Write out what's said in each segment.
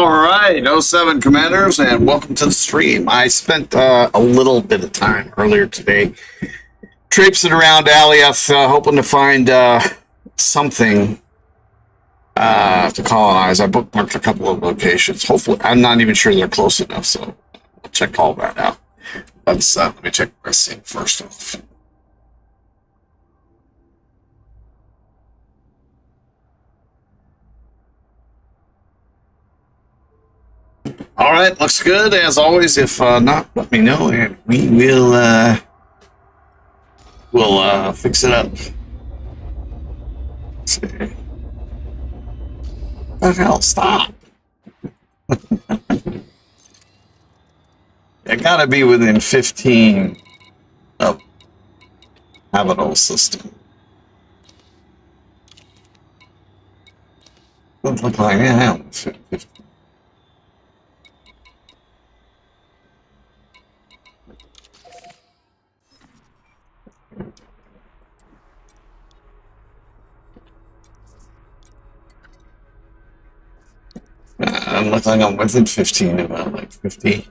All right, '07 Commanders, and welcome to the stream. I spent a little bit of time earlier today traipsing around Aliath, hoping to find something to colonize. I bookmarked a couple of locations. Hopefully, I'm not even sure they're close enough, so I'll check all that out. Let me check this thing first off. All right, looks good as always. If not, let me know, and we will we'll fix it up. Let's see. The hell, stop! I gotta be within 15 of habitable system. Doesn't look like I am 15. I look like I'm within 15, about like 50.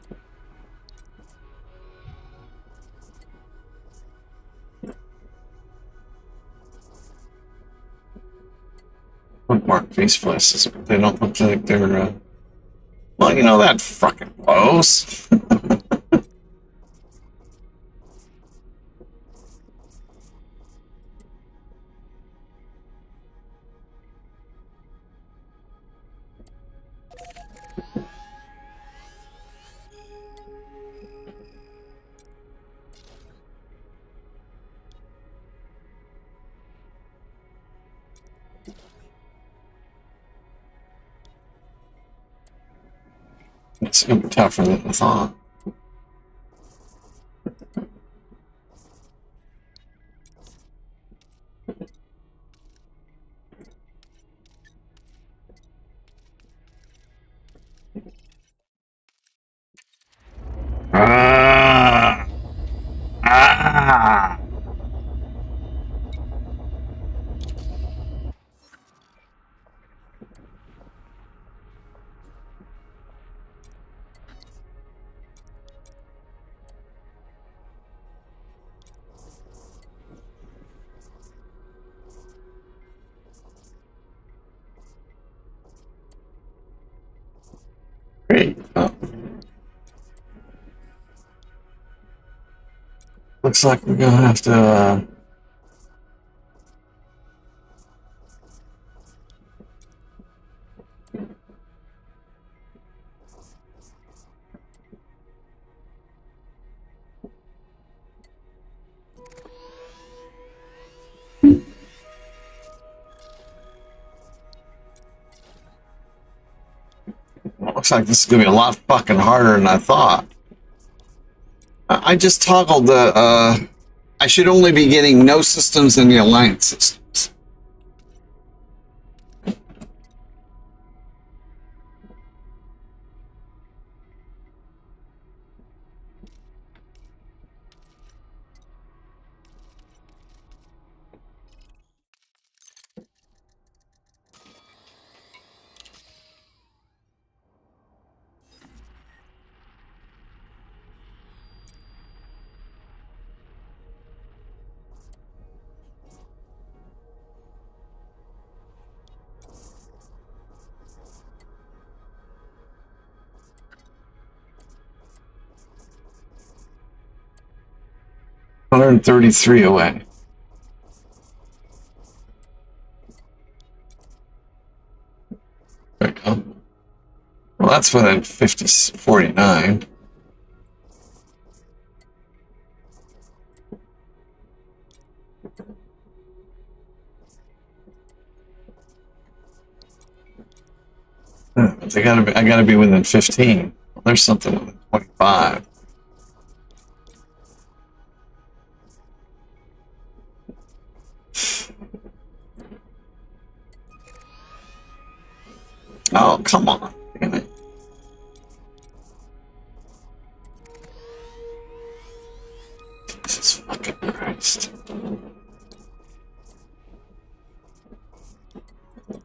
Bookmark these places, but they don't look like they're, well, you know that fucking close. It's gonna be tougher than I thought. Ah! Ah! Great. Oh. Looks like we're gonna have to. Looks like this is gonna be a lot fucking harder than I thought. I just toggled the. I should only be getting no systems in the alliance systems. $133 away. There we go. Well, that's within 49. I gotta be within 15. Well, there's something within 25. Oh, come on. Damn it. Jesus fucking Christ.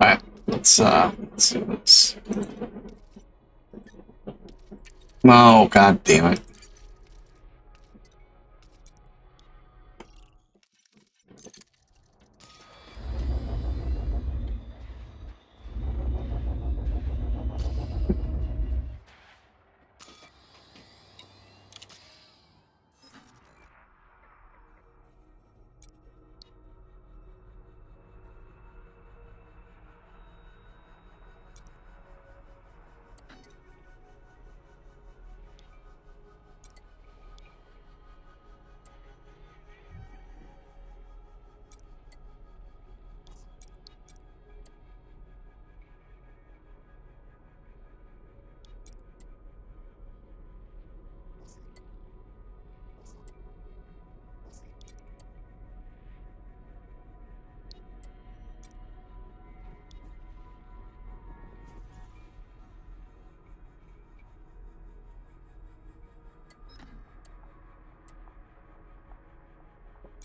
Alright, let's do this. Oh, god damn it.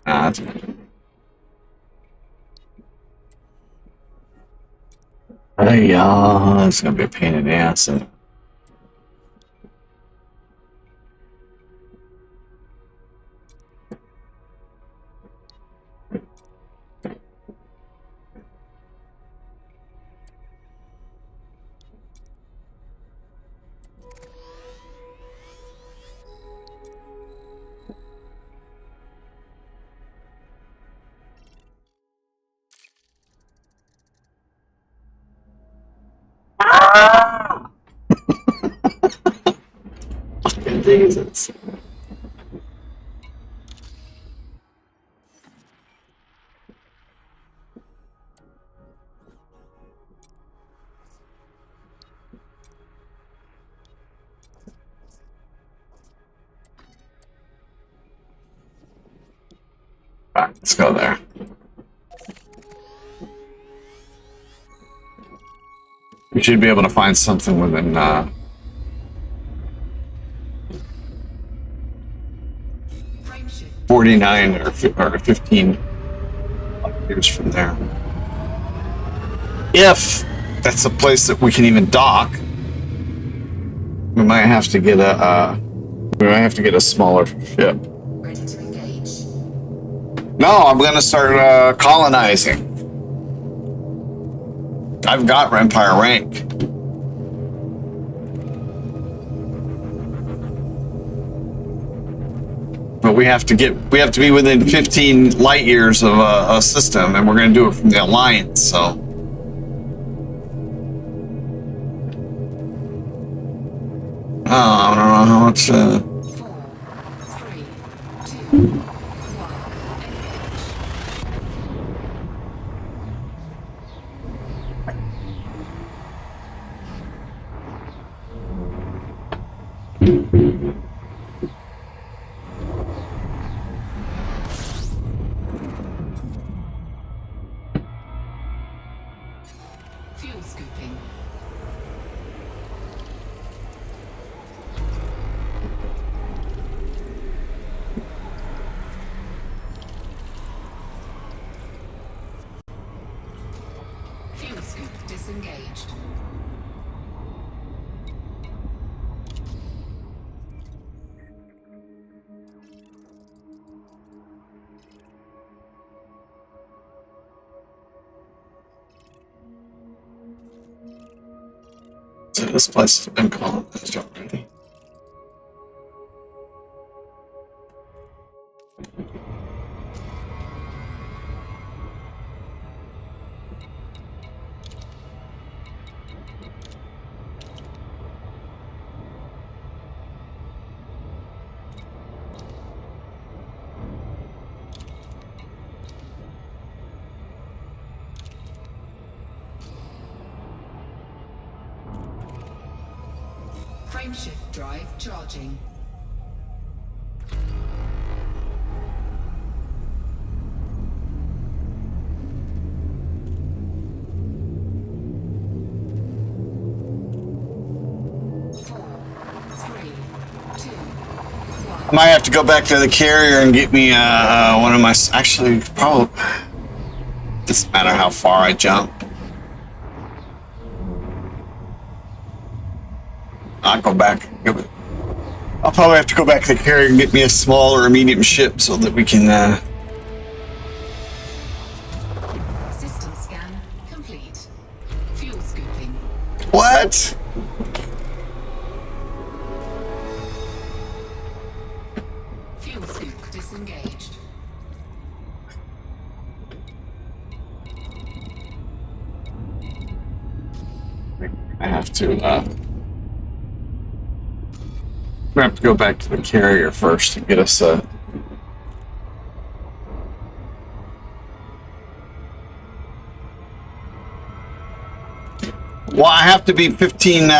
Ah, yeah, it's gonna be a pain in the ass. Jesus. Alright, let's go there. We should be able to find something within 49 or 15 years from there. If that's a place that we can even dock, we might have to get a smaller ship. Ready to engage. No, I'm gonna start colonizing. I've got Empire rank. But we have to be within 15 light years of a system, and we're gonna do it from the Alliance, so. Oh, I don't know how much 4, 3, 2, 1, fuel scooping. Fuel scoop disengaged. So this place has been colonized already. Frameshift drive charging. I might have to go back to the carrier and get me one of my. Actually, probably doesn't matter how far I jump. I'll go back and give it. I'll probably have to go back to the carrier and get me a small or a medium ship so that we can. System scan complete. Fuel scooping. What? Fuel scoop disengaged. I have to. We have to go back to the carrier first to get us a. Well, I have to be 15.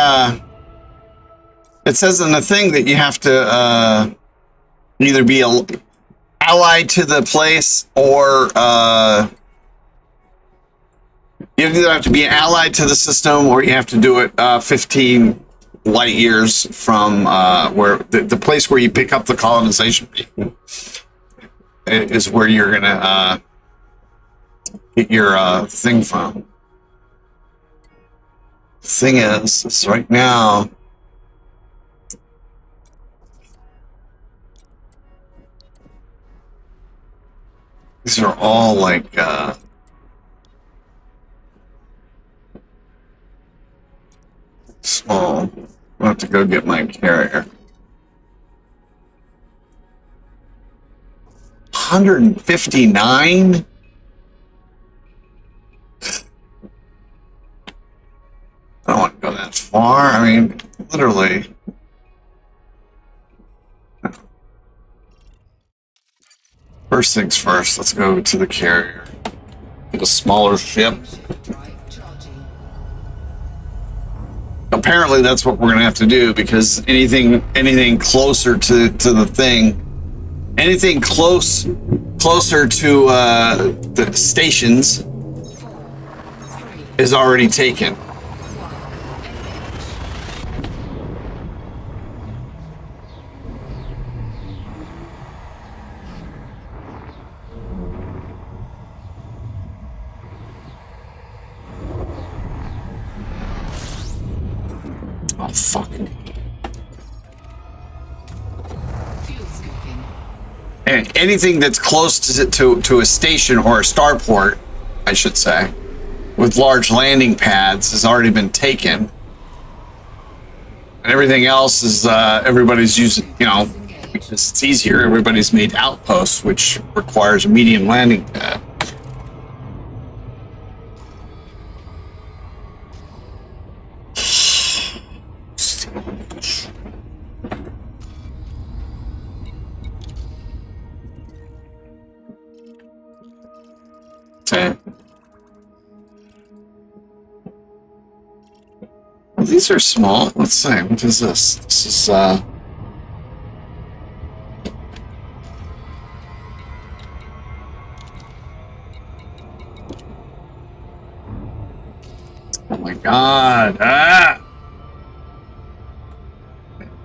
It says in the thing that you have to either be allied to the place or you either have to be allied to the system or you have to do it 15 light years from where the place where you pick up the colonization people is where you're gonna get your thing from. The thing is right now these are all like small. I'll have to go get my carrier. 159? I don't want to go that far. I mean, literally. First things first, let's go to the carrier. Get a smaller ship. Drive charging. Apparently that's what we're gonna have to do because anything closer to the thing, anything closer to the stations 4, 3, is already taken. 1. Oh fuck. Fuel scooping. And anything that's close to a station or a starport, I should say, with large landing pads has already been taken. And everything else is everybody's using, you know, because it's easier. Everybody's made outposts, which requires a medium landing pad. Okay. Well, these are small. Let's see. What is this? This is oh my god. Ah.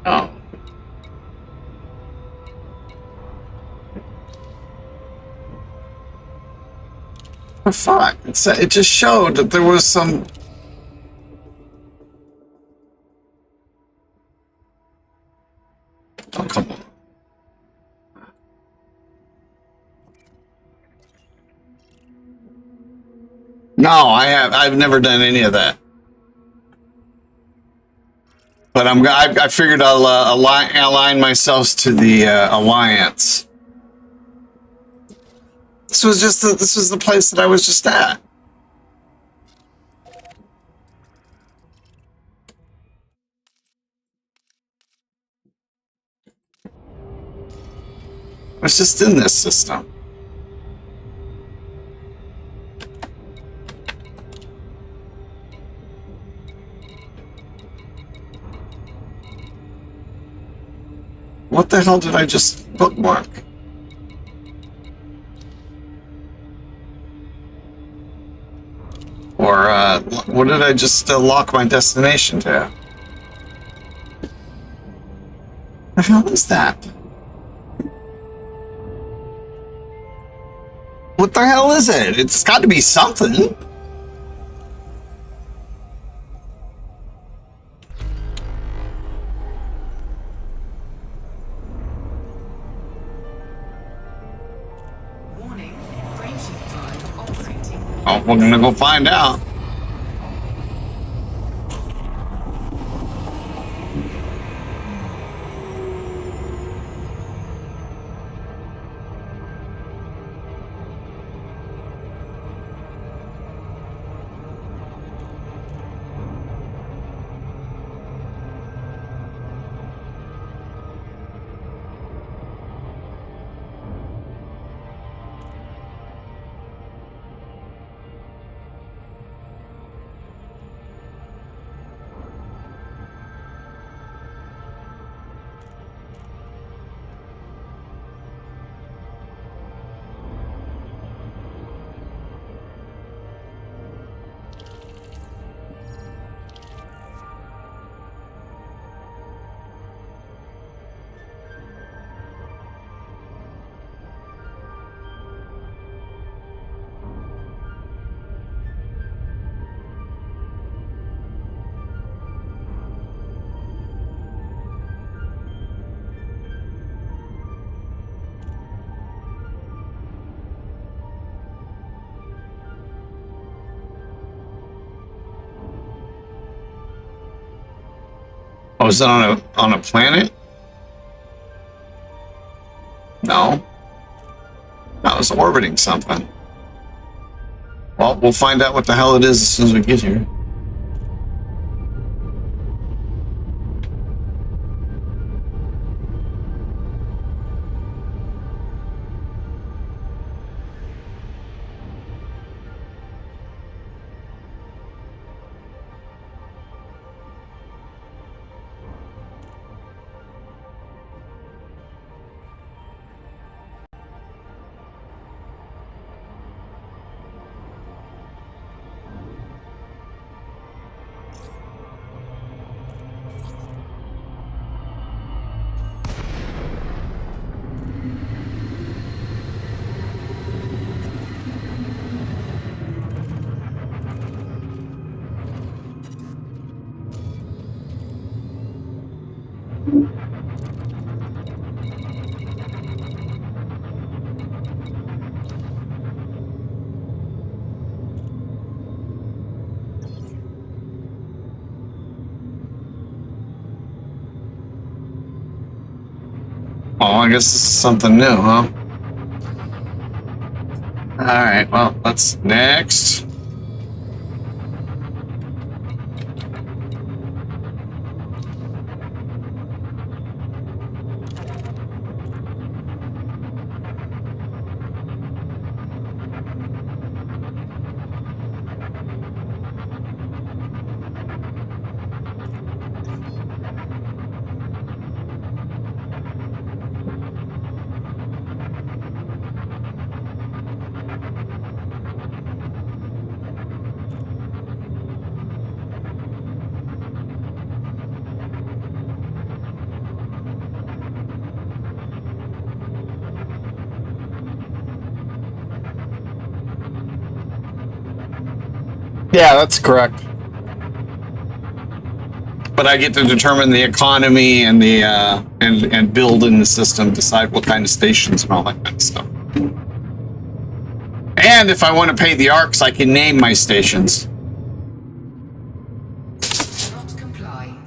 Oh. Oh, fuck. It just showed that there was some. Oh, come on. No, I've never done any of that. But I figured I'll align myself to the alliance. This was the place that I was just at. I was just in this system. What the hell did I just bookmark? Or what did I just lock my destination to? The hell is that? What the hell is it? It's got to be something. Oh, we're gonna go find out. Oh, is it on a planet? No. I was orbiting something. Well, we'll find out what the hell it is as soon as we get here. Oh, I guess this is something new, huh? Alright, well, what's next? Yeah, that's correct. But I get to determine the economy and the and build in the system, decide what kind of stations and all that kind of stuff. And if I want to pay the ARCs, I can name my stations. Cannot comply.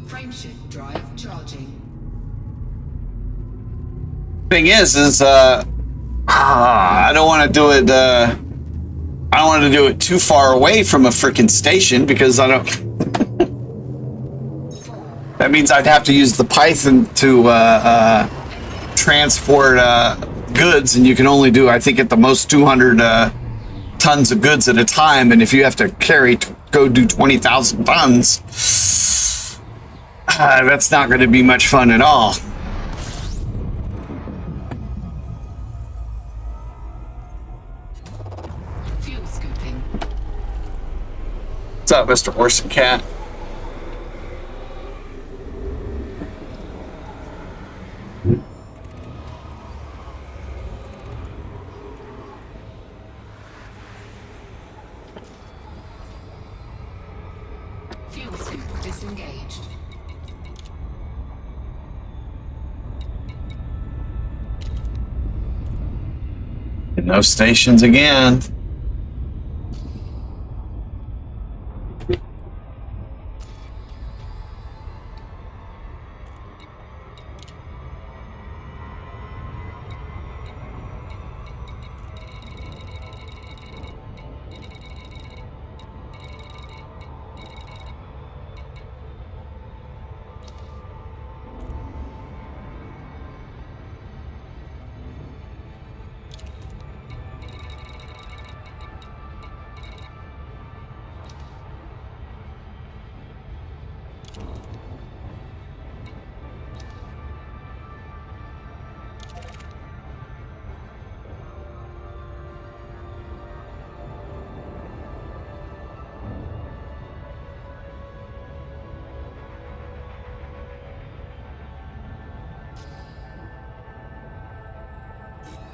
Frameshift drive charging. Thing is I don't want to do it. I don't want to do it too far away from a freaking station because I don't. That means I'd have to use the Python to transport goods, and you can only do, I think, at the most 200 tons of goods at a time. And if you have to go do 20,000 tons, that's not going to be much fun at all. Fuel scooping. What's up, Mr. Horse and Cat? Fuel No stations again.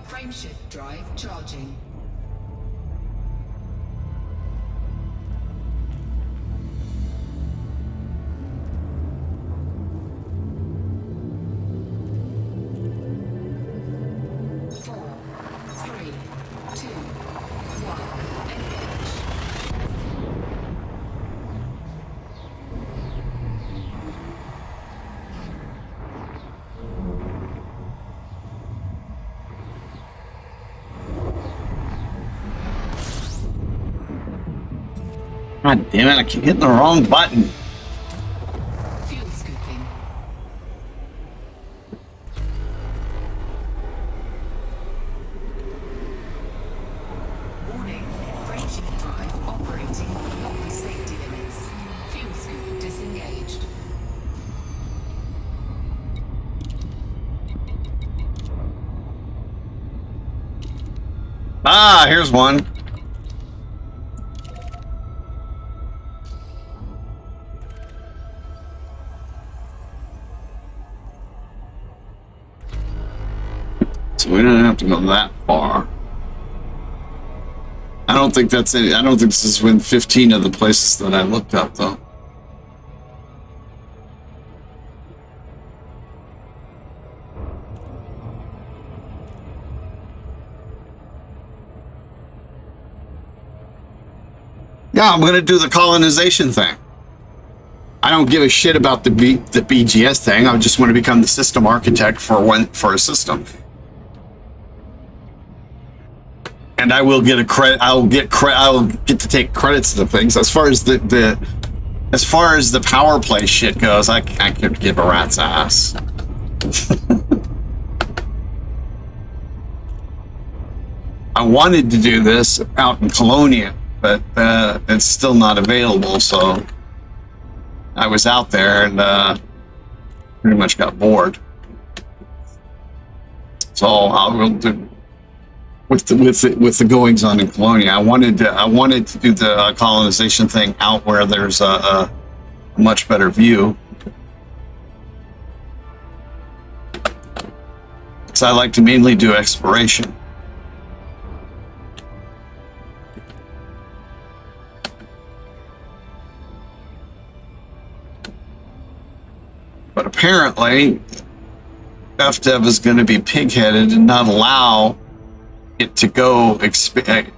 Frameshift drive charging. God damn it, I keep hitting the wrong button. Fuel scooping. Warning, frameshift drive operating beyond safety limits. Fuel scoop disengaged. Ah, here's one. So we don't have to go that far. I don't think that's it. I don't think this is within 15 of the places that I looked up, though. Yeah, I'm gonna do the colonization thing. I don't give a shit about the BGS thing. I just want to become the system architect for a system. And I will get a credit. I'll get to take credits to the things. As far as the power play shit goes, I could give a rat's ass. I wanted to do this out in Colonia, but it's still not available. So I was out there and pretty much got bored. So I will do. With the goings on in Colonia, I wanted to do the colonization thing out where there's a much better view. Because I like to mainly do exploration. But apparently, FDev is going to be pig-headed and not allow it to go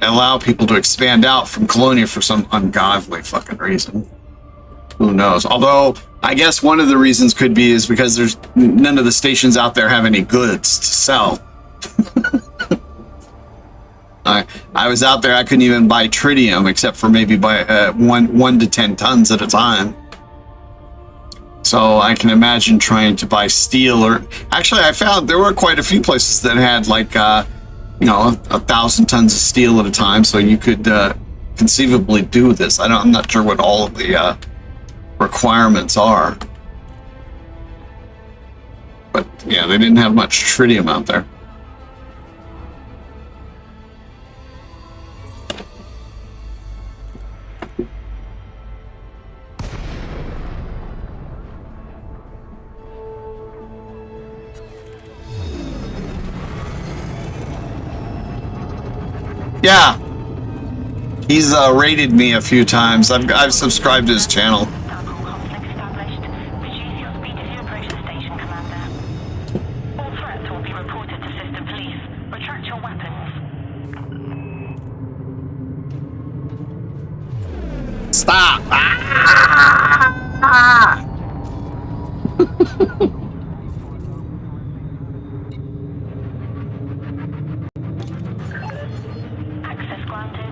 allow people to expand out from Colonia for some ungodly fucking reason. Who knows? Although I guess one of the reasons could be is because there's none of the stations out there have any goods to sell. I was out there, I couldn't even buy tritium except for maybe buy 1 to 10 tons at a time. So I can imagine trying to buy steel, or actually I found there were quite a few places that had like 1,000 tons of steel at a time, so you could conceivably do this. I'm not sure what all of the requirements are, but yeah, they didn't have much tritium out there. Yeah, he's raided me a few times. I've subscribed to his channel. Stop! Access granted.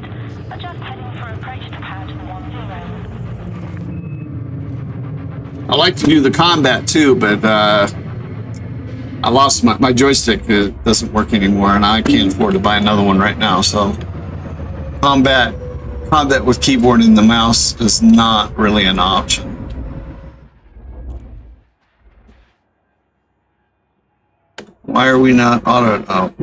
Adjust heading for approach to pad 10. I like to do the combat too, but I lost my joystick. It doesn't work anymore, and I can't afford to buy another one right now. So combat with keyboard and the mouse is not really an option. Why are we not auto? Oh.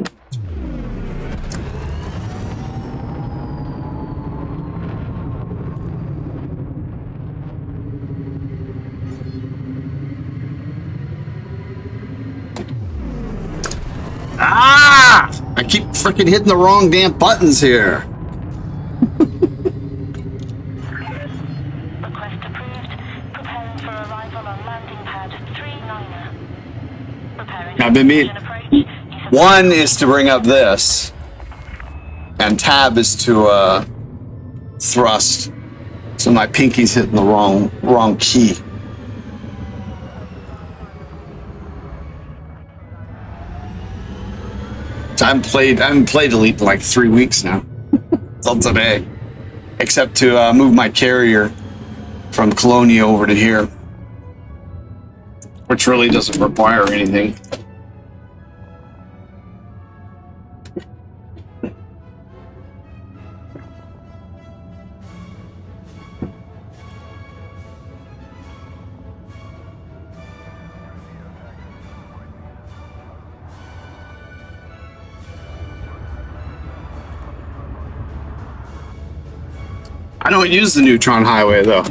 Ah! I keep freaking hitting the wrong damn buttons here. Request approved. Preparing for arrival on landing pad 39er. Preparing I've been meeting. approach. One is to bring up this, and tab is to thrust. So my pinky's hitting the wrong key. So I haven't played Elite in like 3 weeks now. Till today. Except to move my carrier from Colonia over to here. Which really doesn't require anything. I don't use the Neutron Highway though.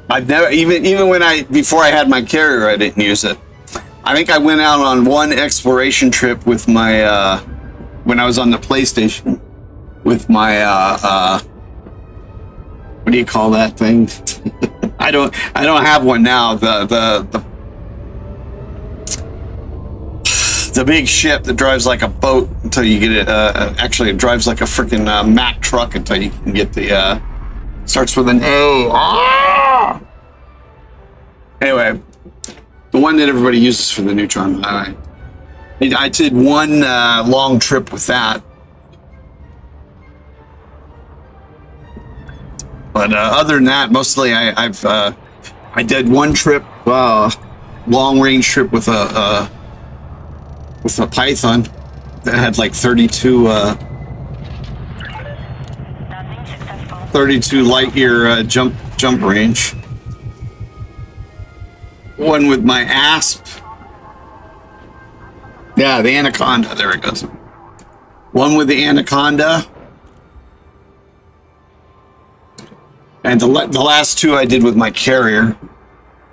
I've never even when before I had my carrier, I didn't use it. I think I went out on one exploration trip with my when I was on the PlayStation with my what do you call that thing? I don't have one now. The big ship that drives like a boat until you get it. Actually, it drives like a freaking Mack truck until you can get the. Starts with an A. Ah! Anyway, the one that everybody uses for the Neutron Highway. I did one long trip with that, but other than that, mostly I did one trip, long range trip with a Python that had like 32 light year jump range. One with my ASP. Yeah, the Anaconda. There it goes. One with the Anaconda. And the last two I did with my carrier.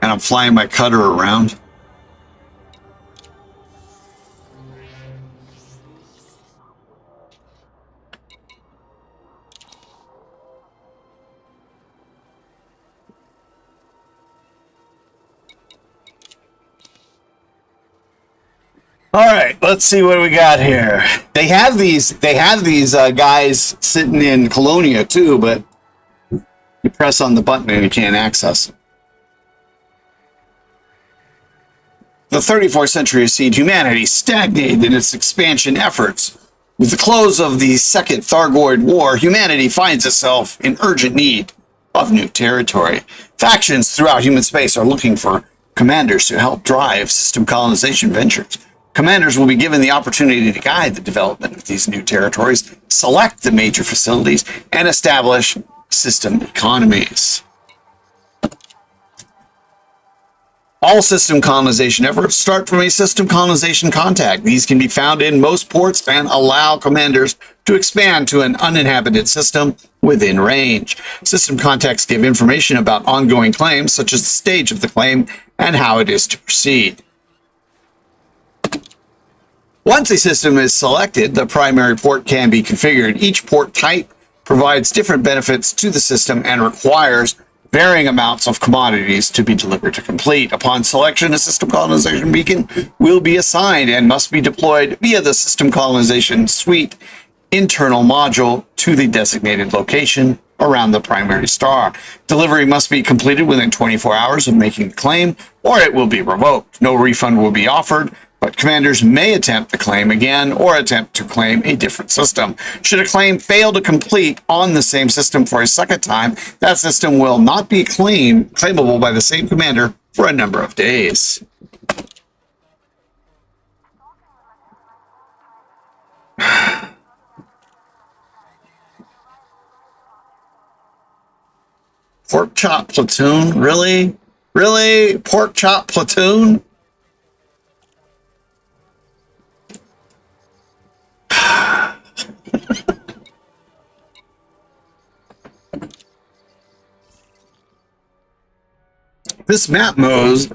And I'm flying my cutter around. All right, let's see what we got here. They have these guys sitting in Colonia too, but you press on the button and you can't access them. The 34th century has seen humanity stagnate in its expansion efforts. With the close of the Second Thargoid War, humanity finds itself in urgent need of new territory. Factions throughout human space are looking for commanders to help drive system colonization ventures. Commanders will be given the opportunity to guide the development of these new territories, select the major facilities, and establish system economies. All system colonization efforts start from a system colonization contact. These can be found in most ports and allow commanders to expand to an uninhabited system within range. System contacts give information about ongoing claims, such as the stage of the claim and how it is to proceed. Once a system is selected, the primary port can be configured. Each port type provides different benefits to the system and requires varying amounts of commodities to be delivered to complete. Upon selection, a system colonization beacon will be assigned and must be deployed via the system colonization suite internal module to the designated location around the primary star. Delivery must be completed within 24 hours of making the claim, or it will be revoked. No refund will be offered, but commanders may attempt the claim again or attempt to claim a different system. Should a claim fail to complete on the same system for a second time, that system will not be claimable by the same commander for a number of days. Pork chop platoon? Really? Really? Pork chop platoon? This map mode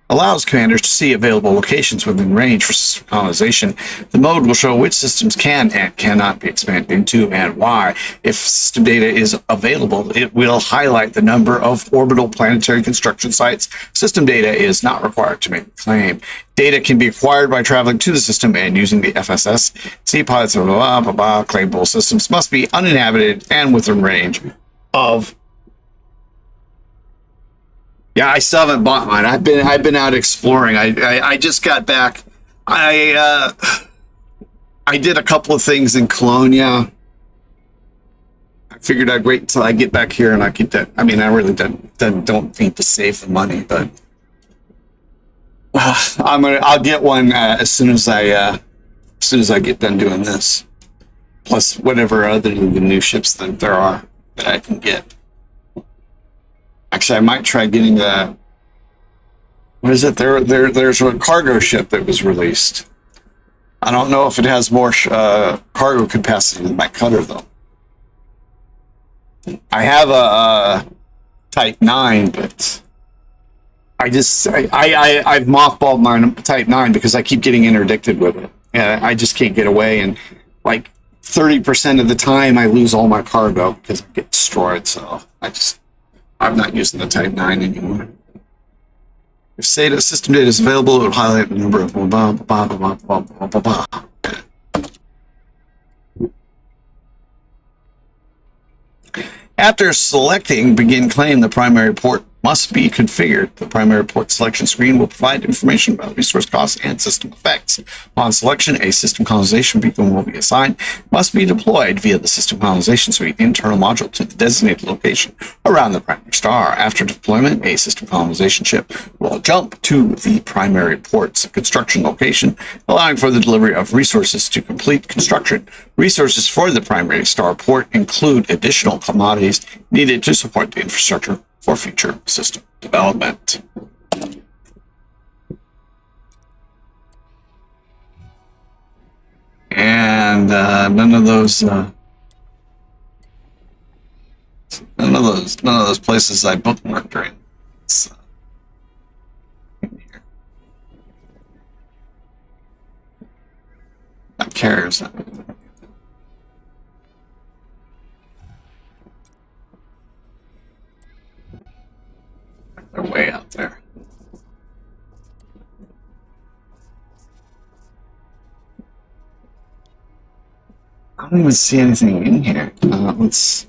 allows commanders to see available locations within range for system colonization. The mode will show which systems can and cannot be expanded into and why. If system data is available, it will highlight the number of orbital planetary construction sites. System data is not required to make the claim. Data can be acquired by traveling to the system and using the FSS. Sea pilots, claimable systems must be uninhabited and within range of. Yeah, I still haven't bought mine. I've been out exploring. I just got back. I did a couple of things in Colonia. I figured I'd wait until I get back here and I get that. I mean, I really don't think to save the money, but I'll get one as soon as I get done doing this. Plus whatever other the new ships that there are that I can get. Actually, I might try getting the. What is it? There's a cargo ship that was released. I don't know if it has more cargo capacity than my cutter, though. I have a Type 9, but I've mothballed my Type 9 because I keep getting interdicted with it. And I just can't get away, and like 30% of the time I lose all my cargo because I get destroyed. So I'm not using the Type 9 anymore. If SATA system data is available, it will highlight the number of After selecting begin claim, the primary port must be configured. The primary port selection screen will provide information about resource costs and system effects. Upon selection, a system colonization beacon will be assigned. It must be deployed via the system colonization suite internal module to the designated location around the primary star. After deployment, a system colonization ship will jump to the primary port's construction location, allowing for the delivery of resources to complete construction. Resources for the primary star port include additional commodities needed to support the infrastructure for future system development. And none of those places I bookmarked are in. In here. That cares. They're way out there. I don't even see anything in here. Let's.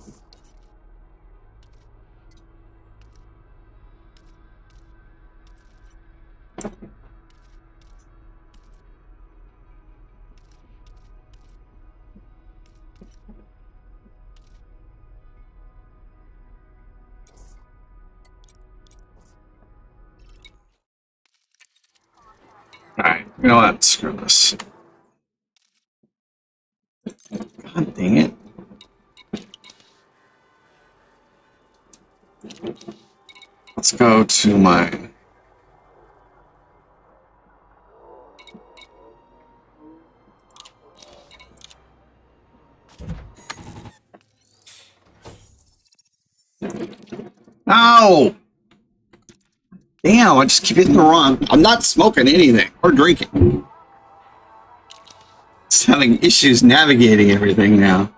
Alright, you know what? Screw this. God dang it. Let's go to my. No! Damn, I just keep hitting the wrong. I'm not smoking anything or drinking. Just having issues navigating everything now.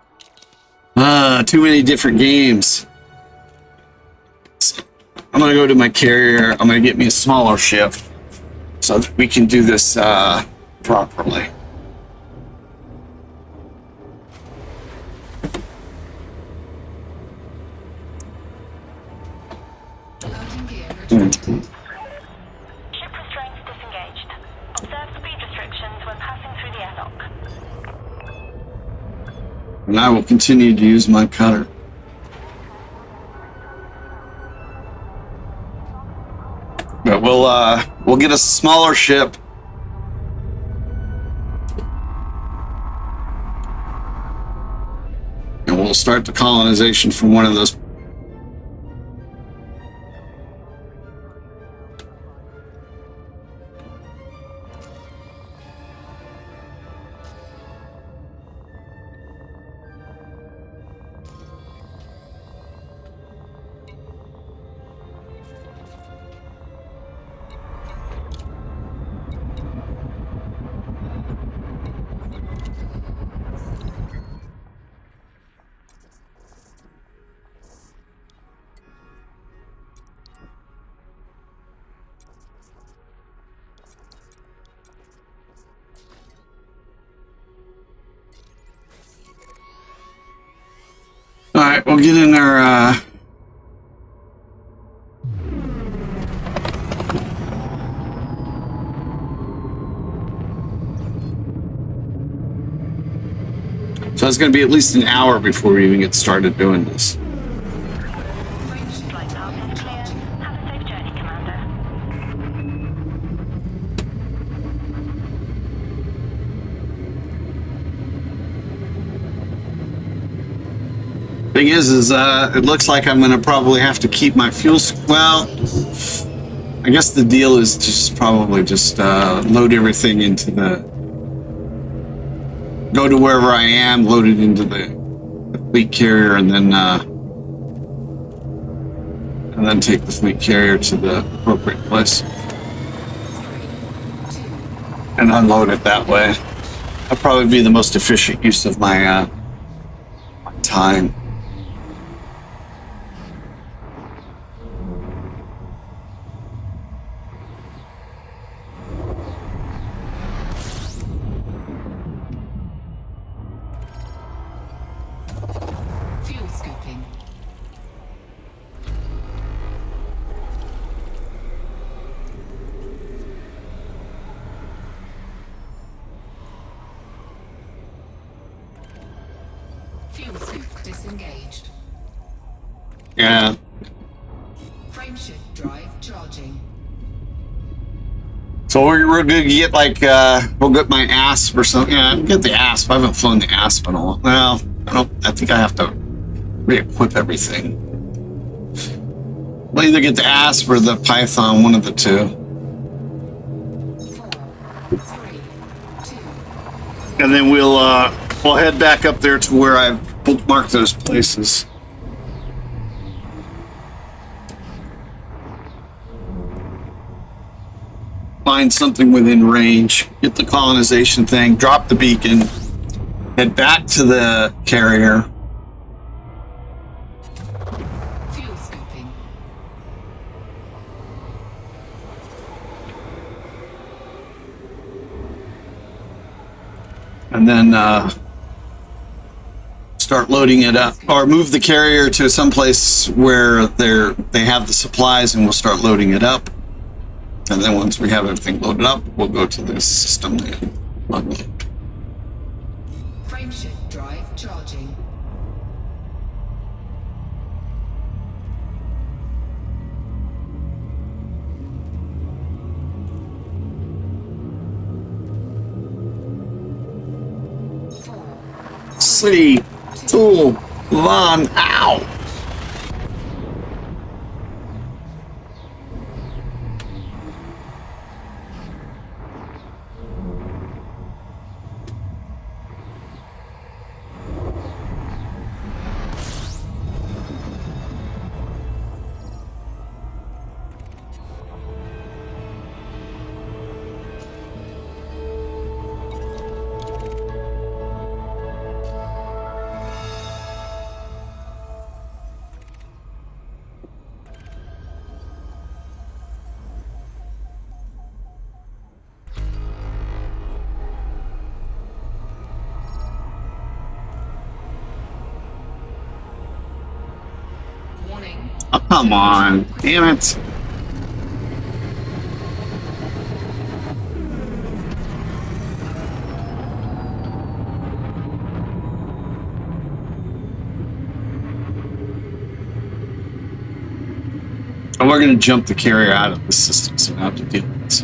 Too many different games. I'm gonna go to my carrier. I'm gonna get me a smaller ship so that we can do this properly. Ship restraints disengaged. Observe speed restrictions when passing through the airlock. And I will continue to use my cutter. But we'll get a smaller ship. And we'll start the colonization from one of those. All right, we'll get in our so it's going to be at least an hour before we even get started doing this. Flight path is clear. Have a safe journey, Commander. Thing is it looks like I'm going to probably have to keep my fuel. Well, I guess the deal is just probably just load everything into go to wherever I am, load it into the fleet carrier, and then take the fleet carrier to the appropriate place and unload it that way. That'll probably be the most efficient use of my time. Fuel scooping. Fuel scoop disengaged. Yeah. Frameshift drive charging. So we're gonna get like we'll get my ASP or something. Yeah, I'll get the ASP. I haven't flown the ASP in a while. Well, I think I have to re-equip everything. We'll either get the ASP or the Python, one of the two. 4, 3, 2. And then we'll head back up there to where I've bookmarked those places. Find something within range, get the colonization thing, drop the beacon, head back to the carrier. Fuel scooping. And then start loading it up, or move the carrier to some place where they have the supplies, and we'll start loading it up. And then once we have everything loaded up, we'll go to this system and unload. Frameshift drive charging. Three, two, one, out. Warning. Oh, come on, damn it. And we're going to jump the carrier out of the system, so we don't have to deal with this.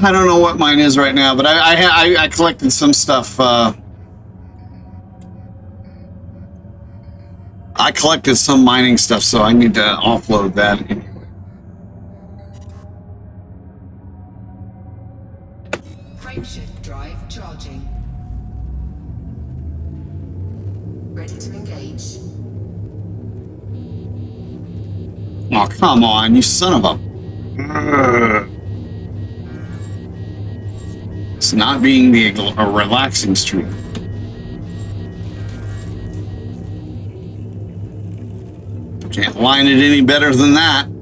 I don't know what mine is right now, but I collected some stuff. I collected some mining stuff, so I need to offload that anyway. Frameshift drive charging. Ready to engage. Oh, come on, you son of a... It's not being a relaxing stream. Can't line it any better than that. 3,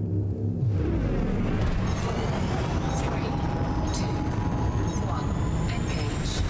2, 1, engage.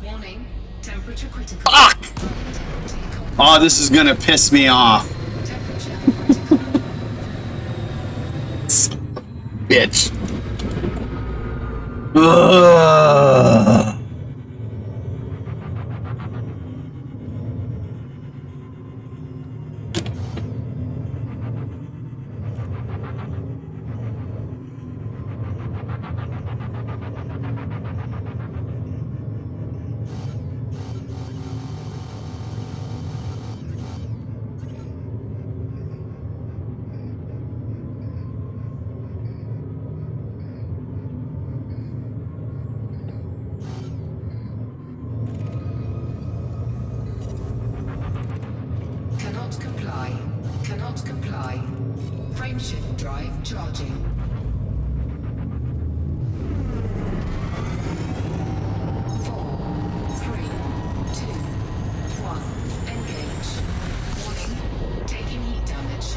Warning, temperature critical. Fuck! Oh, this is gonna piss me off. Temperature critical. Bitch. Ugh. Cannot comply. Cannot comply. Frameshift drive charging. 4, 3, 2, 1, engage. Warning, taking heat damage.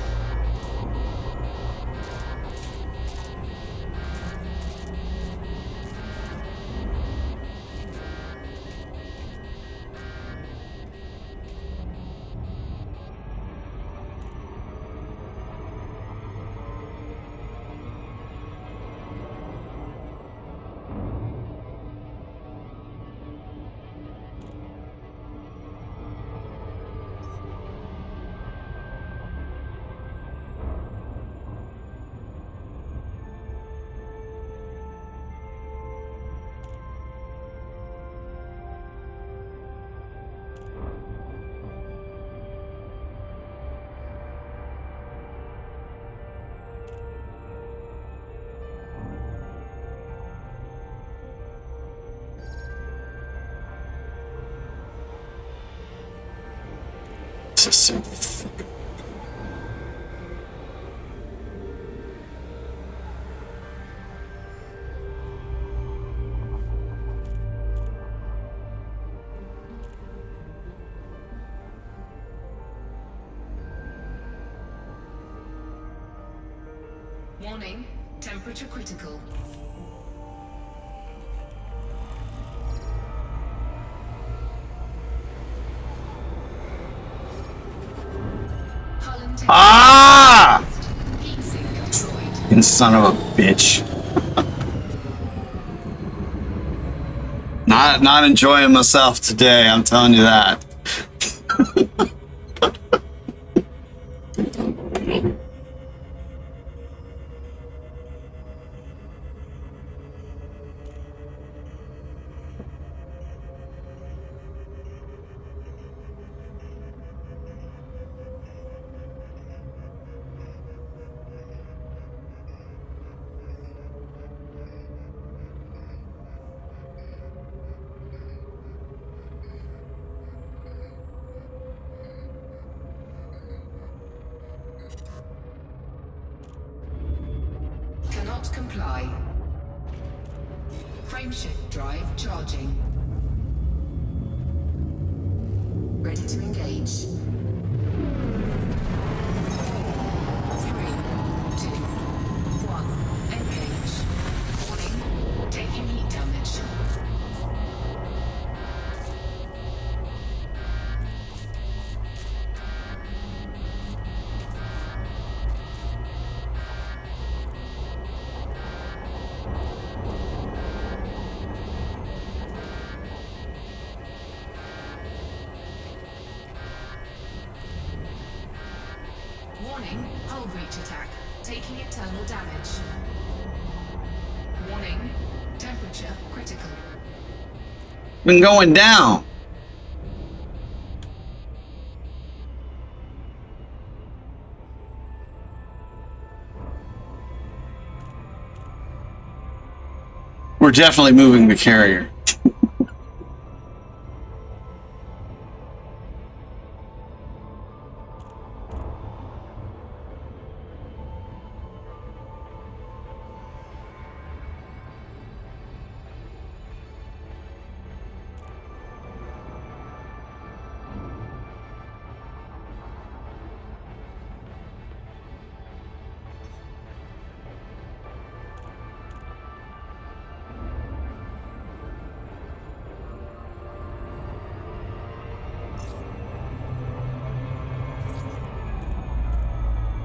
This is so fucking... Warning, temperature critical. Hull intake. Ah! Heat sink destroyed. You son of a bitch. Not enjoying myself today, I'm telling you that. cannot comply. Frameshift drive charging. Ready to engage. 3, 2, 1. Engage. Warning. Taking heat damage. Warning, hull breach attack. Taking internal damage. Warning, temperature critical. Been going down. We're definitely moving the carrier.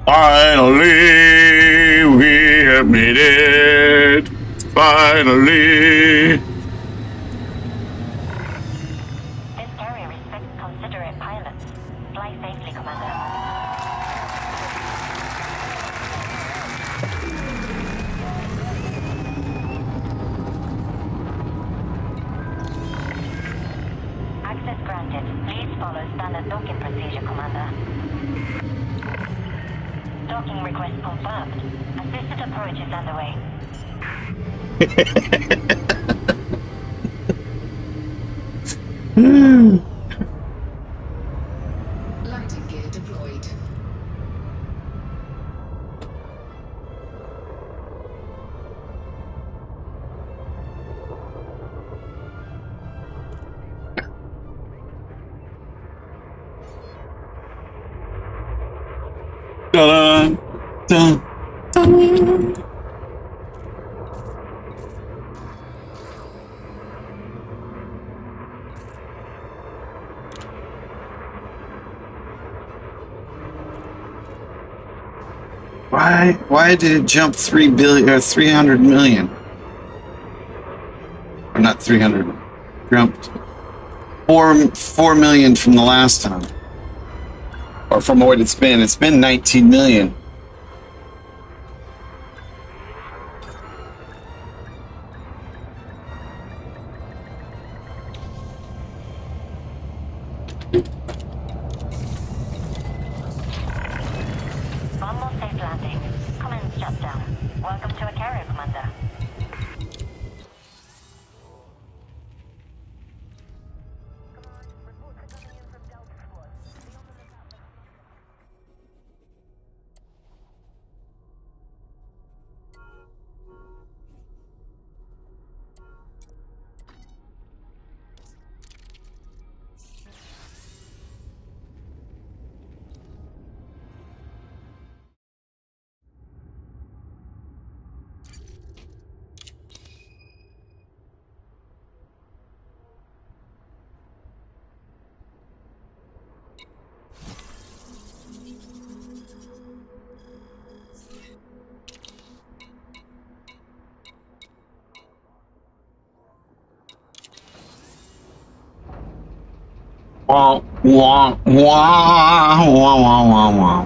Finally, we have made it. Finally. This carrier respects considerate pilots. Fly safely, Commander. Access granted. Please follow standard docking procedure, Commander. Docking request confirmed. Assisted approach is underway. Landing gear deployed. Dun, dun, dun. Why did it jump 3 billion or 300 million? Or not 300. Jumped 4 million from the last time. Or from what it's been. It's been 19 million. One more safe landing. Commence shutdown. Welcome to a carrier, Commander. Wah, wah, wah, wah, wah, wah, wah.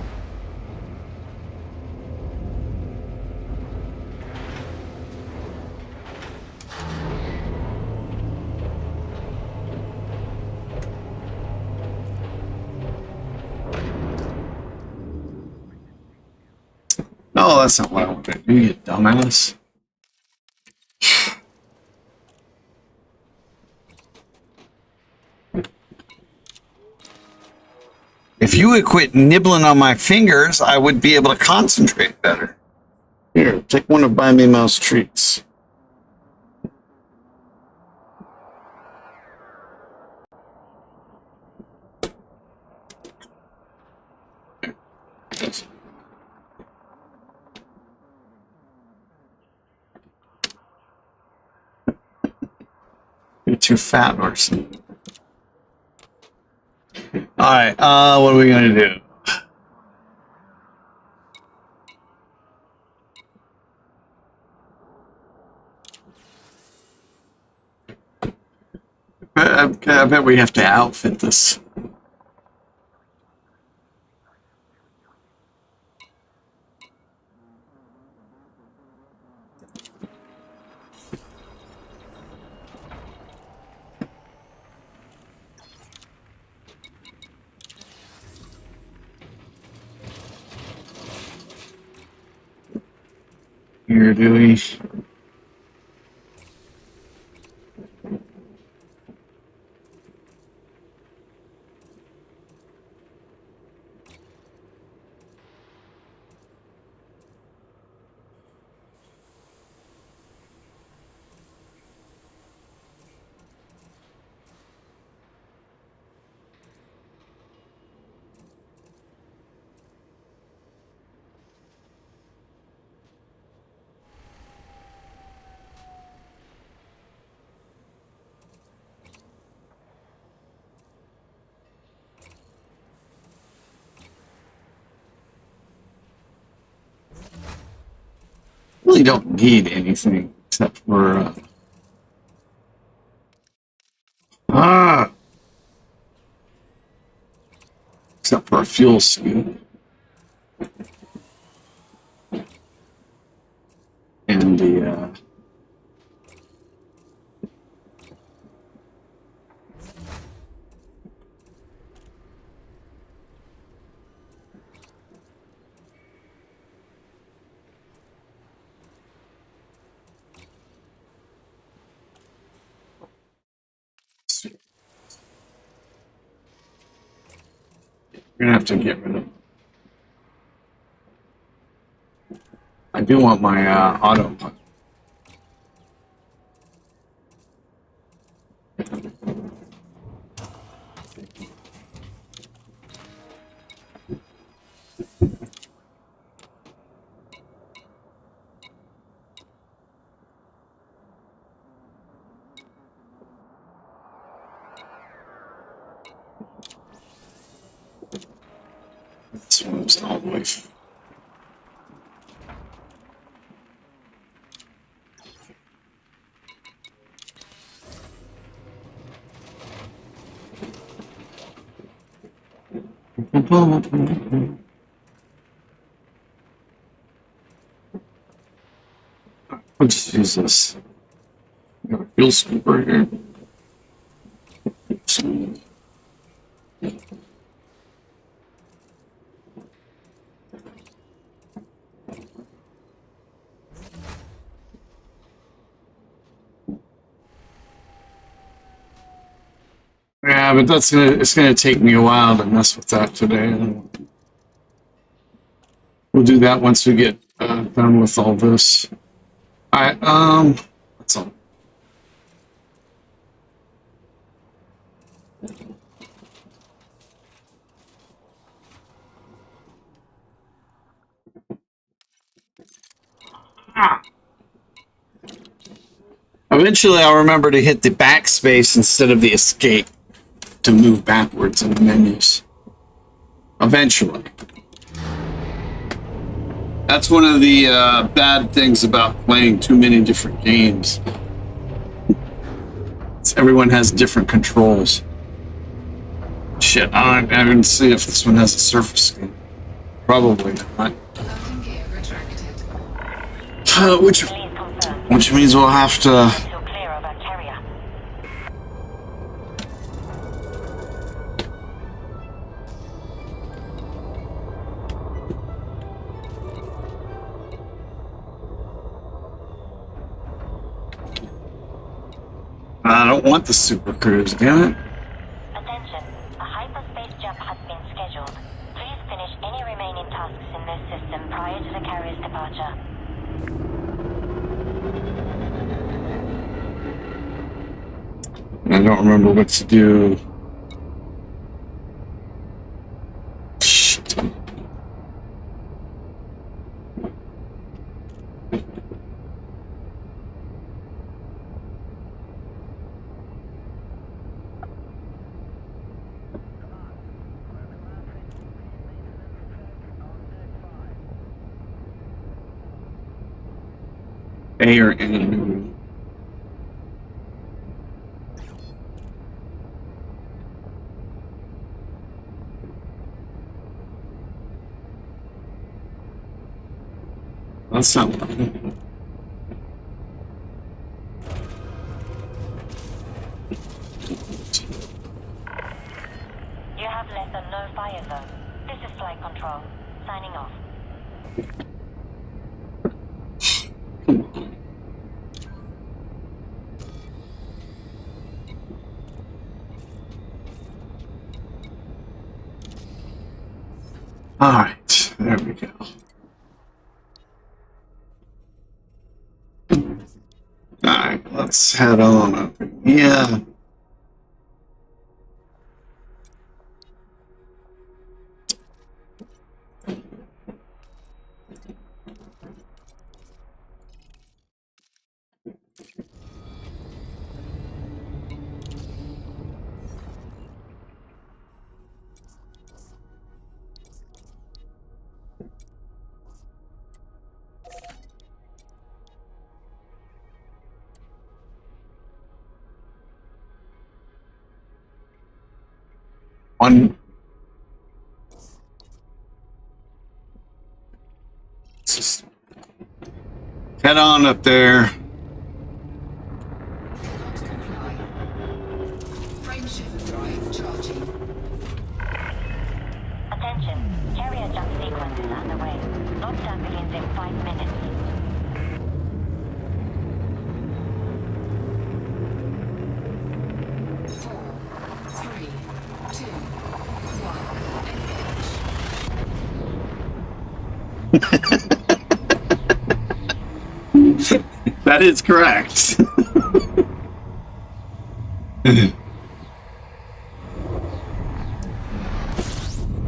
No, that's not what I want to do, you dumbass. If you would quit nibbling on my fingers, I would be able to concentrate better. Here, take one of Buy Me Mouse treats. You're too fat or something. Alright, what are we gonna do? I bet we have to outfit this. Here, do we? Really don't need anything except for except for a fuel scoop and the we're gonna have to get rid of. I do want my auto. This one's all the way. I'll just use this. Got a fuel scooper here. Yeah, but it's gonna take me a while to mess with that today. We'll do that once we get done with all this. Alright, that's all. Eventually I'll remember to hit the backspace instead of the escape to move backwards in the menus. Eventually. That's one of the bad things about playing too many different games. Everyone has different controls. Shit, I don't even see if this one has a surface scan. Probably not. Landing gear retracted. Which means we'll have to. You're clear of that carrier. I don't want the super cruise, damn it. Attention, a hyperspace jump has been scheduled. Please finish any remaining tasks in this system prior to the carrier's departure. I don't remember what to do. Shit. A or N. That's not. You have less than no fire zone. This is flight control. Signing off. All right, there we go. All right, let's head on up. Yeah. One. Let's just head on up there. Cannot comply. Frameshift drive charging. Attention. Carrier jump sequence is underway. Launch begins in 5 minutes. Four, three, two, one. Engage. That is correct.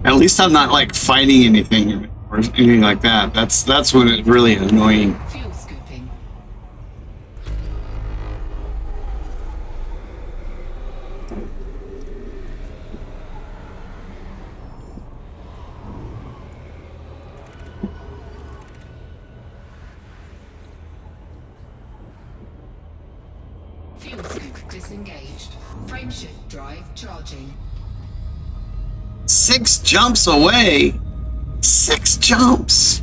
At least I'm not like fighting anything or anything like that. That's when it's really annoying. Fuel scooping. Fuel scoop disengaged. Frameshift drive charging. 6 jumps away. 6 jumps.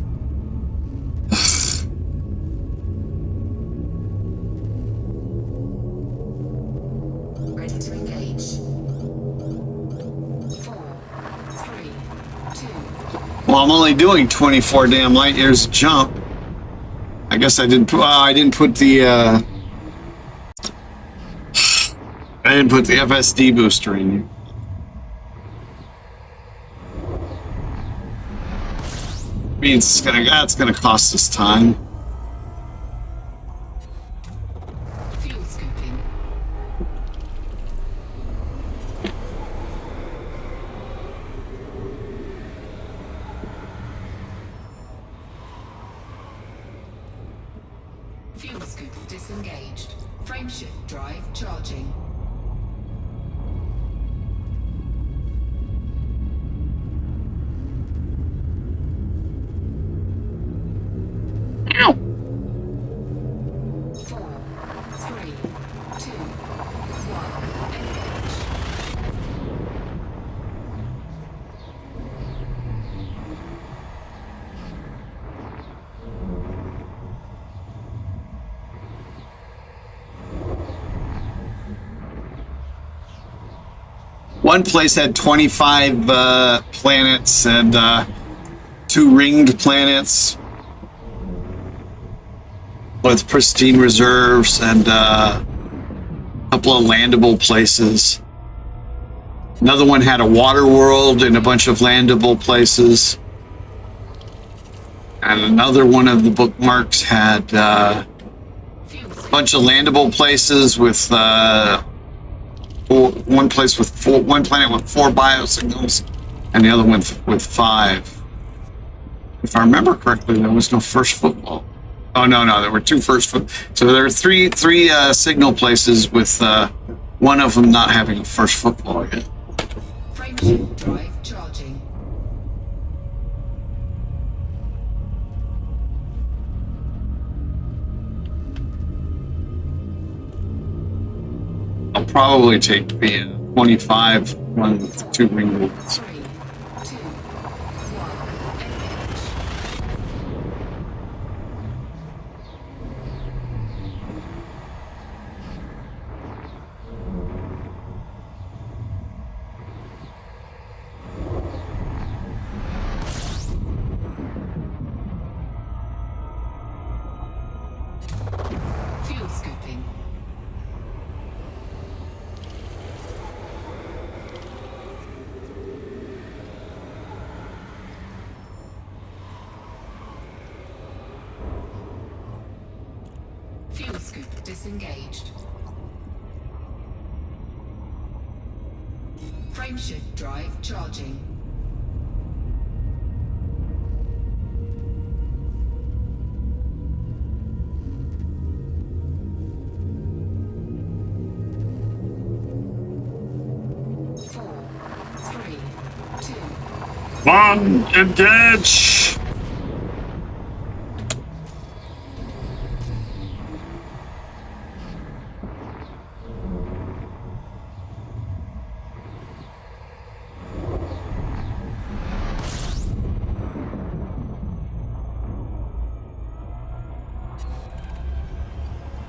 Ready to engage. 4, 3, 2. Well, I'm only doing 24 damn light years jump. I guess I didn't. I didn't put the. I didn't put the FSD booster in. Means that's gonna cost us time. Fuel scooping. Fuel scoop disengaged. Frameshift drive charging. Ow! 4, 3, 2, 1. Engage. One place had 25 planets and 2 ringed planets with pristine reserves and a couple of landable places. Another one had a water world and a bunch of landable places. And another one of the bookmarks had a bunch of landable places with one planet with 4 biosignals, and the other one with 5. If I remember correctly, there was no first football. Oh no, there were 2 first foot. So there are three signal places with one of them not having a first football yet. Frameshift drive charging. I'll probably take the 25 one with 2 ring wheels. 3, 2, 1, engage. Fuel scooping. Fuel scoop disengaged. Frameshift drive charging. Four, three, two. One, engage!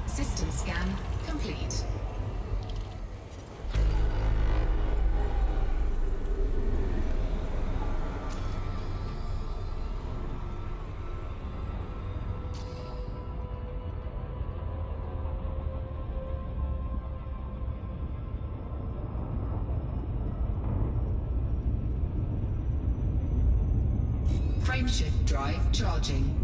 System scan complete. Frameshift drive charging.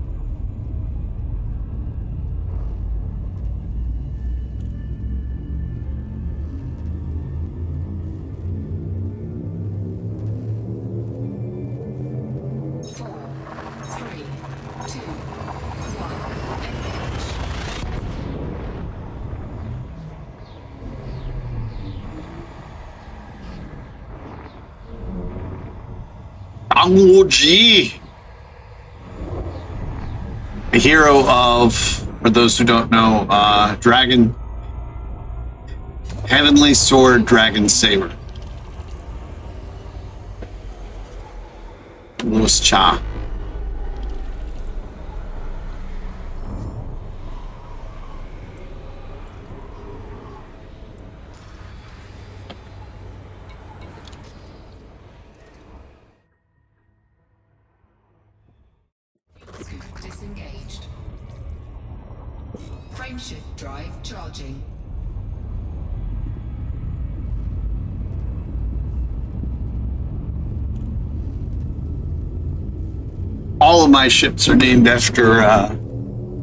Four, three, two, one, engage. Anguji! A hero of, for those who don't know, Dragon, Heavenly Sword Dragon Saber. Louis Cha. Scoop disengaged. Frameshift drive charging. All of my ships are named after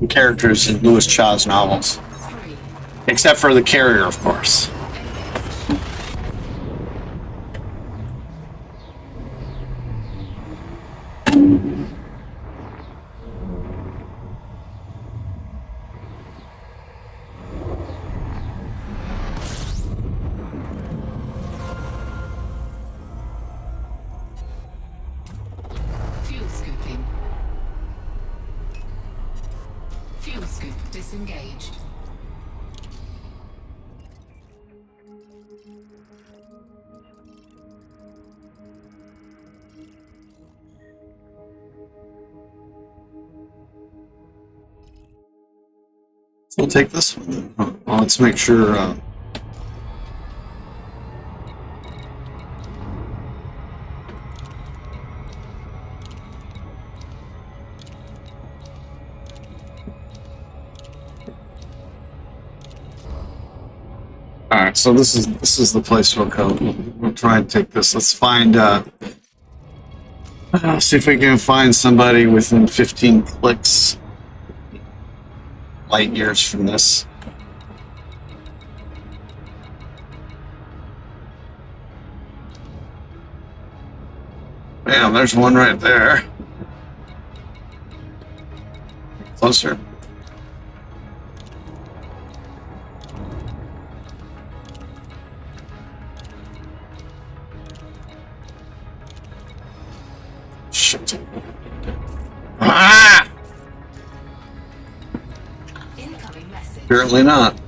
characters in Louis Cha's novels, 3, except for the carrier, of course. Fuel scooping. Fuel scoop disengaged. So we'll take this one. Well, let's make sure. All right, so this is the place we'll go. We'll try and take this. Let's find. See if we can find somebody within 15 clicks, light years from this. Bam, there's one right there. Closer. Shit. Ah! Incoming message. Apparently not.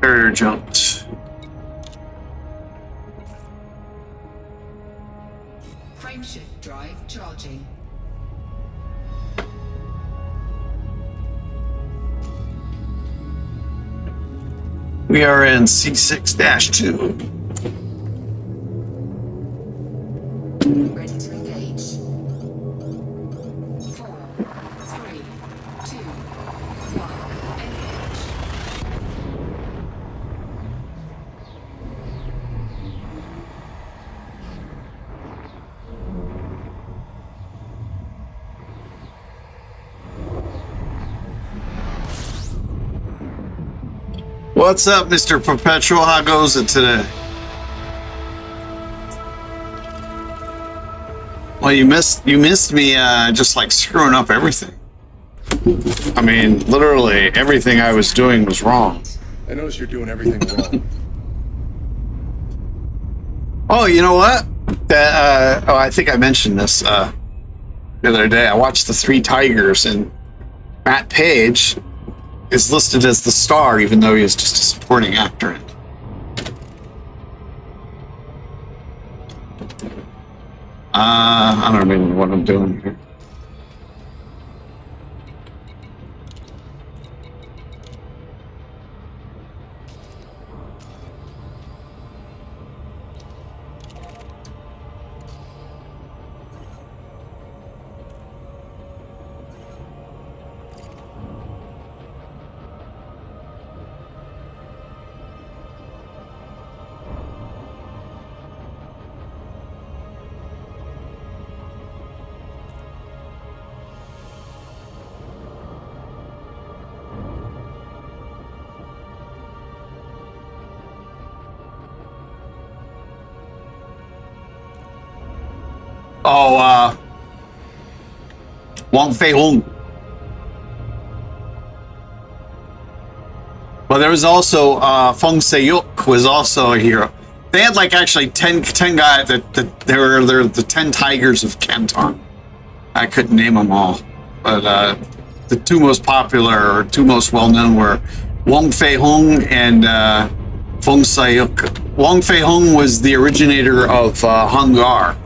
Barrier jumped. Frameshift drive charging. We are in C6-2. Ready to engage. 4, 3, 2, 1. Engage. What's up, Mr. Perpetual? How goes it today? Well, you missed me just like screwing up everything. I mean, literally everything I was doing was wrong. I notice you're doing everything wrong. Oh, you know what? I think I mentioned this the other day. I watched The Three Tigers, and Matt Page is listed as the star, even though he is just a supporting actor in it. I don't even know what I'm doing here. Oh, Wong Fei Hung. Well, there was also Feng Se-yuk was also a hero. They had like actually 10 guys that they're the 10 tigers of Canton. I couldn't name them all, but the two most popular or two most well known were Wong Fei Hung and Feng Se-yuk. Wong Fei Hung was the originator of Hungar.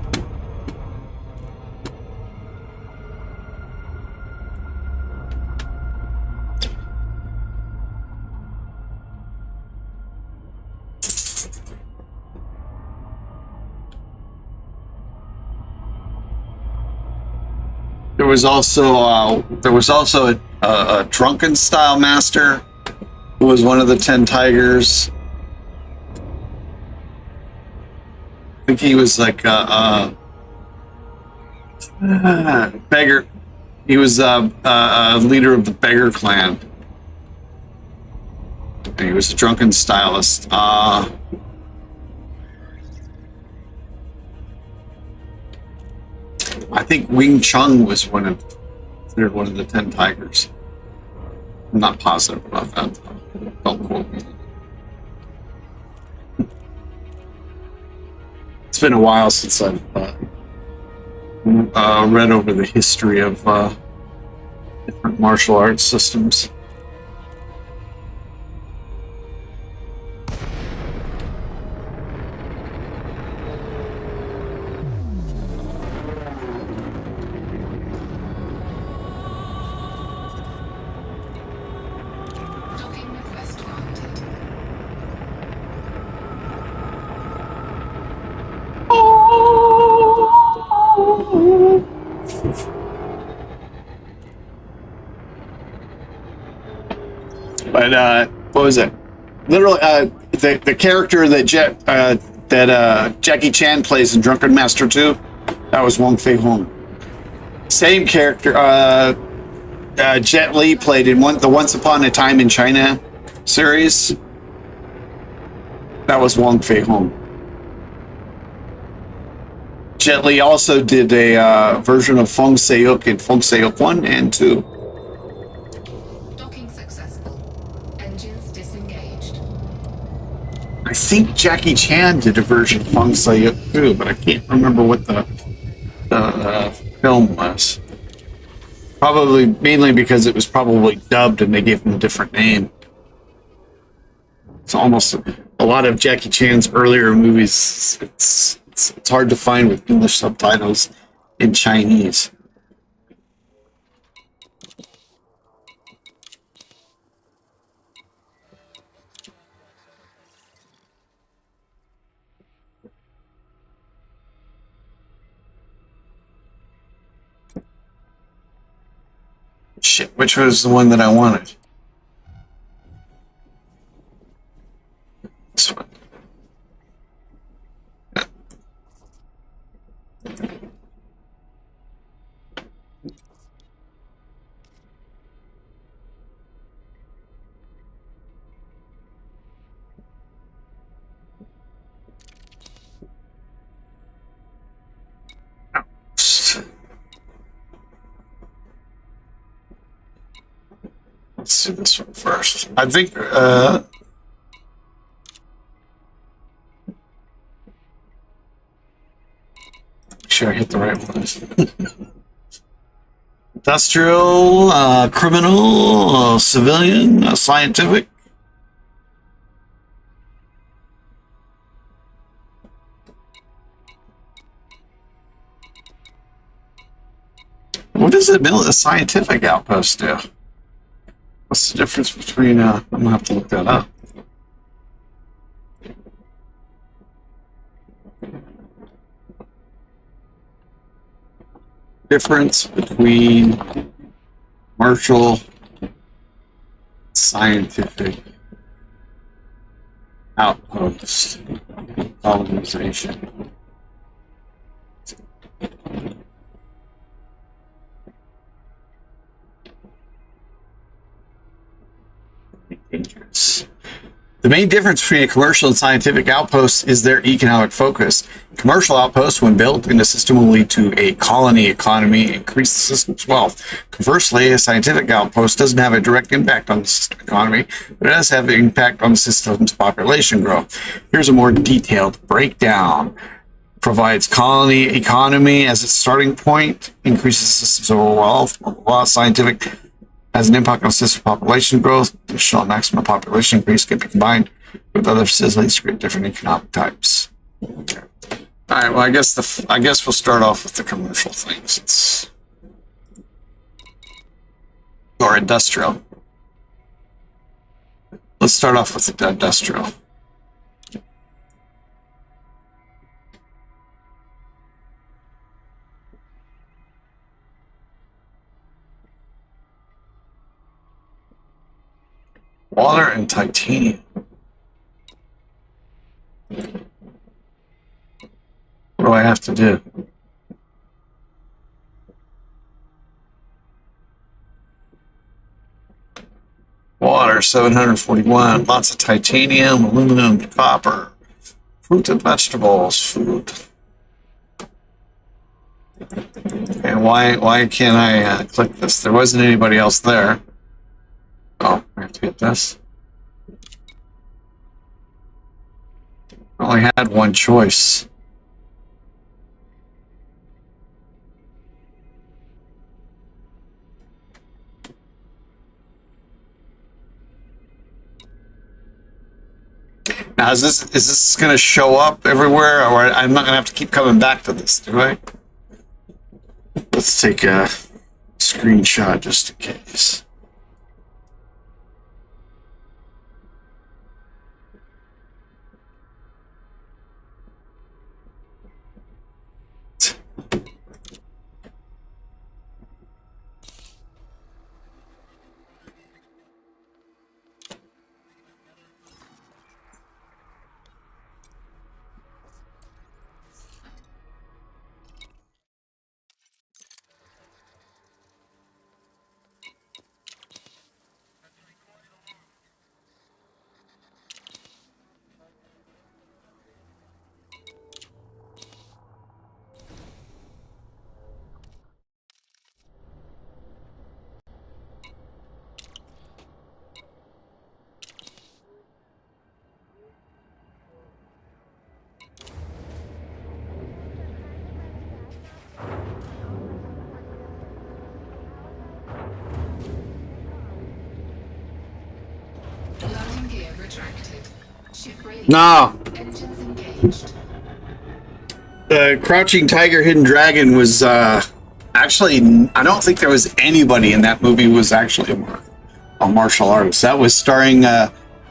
There was also a drunken style master who was one of the 10 tigers. I think he was like a beggar. He was a leader of the beggar clan. And he was a drunken stylist. I think Wing Chun was considered one of the 10 tigers. I'm not positive about that, though. Don't quote me. It's been a while since I've read over the history of different martial arts systems. Docking request granted. But what was it? Literally, the character that Jackie Chan plays in Drunken Master 2, that was Wong Fei-hung. Same character Jet Li played in the Once Upon a Time in China series. That was Wong Fei-hung. Jet Li also did a version of Feng Se-yuk in Feng Se-yuk 1 and 2. Docking successful. Engines disengaged. I think Jackie Chan did a version of Feng Se-yuk too, but I can't remember what the film was. Probably mainly because it was probably dubbed and they gave him a different name. It's almost a lot of Jackie Chan's earlier movies. It's hard to find with English subtitles in Chinese. Shit, which was the one that I wanted? This one. Let's do this one first. I think make sure I hit the right ones. Industrial, criminal, civilian, scientific. What does a scientific outpost do? What's the difference between, I'm gonna have to look that up. Difference between commercial, scientific outpost, colonization. Dangerous. The main difference between a commercial and scientific outpost is their economic focus. Commercial outposts, when built in a system, will lead to a colony economy and increase the system's wealth. Conversely, a scientific outpost doesn't have a direct impact on the system economy, but it does have an impact on the system's population growth. Here's a more detailed breakdown. Provides colony economy as its starting point, increases the system's overall wealth, while scientific has an impact on system population growth. Additional maximum population increase can be combined with other facilities to create different economic types. Okay. All right. Well, I guess we'll start off with the commercial things. Or industrial. Let's start off with the industrial. Water and titanium. What do I have to do? Water, 741. Lots of titanium, aluminum, copper, fruit and vegetables, food. And why can't I click this? There wasn't anybody else there. Oh, I have to get this. I only had one choice. Now, is this going to show up everywhere, or I'm not going to have to keep coming back to this, do I? Let's take a screenshot just in case. retracted. Ship released. No. Engines engaged. Crouching Tiger, Hidden Dragon was actually, I don't think there was anybody in that movie who was actually a martial artist. That was starring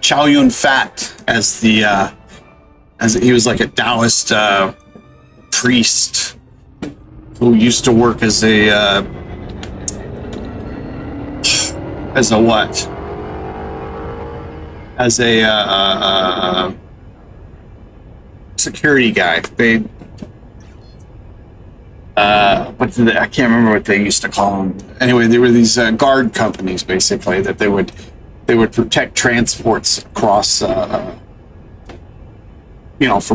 Chow Yun Fat as the as he was like a Taoist priest who used to work as a what? As a security guy. I can't remember what they used to call them. Anyway, there were these guard companies basically that they would protect transports across, from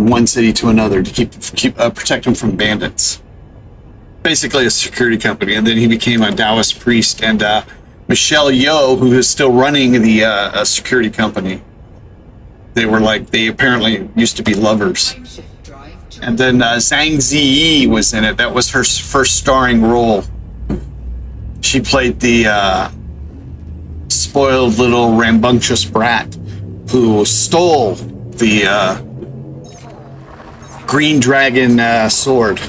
one city to another to keep protect them from bandits. Basically, a security company, and then he became a Taoist priest. And Michelle Yeoh, who is still running the security company, they apparently used to be lovers. And then Zhang Ziyi was in it. That was her first starring role. She played the spoiled little rambunctious brat who stole the green dragon sword.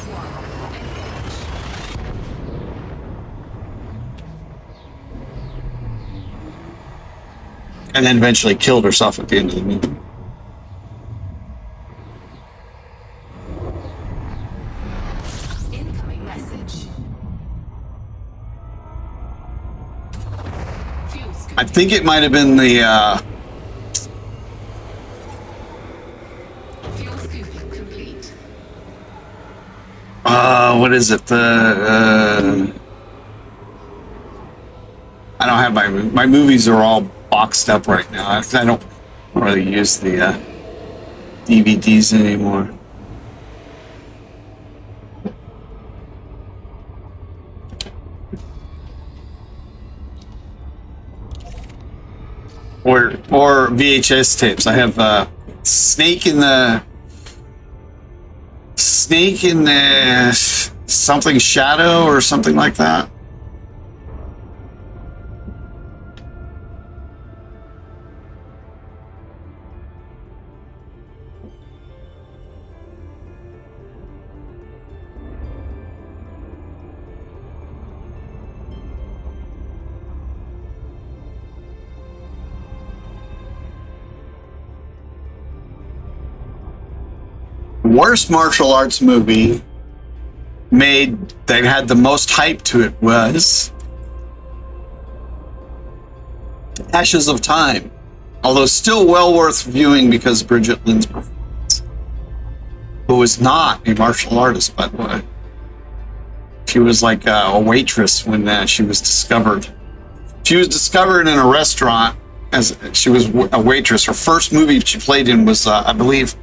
And then eventually killed herself at the end of the movie. Incoming message. Fuel scoop. I think it might have been the Fuel scooping complete. what is it? I don't have my movies are all boxed up right now. I don't really use the DVDs anymore. Or VHS tapes. I have Snake in the something Shadow or something like that. Worst martial arts movie that had the most hype to it was Ashes of Time, although still well worth viewing because of Bridget Lynn's performance, who was not a martial artist, by the way. She was like a waitress when she was discovered. She was discovered in a restaurant as she was a waitress. Her first movie she played in was, I believe,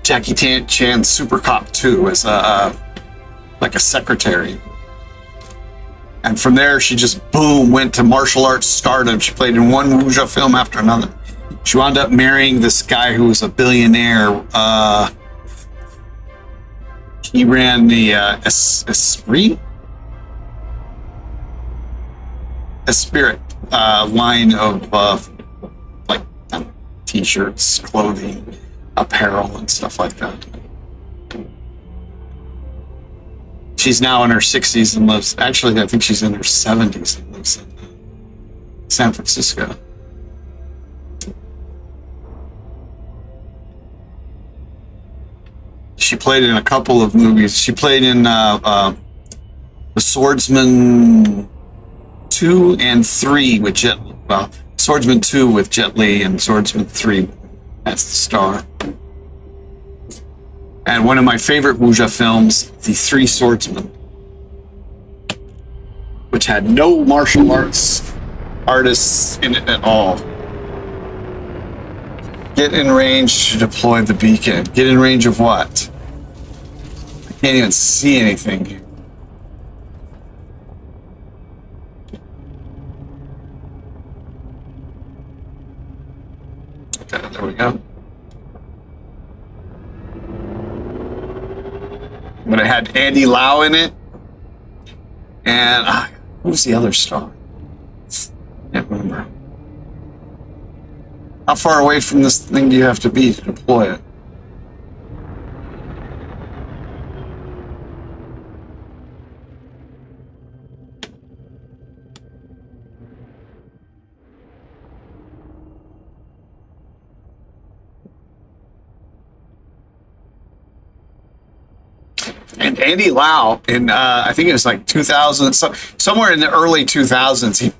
Jackie Chan's Super Cop 2 as like a secretary. And from there, she just, boom, went to martial arts stardom. She played in one wuxia film after another. She wound up marrying this guy who was a billionaire. He ran the Esprit line of like t-shirts, clothing, apparel, and stuff like that. She's now in her 60s and lives, actually, I think she's in her 70s and lives in San Francisco. She played in a couple of movies. She played in The Swordsman 2 and 3 with Swordsman 2 with Jet Li and Swordsman 3 as the star. And one of my favorite wuxia films, The Three Swordsmen, which had no martial arts artists in it at all. Get in range to deploy the beacon. Get in range of what? I can't even see anything here. Okay, there we go. But it had Andy Lau in it. And who's the other star? Can't remember. How far away from this thing do you have to be to deploy it? And Andy Lau in I think it was like 2000, somewhere in the early 2000s,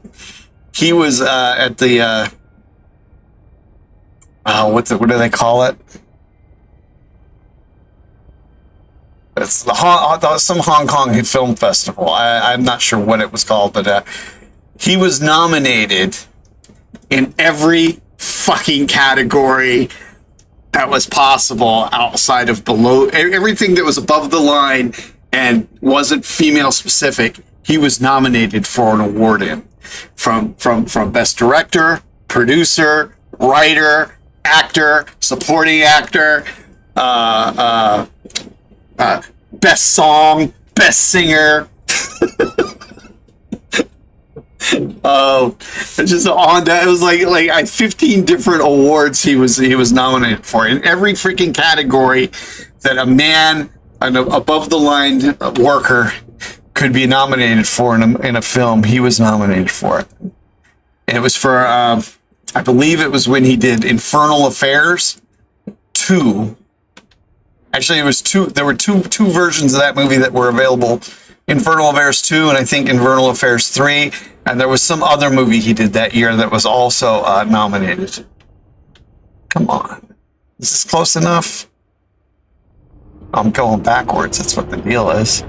he was at the what do they call it? It's some Hong Kong film festival. I'm not sure what it was called, but he was nominated in every fucking category that was possible outside of below everything that was above the line and wasn't female specific. He was nominated for an award in from best director, producer, writer, actor, supporting actor, best song, best singer. Oh, it's just on that. It was like 15 different awards he was nominated for in every freaking category that a man, an above the line worker, could be nominated for in a film. He was nominated for it. And it was for I believe it was when he did Infernal Affairs 2. Actually, it was two. There were two versions of that movie that were available. Infernal Affairs 2 and I think Infernal Affairs 3. And there was some other movie he did that year that was also nominated. Come on. Is this close enough? I'm going backwards. That's what the deal is.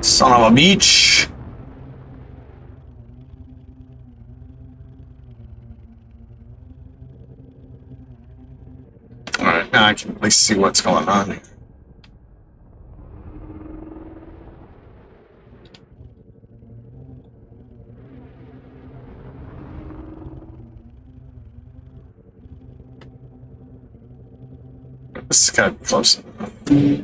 Son of a beach. All right, now I can at least see what's going on here. This is kind of close enough.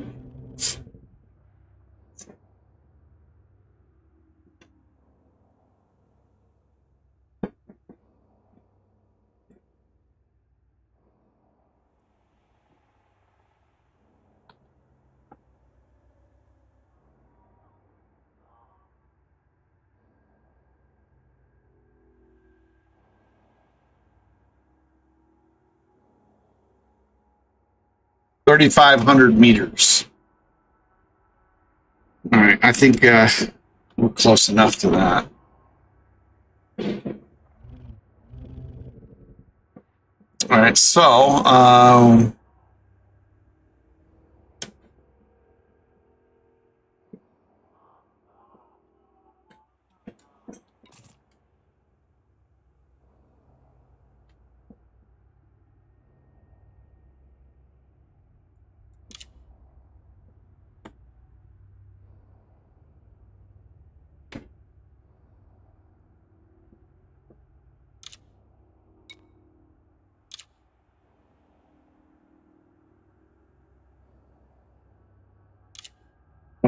3,500 meters. All right, I think we're close enough to that. All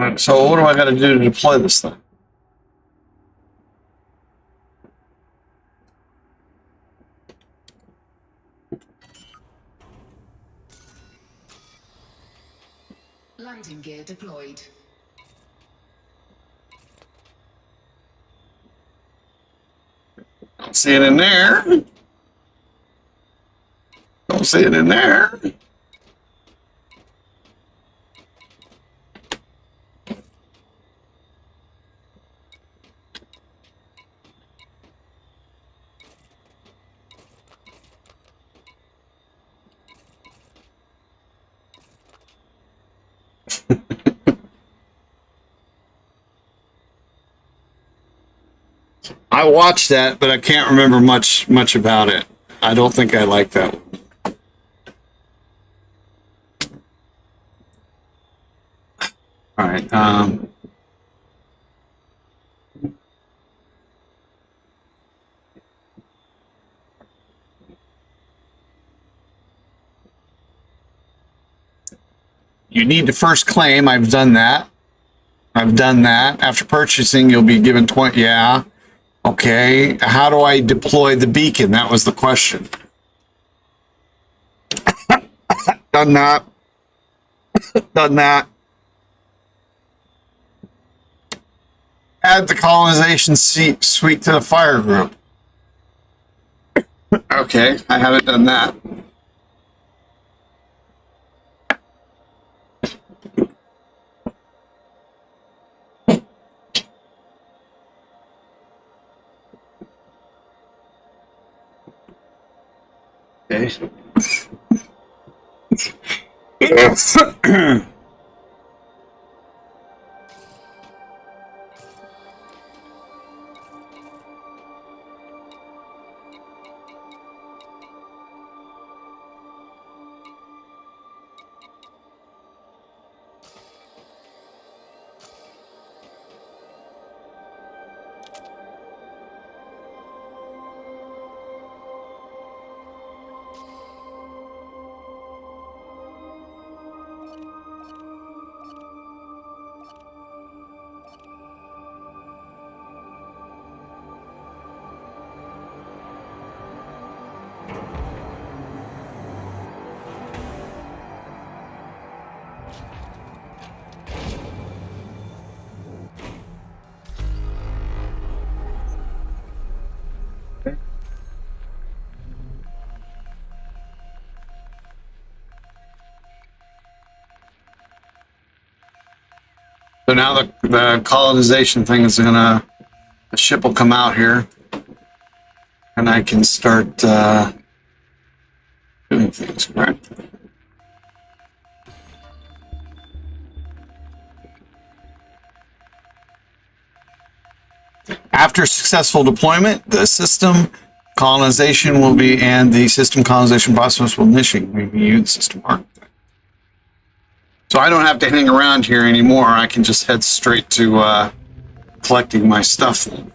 right, so what do I got to do to deploy this thing? Landing gear deployed. Don't see it in there. Don't see it in there. I watched that, but I can't remember much about it. I don't think I like that one. All right. You need to first claim. I've done that. I've done that. After purchasing, you'll be given 20. Yeah. Okay. How do I deploy the beacon? That was the question. Done that. Done that. Add the colonization suite to the fire group. Okay, I haven't done that. Okay. So now the colonization thing is the ship will come out here, and I can start doing things, correct? After successful deployment, the system colonization will be, and the system colonization process will initiate review the system architect. So I don't have to hang around here anymore. I can just head straight to collecting my stuff then.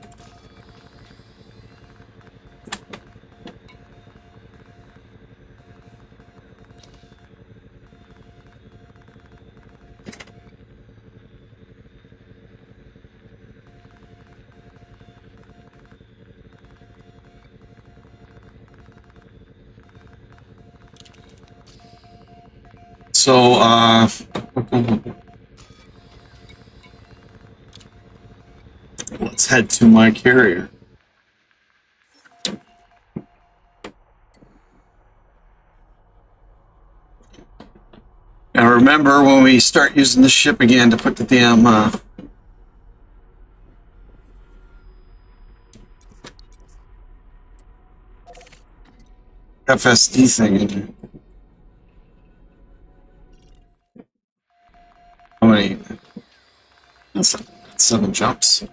So, let's head to my carrier. Now remember, when we start using the ship again, to put the damn FSD thing in here. How many? That's 7 jumps.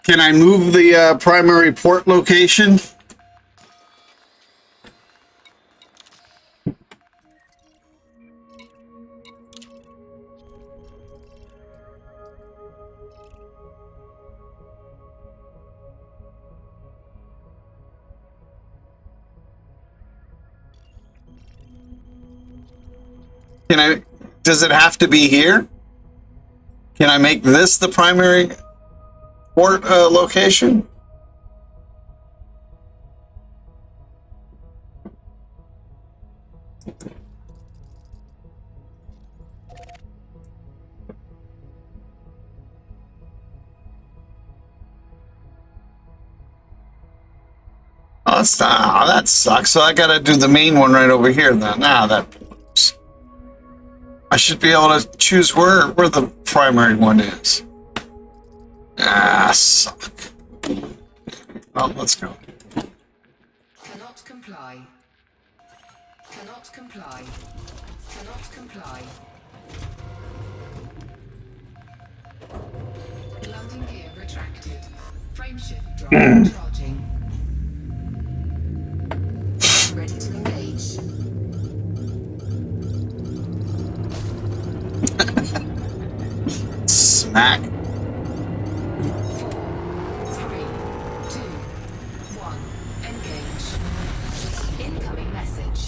Can I move the primary port location? Can I? Does it have to be here? Can I make this the primary port location? Oh, it's not, oh, that sucks. So I gotta do the main one right over here then. Ah, that blows. I should be able to choose where the primary one is. Ah, suck. Well, let's go. Cannot comply. Cannot comply. Cannot comply. Landing gear retracted. Frameshift drive charging. Ready to engage. Mac. 4, 3, 2, 1. Engage. Incoming message.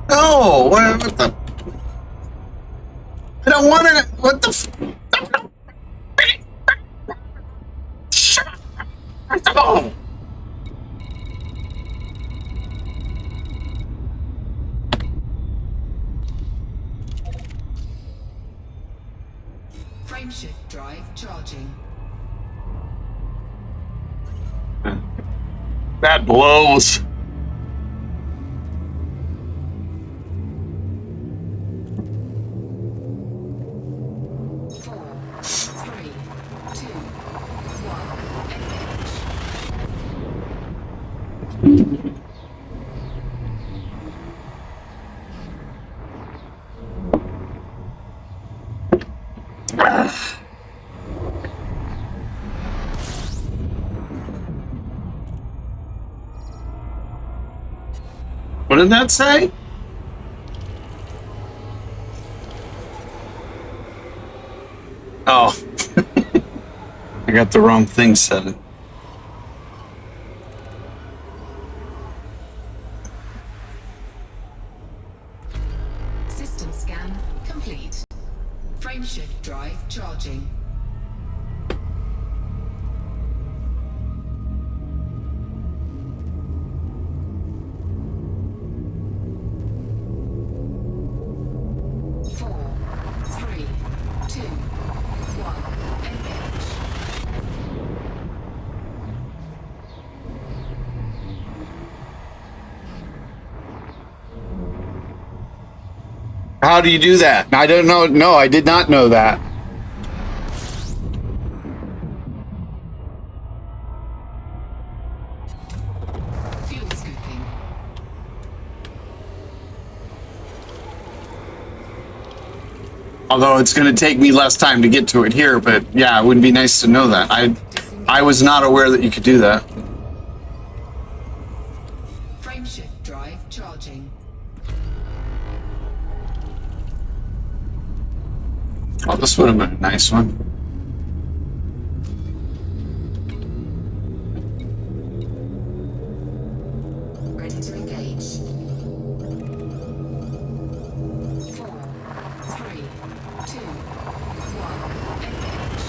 No, what the? I don't want to. What the? Shut up! Frameshift drive charging. That blows. What did that say? Oh. I got the wrong thing set. System scan complete. Frameshift drive charging. How do you do that? I don't know. No, I did not know that. Fuel scooping. Although it's going to take me less time to get to it here, but yeah, it would be nice to know that. I was not aware that you could do that. Frameshift drive charging. Oh, this would have been a nice one. Ready to engage. 4, 3, 2, 1. Engage.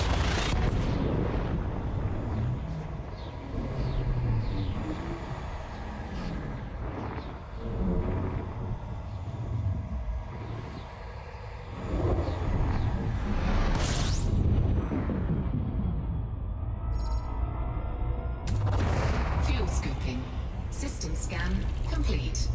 Fuel scooping. System scan complete.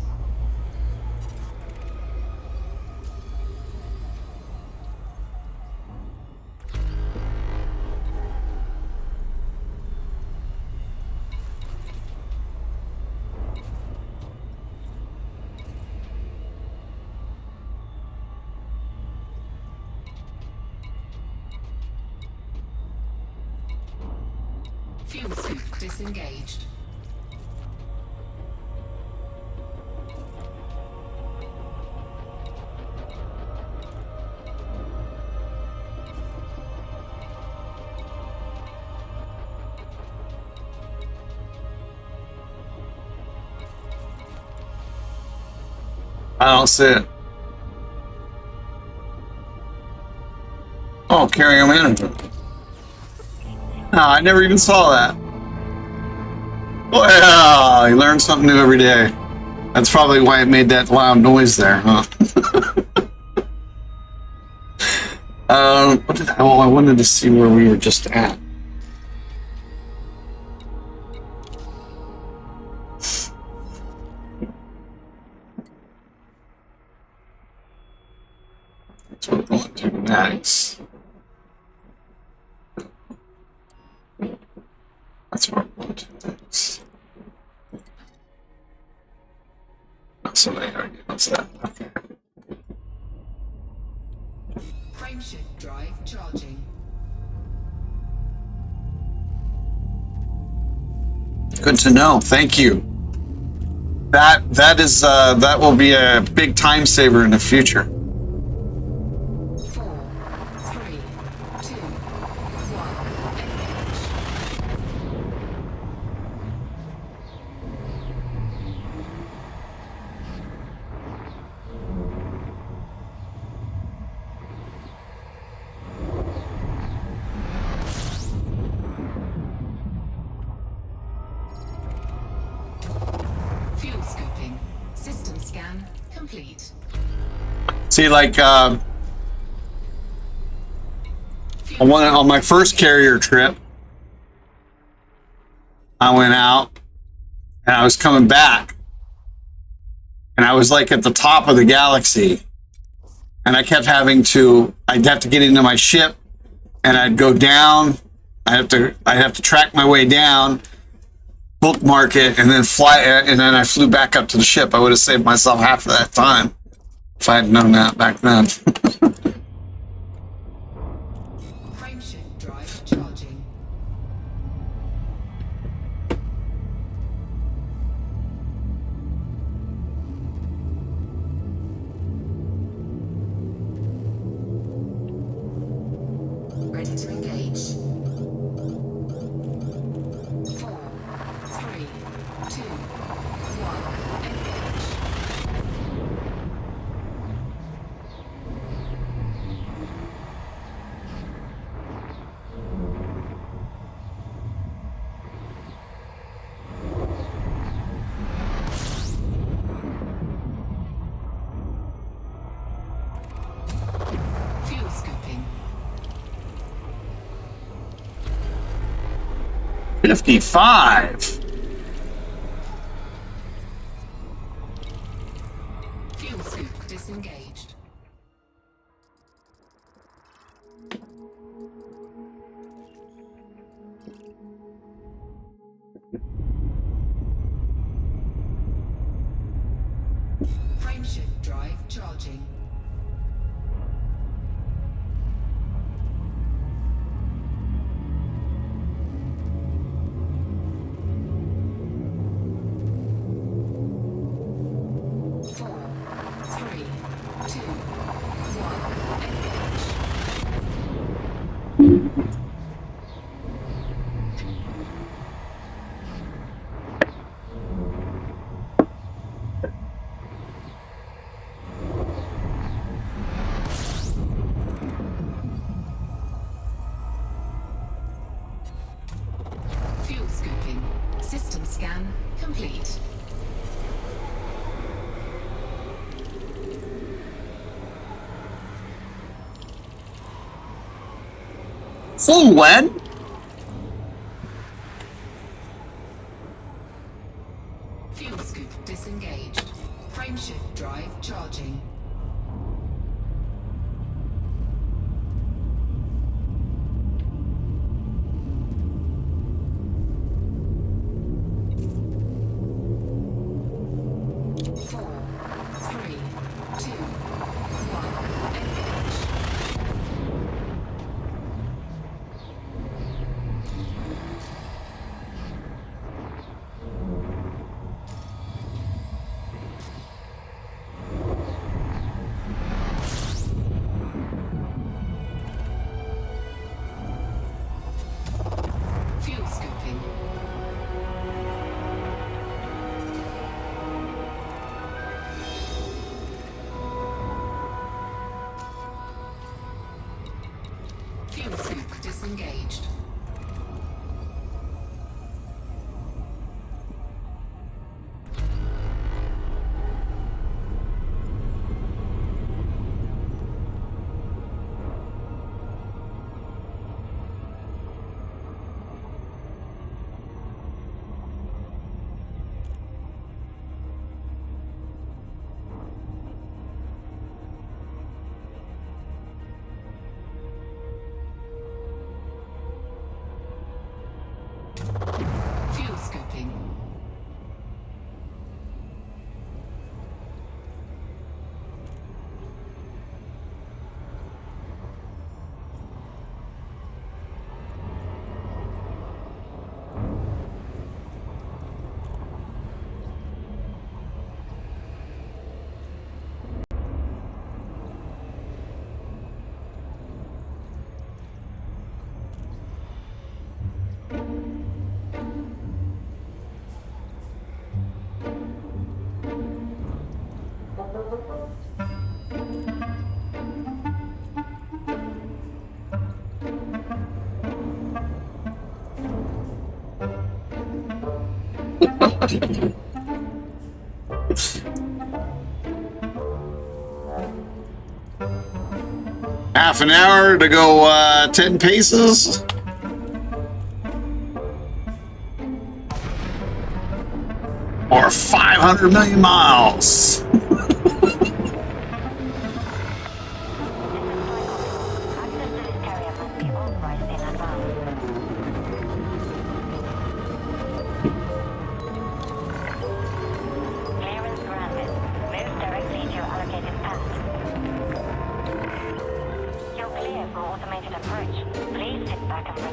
Fuel scoop disengaged. I don't see it. Oh, carrier management. No, I never even saw that. Well, you learn something new every day. That's probably why it made that loud noise there, huh? What did I wanted to see where we were just at. That's what we're going to do next. That's what we're going to do next. Not so many arguments that. Okay. Frameshift drive charging. Good to know. Thank you. That will be a big time saver in the future. 4, 3, complete. See, like on my first carrier trip, I went out and I was coming back, and I was like at the top of the galaxy, and I'd have to get into my ship, and I'd go down. I'd have to track my way down, bookmark it, and then fly, and then I flew back up to the ship. I would have saved myself half of that time if I had known that back then. Frameshift drive charging. Ready to engage. 4, 3, 2, 1, engage. Fuel scooping. 55. Fuel scoop disengaged. Frameshift drive charging. Four, three, two, one, engage. Fuel scooping. System scan complete. Full when? Fuel scoop disengaged. Frameshift drive charging. Four, three, two, one, engage. Fuel scooping. Fuel scoop disengaged. Fuel scooping. Half an hour to go 10 paces. Or 500 million miles.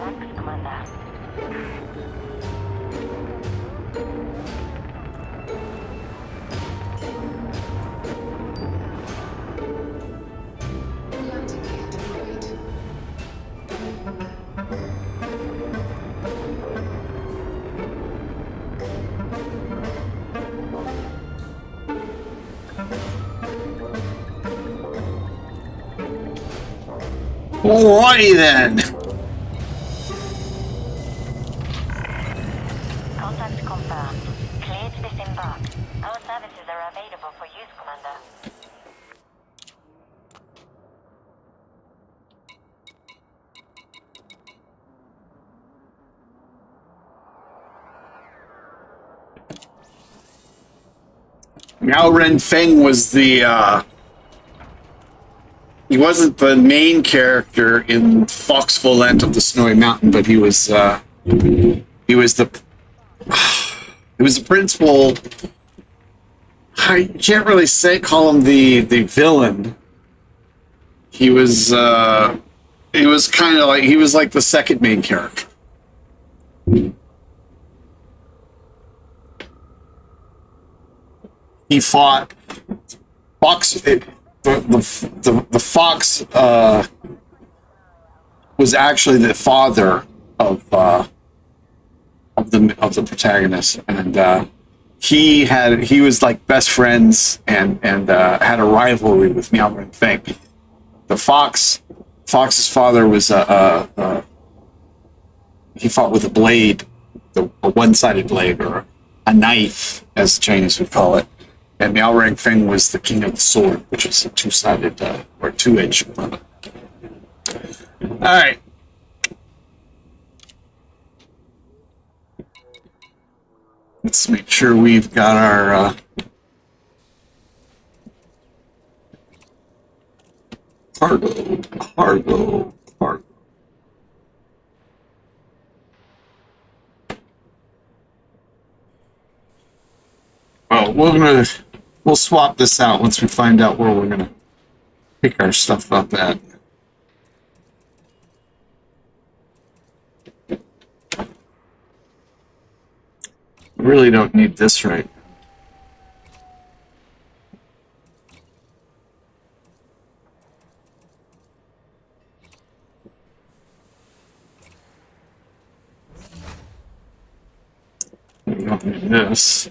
Landing gear deployed. Alrighty then. Contact confirmed. Clear to disembark. Our services are available for use, Commander. Miao Ren Feng was the he wasn't the main character in Fox Volent of the Snowy Mountain, but he was the he was the principal. I can't really call him the villain. He was kind of like he was like the second main character. He fought Fox. The Fox was actually the father of the protagonist, and he was like best friends and had a rivalry with Miao Ren Feng. The Fox's father was he fought with a blade, a one-sided blade or a knife, as the Chinese would call it. And Miao Ren Feng was the king of the sword, which is a two-sided or two-edged weapon. All right. Let's make sure we've got our cargo. Oh, we'll swap this out once we find out where we're gonna pick our stuff up at. We really don't need this right now. We don't need this.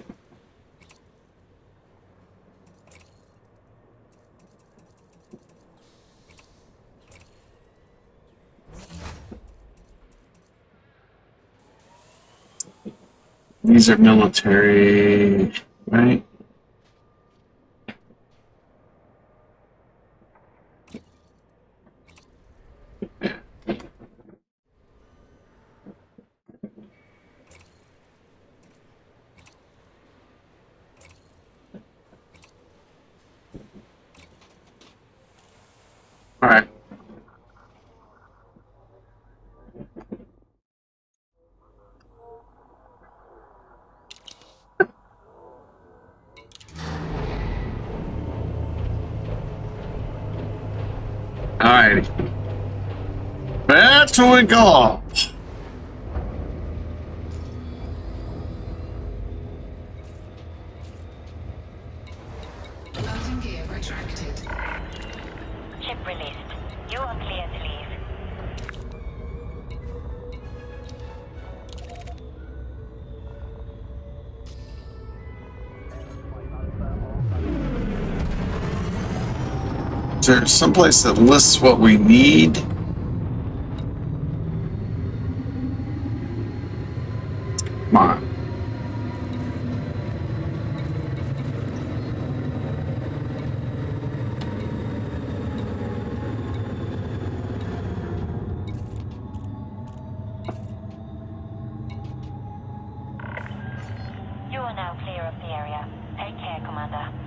These are military, right? All right. Alrighty. Back we go. Landing gear retracted. Ship released. You are clear to leave. Is there someplace that lists what we need? Come on. Commander.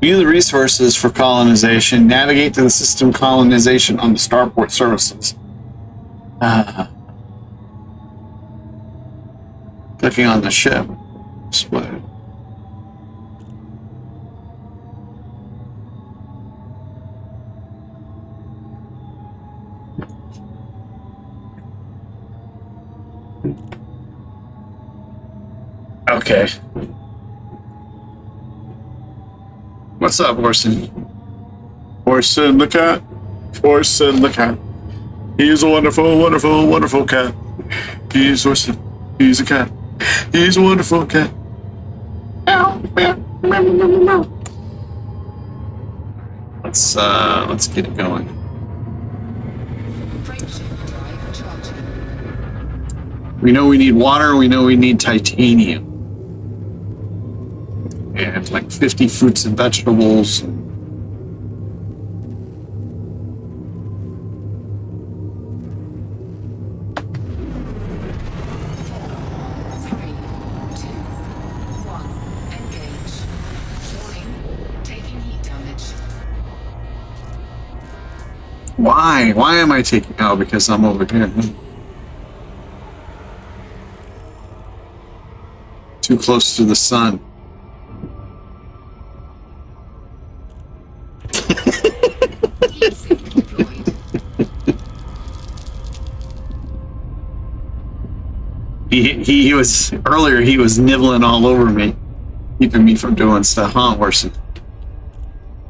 View the resources for colonization. Navigate to the system colonization on the starport services. Clicking on the ship. Split. Okay. What's up, Orson? Orson the cat. Orson the cat. He's a wonderful, wonderful, wonderful cat. He's Orson. He's a cat. He's a wonderful cat. Let's get it going. Frameshift drive charging. We know we need water. We know we need titanium. And like 50 fruits and vegetables. 3, 2, 1. Engage. Warning. Taking heat damage. Why? Why am I taking... Oh, because I'm over here. Too close to the sun. Heat sink deployed. He was... Earlier, he was nibbling all over me. Keeping me from doing stuff, huh, Orson?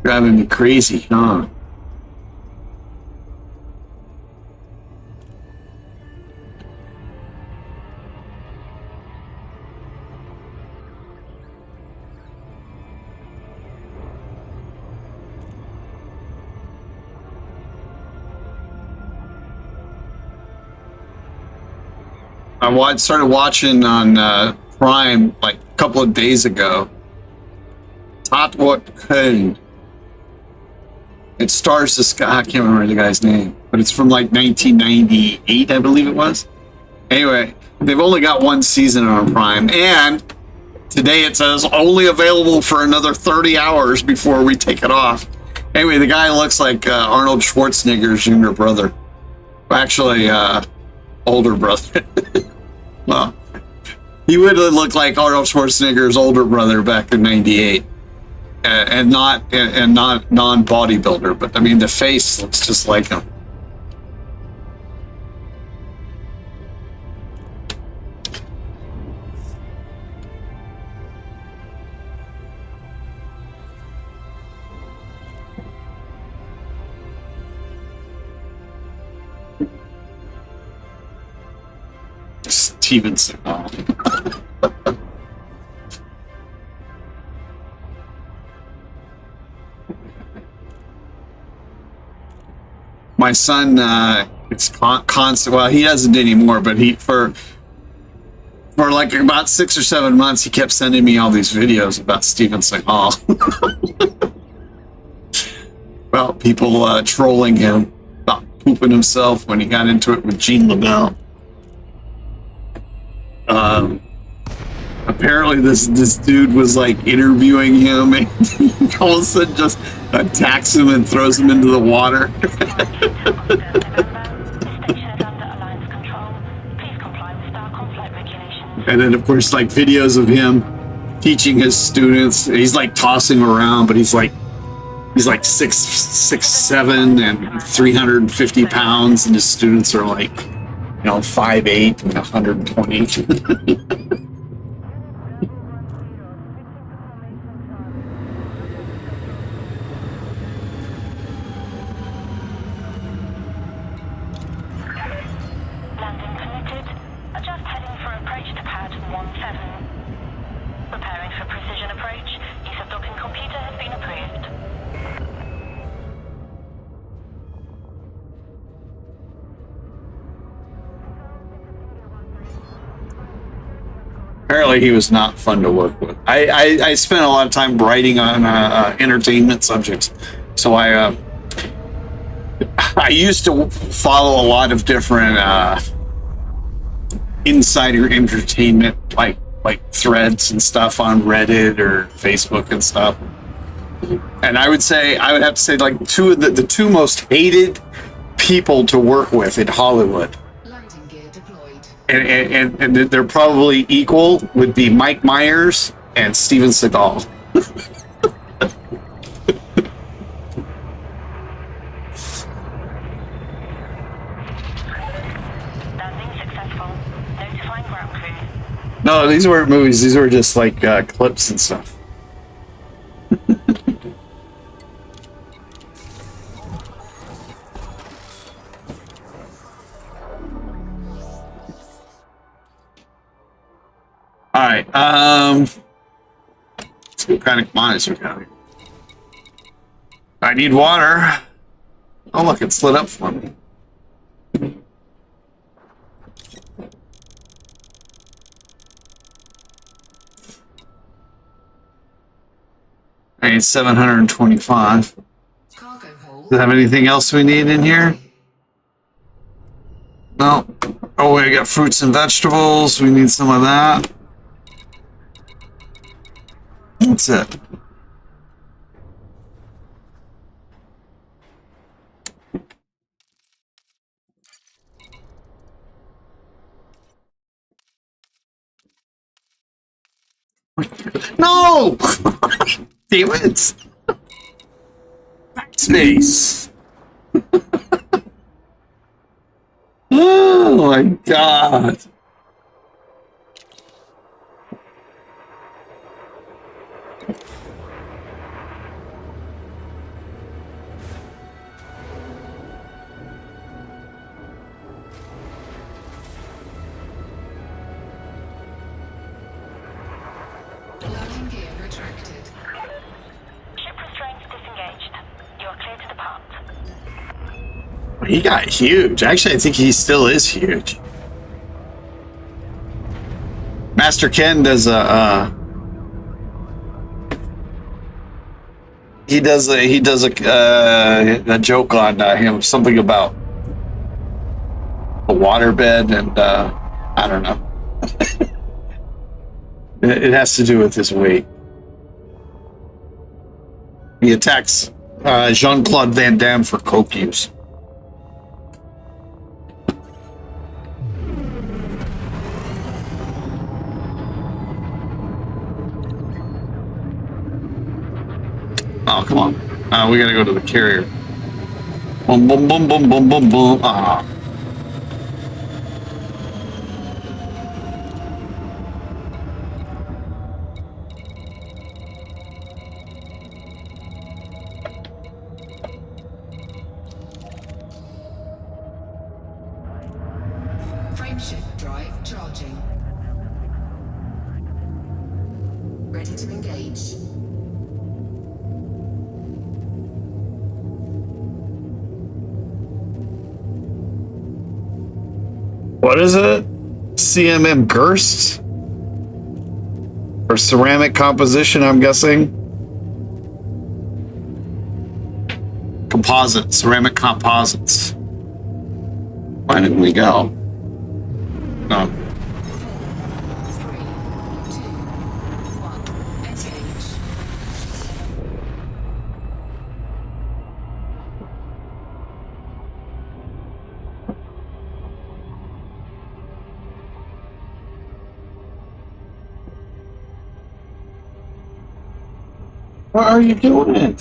Driving me crazy, huh? I started watching on Prime like a couple of days ago. What Köln. It stars this guy. I can't remember the guy's name, but it's from like 1998, I believe it was. Anyway, they've only got one season on Prime, and today it says only available for another 30 hours before we take it off. Anyway, the guy looks like Arnold Schwarzenegger's younger brother. Actually, older brother. Well, he would look like Arnold Schwarzenegger's older brother back in '98, and not non-bodybuilder. But I mean, the face looks just like him. Stevenson. My son, it's constant. Well, he doesn't anymore, but he for like about 6 or 7 months, he kept sending me all these videos about Steven Seagal. About people trolling him, about pooping himself when he got into it with Jean LaBelle. Apparently this dude was like interviewing him, and he all of a sudden just attacks him and throws him into the water. The station is under Alliance control. Please comply with Starcom flight regulations. And then of course like videos of him teaching his students. He's like tossing around, but he's like 6'7" and 350 pounds, and his students are like 5'8" and 120. Landing permitted. Adjust heading for approach to pad 17. Preparing for precision approach. Use of docking computer has been approved. Apparently, he was not fun to work with. I spent a lot of time writing on entertainment subjects, so I used to follow a lot of different insider entertainment, like threads and stuff on Reddit or Facebook and stuff. And I would have to say like the two most hated people to work with in Hollywood, Landing gear deployed. and they're probably equal, would be Mike Myers and Steven Seagal. Landing successful. Notifying ground crew. No, these weren't movies. These were just like clips and stuff. All right. Let's see what kind of commodities we got here. I need water. Oh, look, it's lit up for me. I need 725. Cargo hold. Does it have anything else we need in here? No. Oh, we got fruits and vegetables. We need some of that. That's it. No! Damn it! Backspace. Oh my god. Landing gear retracted. Ship restraints disengaged. You are clear to depart. He got huge. Actually, I think he still is huge. Master Ken does a a joke on him, something about a waterbed, and I don't know. It has to do with his weight. He attacks Jean-Claude Van Damme for coke use. Oh, come on. We gotta go to the carrier. Boom, boom, boom, boom, boom, boom, boom. Ah. Frameshift drive charging. Ready to engage. What is it? CMM Gerst? Or ceramic composition, I'm guessing? Composite, ceramic composites. Why didn't we go? No. 3, 2, 1, engage. What are you doing?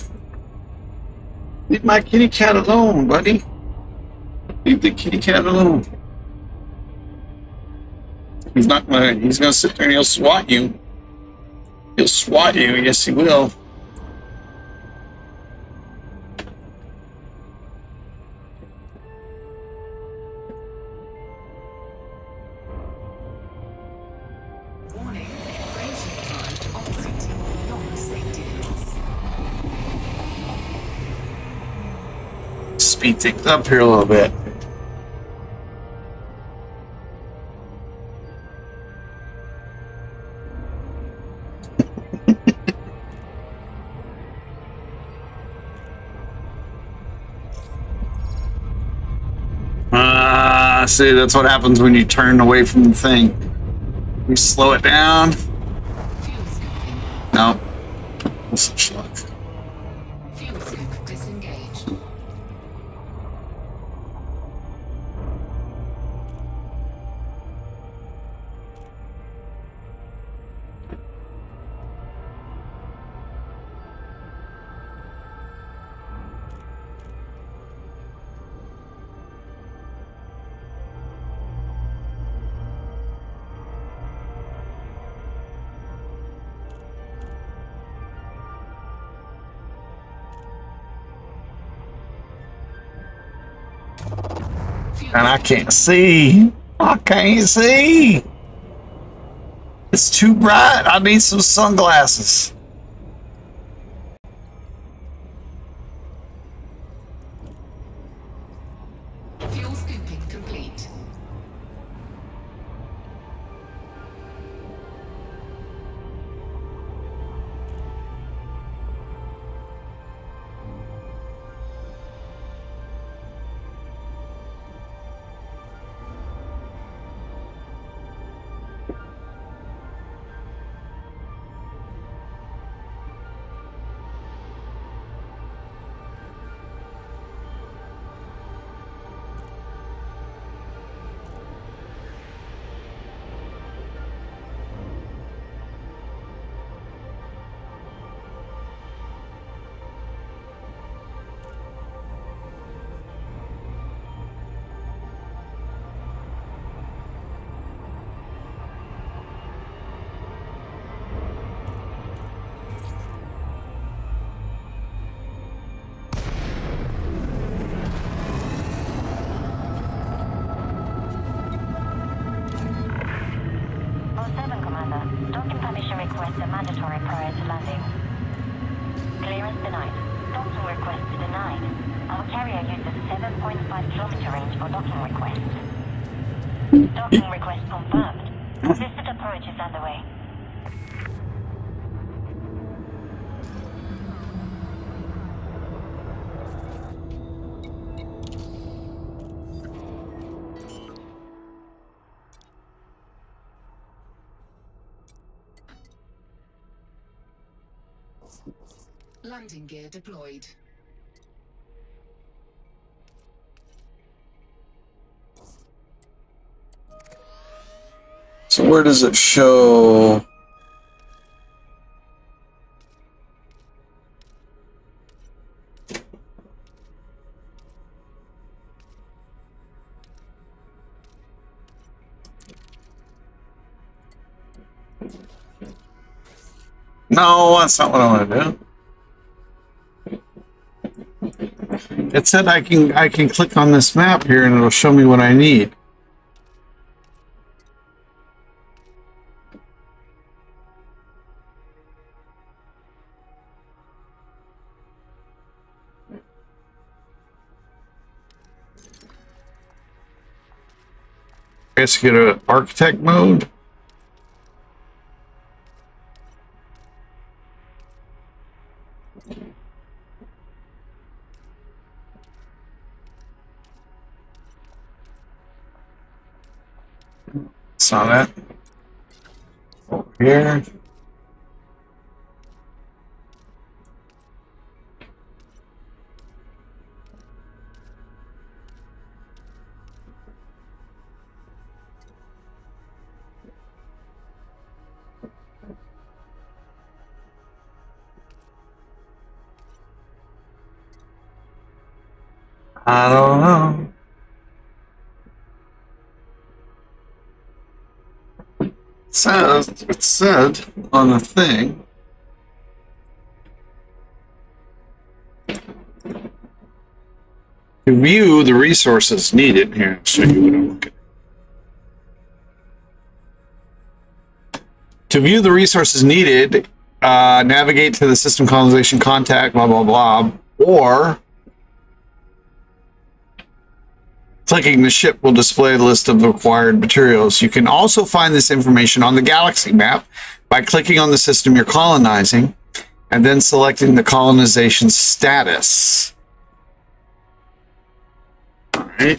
Leave my kitty cat alone, buddy. Leave the kitty cat alone. He's gonna sit there and he'll swat you. He'll swat you, yes he will. Warning. Frameshift drive operating beyond safety limits. Speed things up here a little bit. Ah, see, that's what happens when you turn away from the thing. You slow it down. Fuel scooping. No. What's the schluck? Fuel scoop disengaged. Fuel And I can't see. I can't see. It's too bright. I need some sunglasses. Fuel scooping complete. Docking permission requests are mandatory prior to landing. Clearance denied. Docking request denied. Our carrier uses 7.5-kilometer range for docking request. Docking request confirmed. Assisted approach is underway. Landing gear deployed. So where does it show? No, that's not what I want to do. It said I can click on this map here and it'll show me what I need. I guess you go to architect mode. Saw it. Over here. I don't know. It said on the thing. To view the resources needed, here, I'll show you what I'm looking at. To view the resources needed, navigate to the system colonization contact, blah, blah, blah, or clicking the ship will display the list of required materials. You can also find this information on the galaxy map by clicking on the system you're colonizing and then selecting the colonization status. All right.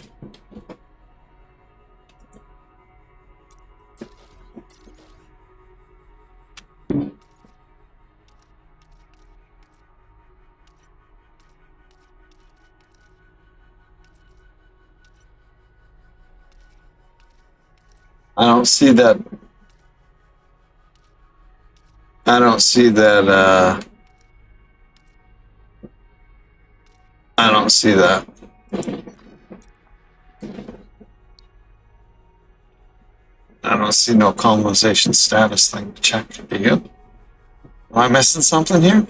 I don't see that. I don't see that. I don't see that. I don't see no colonization status thing to check. Do you? Am I missing something here?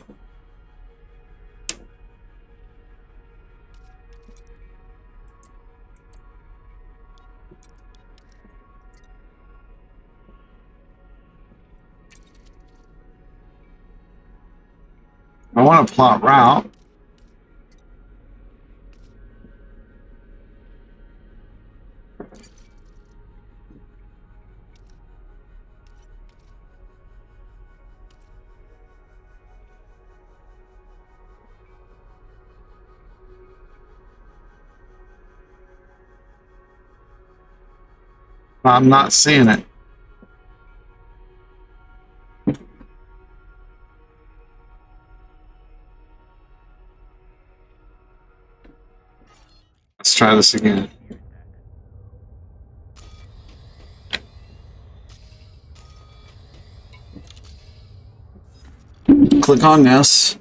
I want to plot route. I'm not seeing it. Let's try this again. Click on this.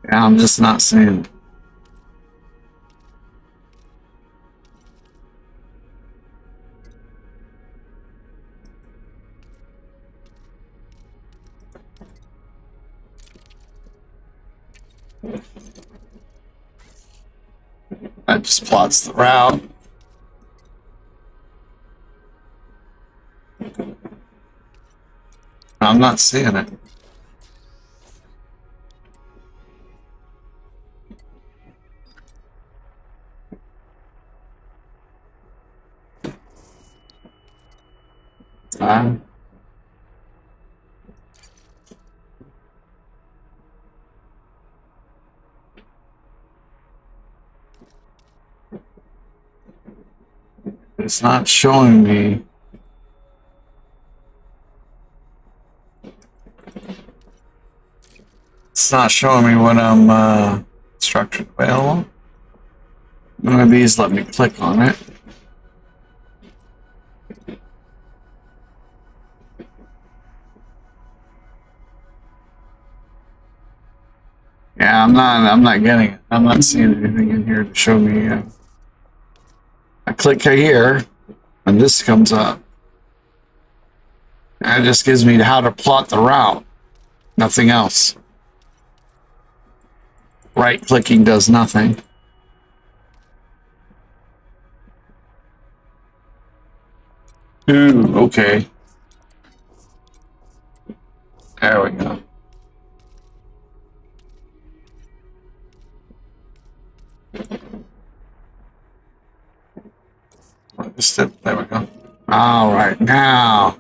Yeah, I'm just not seeing it. That just plots the route. I'm not seeing it. It's not showing me. It's not showing me when I'm structured available. None of these let me click on it. Yeah, I'm not getting it. I'm not seeing anything in here to show me. I click here, and this comes up. And it just gives me how to plot the route. Nothing else. Right clicking does nothing. Ooh, okay. There we go. There we go. All right, now.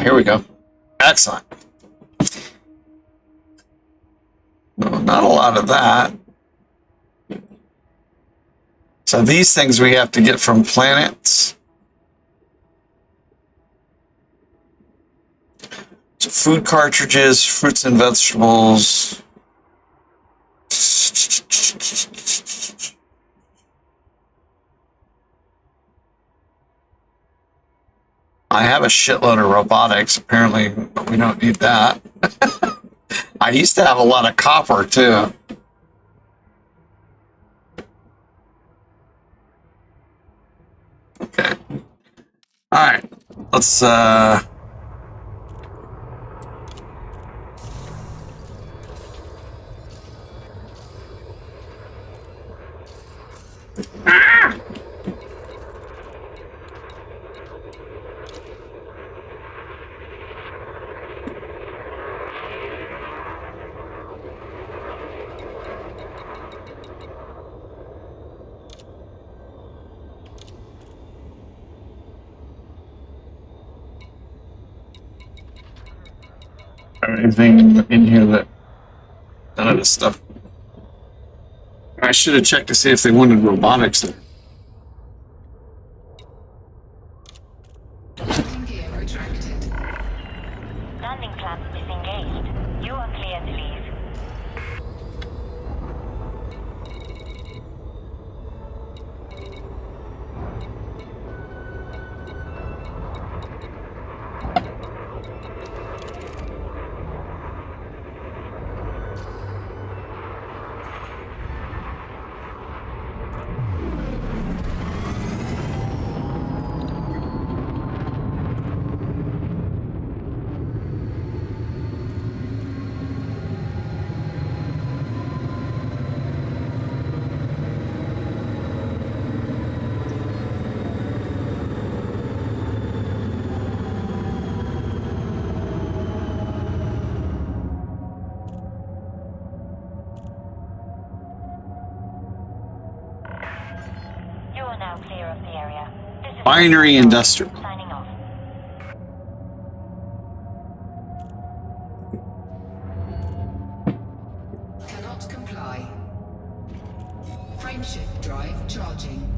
Here we go. Excellent. No, not a lot of that. So these things we have to get from planets. So food cartridges, fruits and vegetables. I have a shitload of robotics, apparently, but we don't need that. I used to have a lot of copper, too. Okay. All right. Let's, anything in here that none of this stuff. I should have checked to see if they wanted robotics. Landing gear retracted. Landing flaps disengaged. You are clear to leave. You are now clear of the area. This is Binary industrial. signing off. Cannot comply. Frameshift drive charging.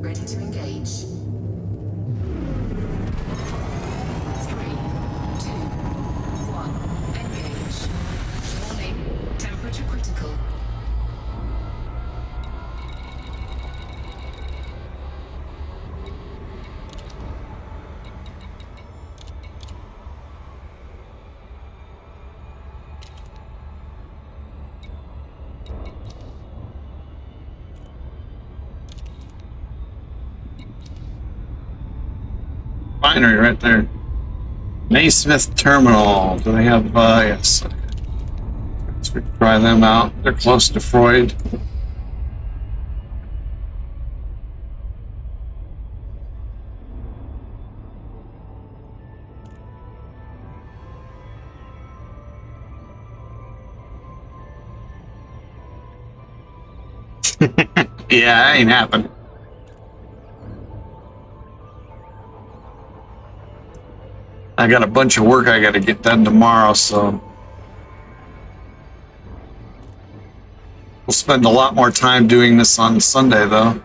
Ready to engage. 3, 2, 1. Engage. Warning. Temperature critical. Binary right there. Naismith Terminal. Do they have, yes. Let's try them out. They're close to Freud. Yeah, that ain't happened. I got a bunch of work I got to get done tomorrow, so we'll spend a lot more time doing this on Sunday, though.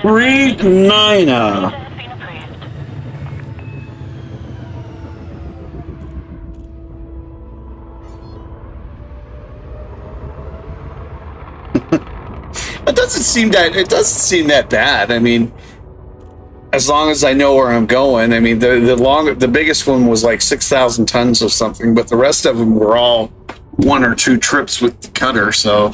Freak Nina. It doesn't seem that bad. I mean, as long as I know where I'm going. I mean, the biggest one was like 6,000 tons of something, but the rest of them were all 1 or 2 trips with the cutter. So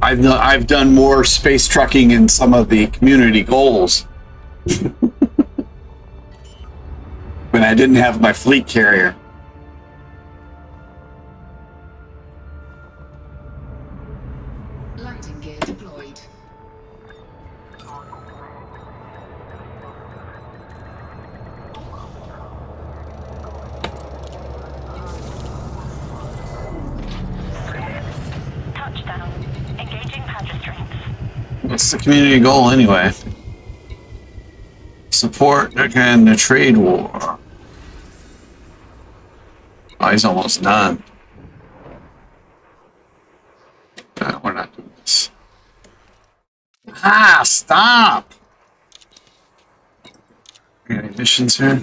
I've done more space trucking in some of the community goals when I didn't have my fleet carrier. Landing gear deployed. down. Engaging pad restraints. What's the community goal anyway? Support again the trade war. Oh, he's almost done. No, we're not doing this. Ah, stop! Any missions here?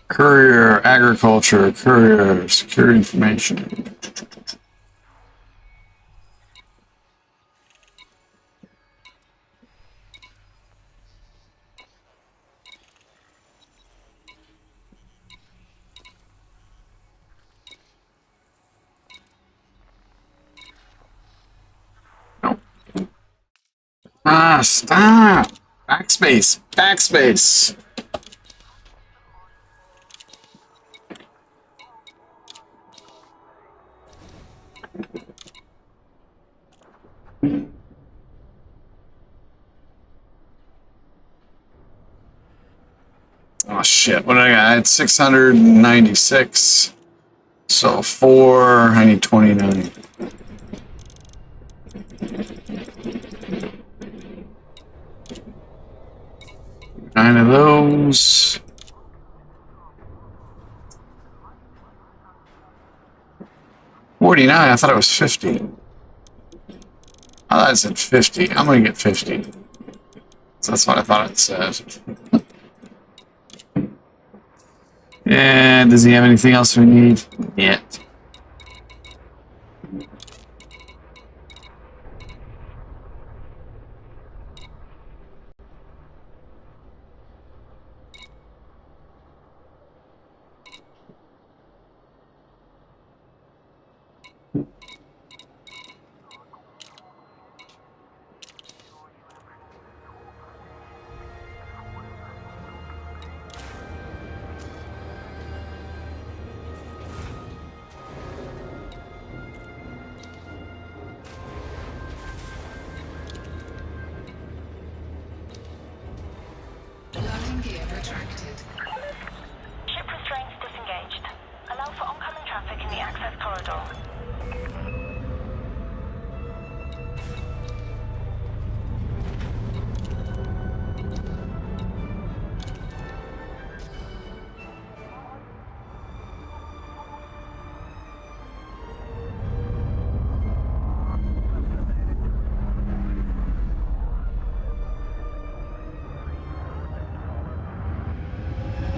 Courier, agriculture, courier, secure information. Nope. Ah, stop! Backspace, backspace. Oh shit, what did I got? I had 696. So 4, I need 29. Nine of those. $49, I thought it was 50. I thought it said 50. I'm gonna get 50. So that's what I thought it said. And does he have anything else we need? Yet. Landing gear retracted. Ship restraints disengaged. Allow for oncoming traffic in the access corridor.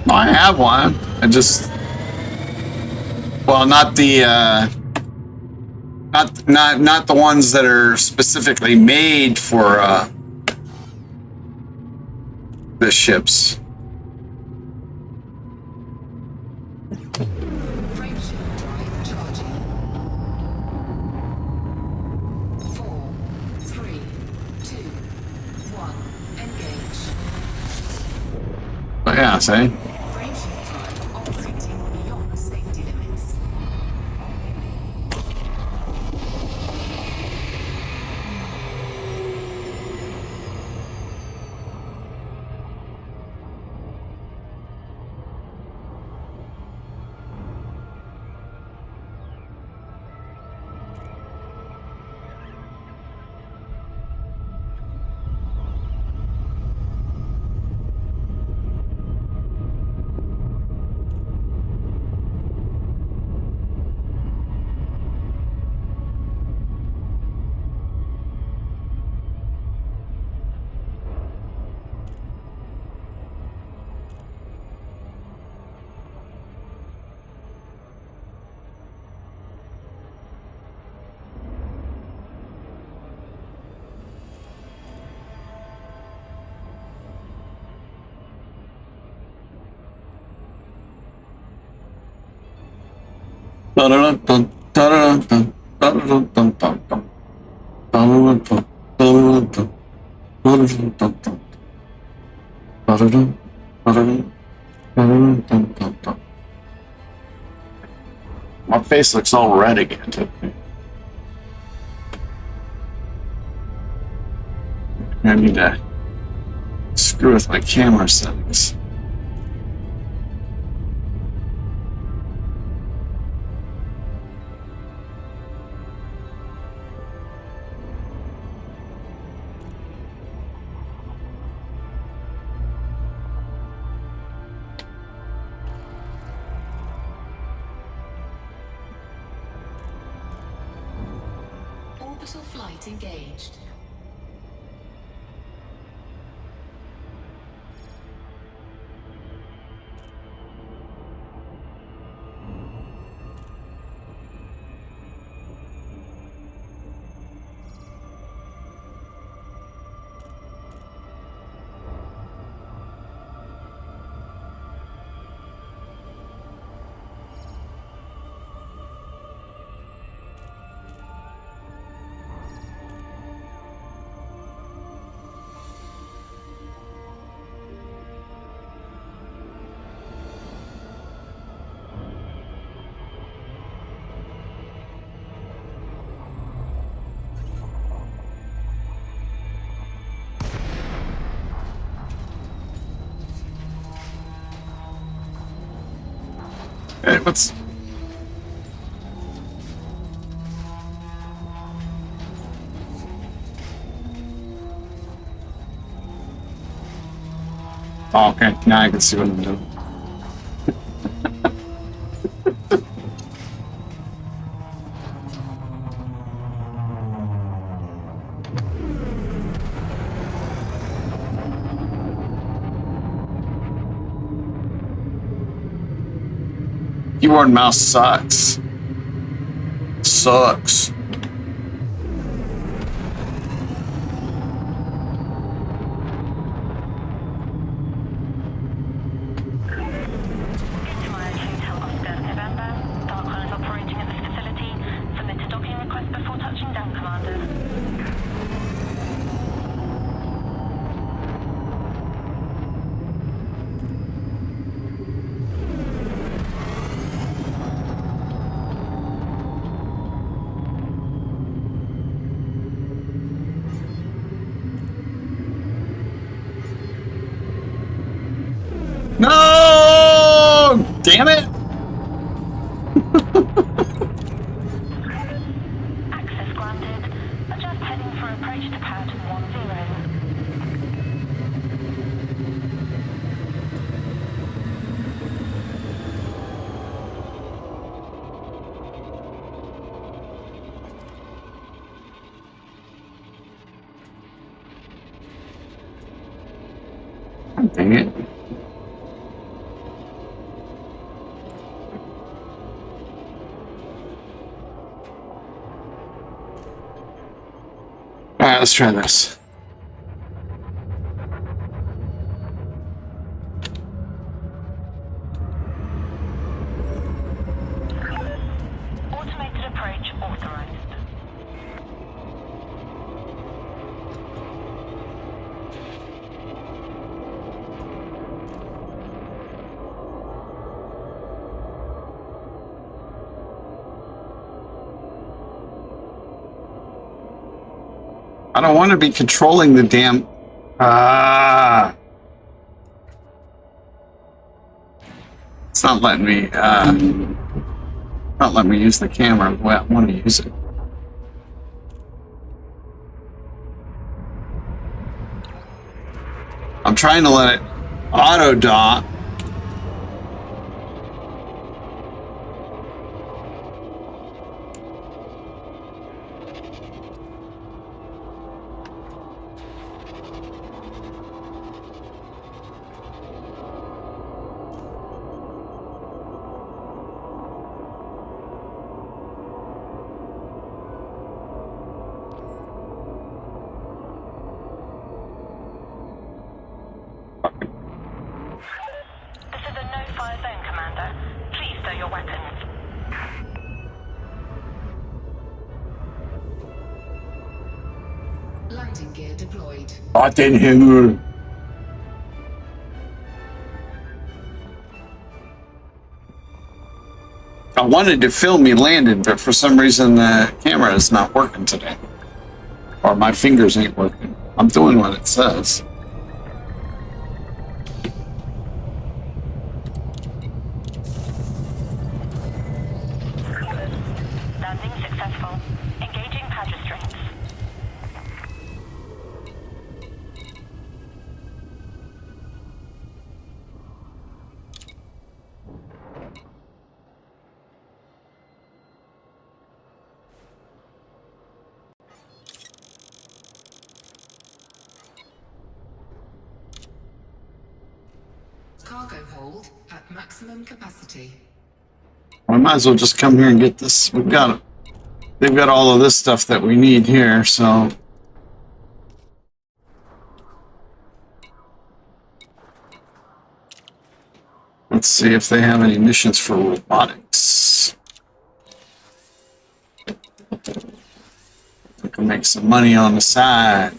I have one. I just, well, not the not the ones that are specifically made for the ships. Frameshift drive charging. 4, 3, 2, 1. Engage. But yeah, say. Frameshift drive operating beyond safety limits. My face looks all red again. I need to screw with my camera settings. Orbital flight engaged. Hey, what's... Oh, okay. Now I can see what I'm doing. Keyboard and mouse sucks. Sucks. No! Damn it! Access granted. Adjust heading for approach to pad 10. Dang it. Alright, let's try this. Automated approach authorized. I don't want to be controlling the damn... It's not letting me, not letting me use the camera the way I want to use it. I'm trying to let it auto-dot. This is a no-fire zone, Commander. Please stow your weapons. Landing gear deployed. Ottenheimer. I wanted to film me landing, but for some reason the camera is not working today. Or my fingers ain't working. I'm doing what it says. Landing successful. Engaging pad restraints. Cargo hold at maximum capacity. I might as well just come here and get this. We've got, they've got all of this stuff that we need here, so. Let's see if they have any missions for robotics. We can make some money on the side.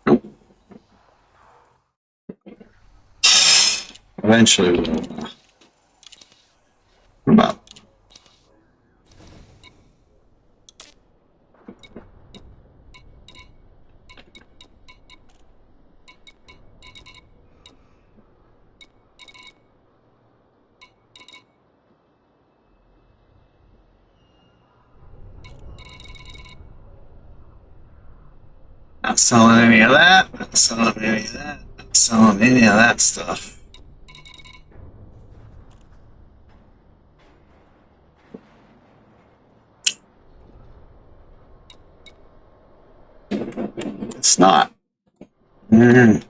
Nope. Eventually we'll. What about? Not selling any of that. Not selling any of that. Not selling any of that stuff. It's not. Mm.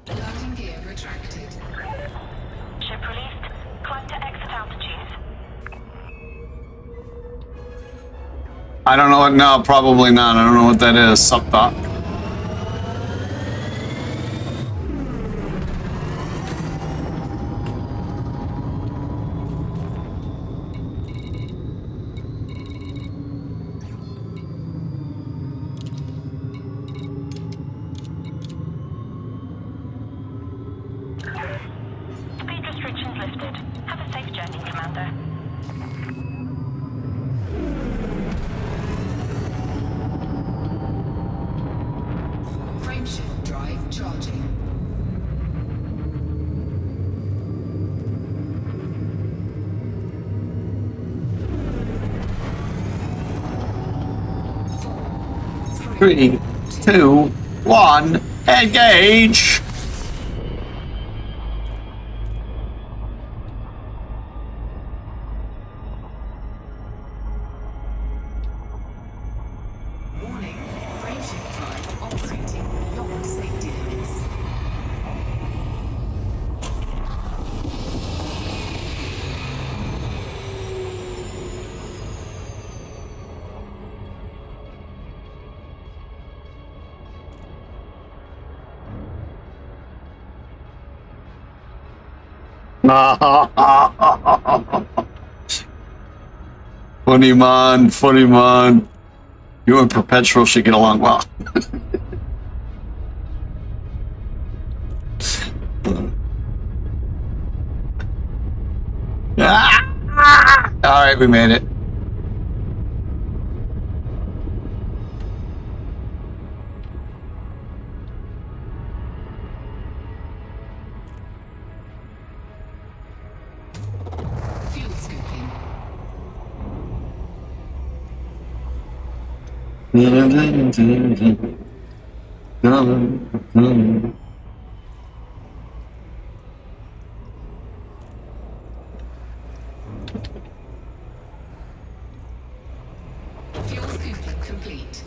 Landing gear retracted. Ship released. Climb to exit altitude. I don't know what. No, probably not. I don't know what that is. Subdoc. Speed restrictions lifted. Have a safe journey, Commander. Frameshift drive charging. Four, Three, two, one, engage! Warning. Frameshift drive operating beyond safety limits. Funny man, funny man. You and Perpetual should get along well. All right, we made it. Fuel scooping. Fuel scooping complete.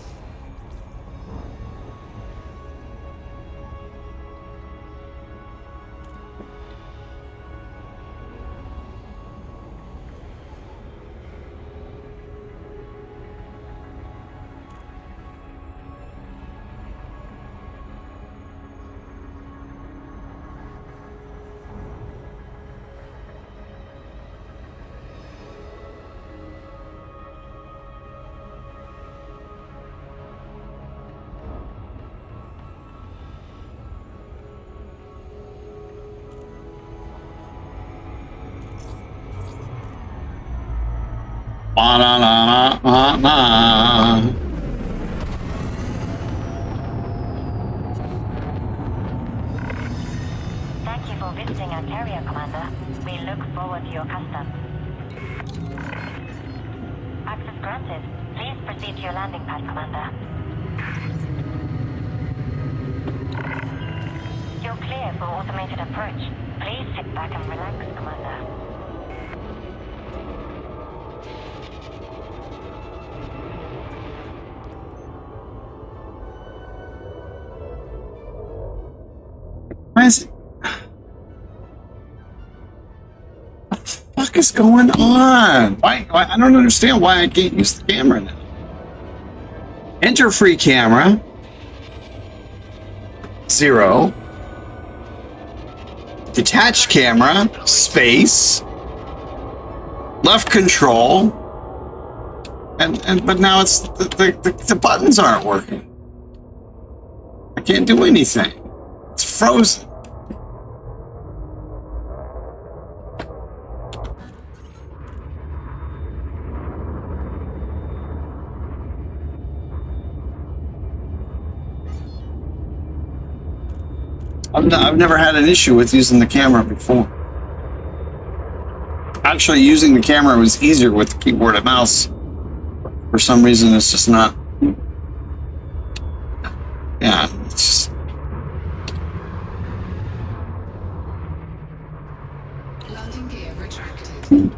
Ba-na-na-na-na-na. Thank you for visiting our carrier, Commander. We look forward to your custom. Access granted. Please proceed to your landing pad, Commander. You're clear for automated approach. Please sit back and relax, Commander. Why is it? What the fuck is going on? Why? I don't understand why I can't use the camera now. Enter free camera. 0. Detach camera. Space. Left control. But now it's the buttons aren't working. I can't do anything. It's frozen. I've never had an issue with using the camera before. Actually, using the camera was easier with the keyboard and mouse. For some reason, it's just not. Yeah, it's just. Landing gear retracted.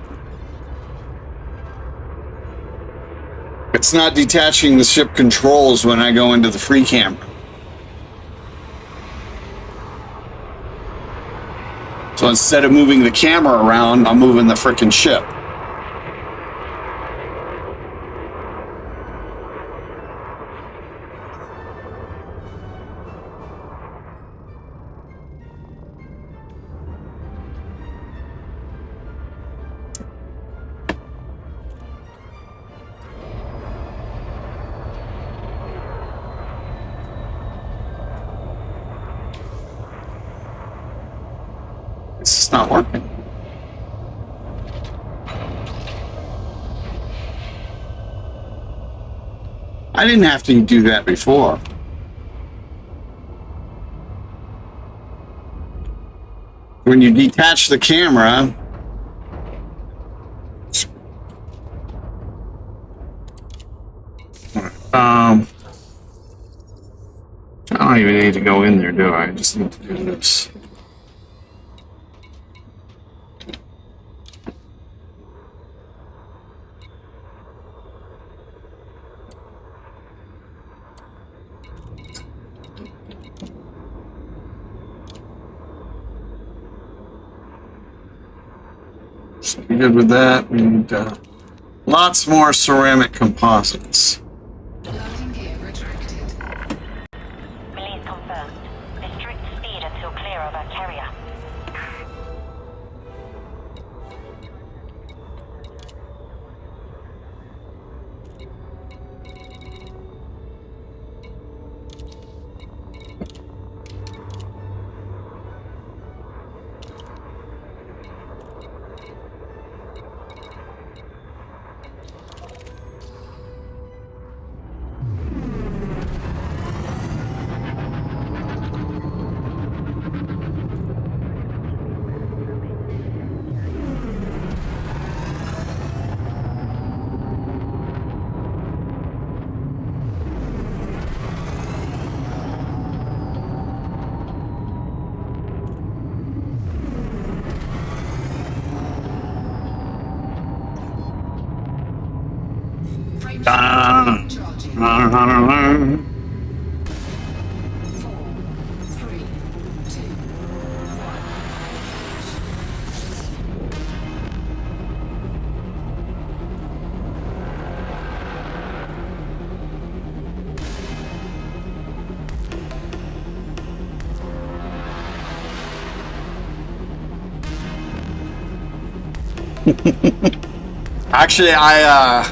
It's not detaching the ship controls when I go into the free camera. So instead of moving the camera around, I'm moving the frickin' ship. It's just not working. I didn't have to do that before. When you detach the camera, I don't even need to go in there, do I? I just need to do this. So we're good with that. We need lots more ceramic composites. Landing gear retracted. Release confirmed. Restrict speed until clear of our carrier. Frame Ah. shift charging. 4, 3, 2, 1. Actually, I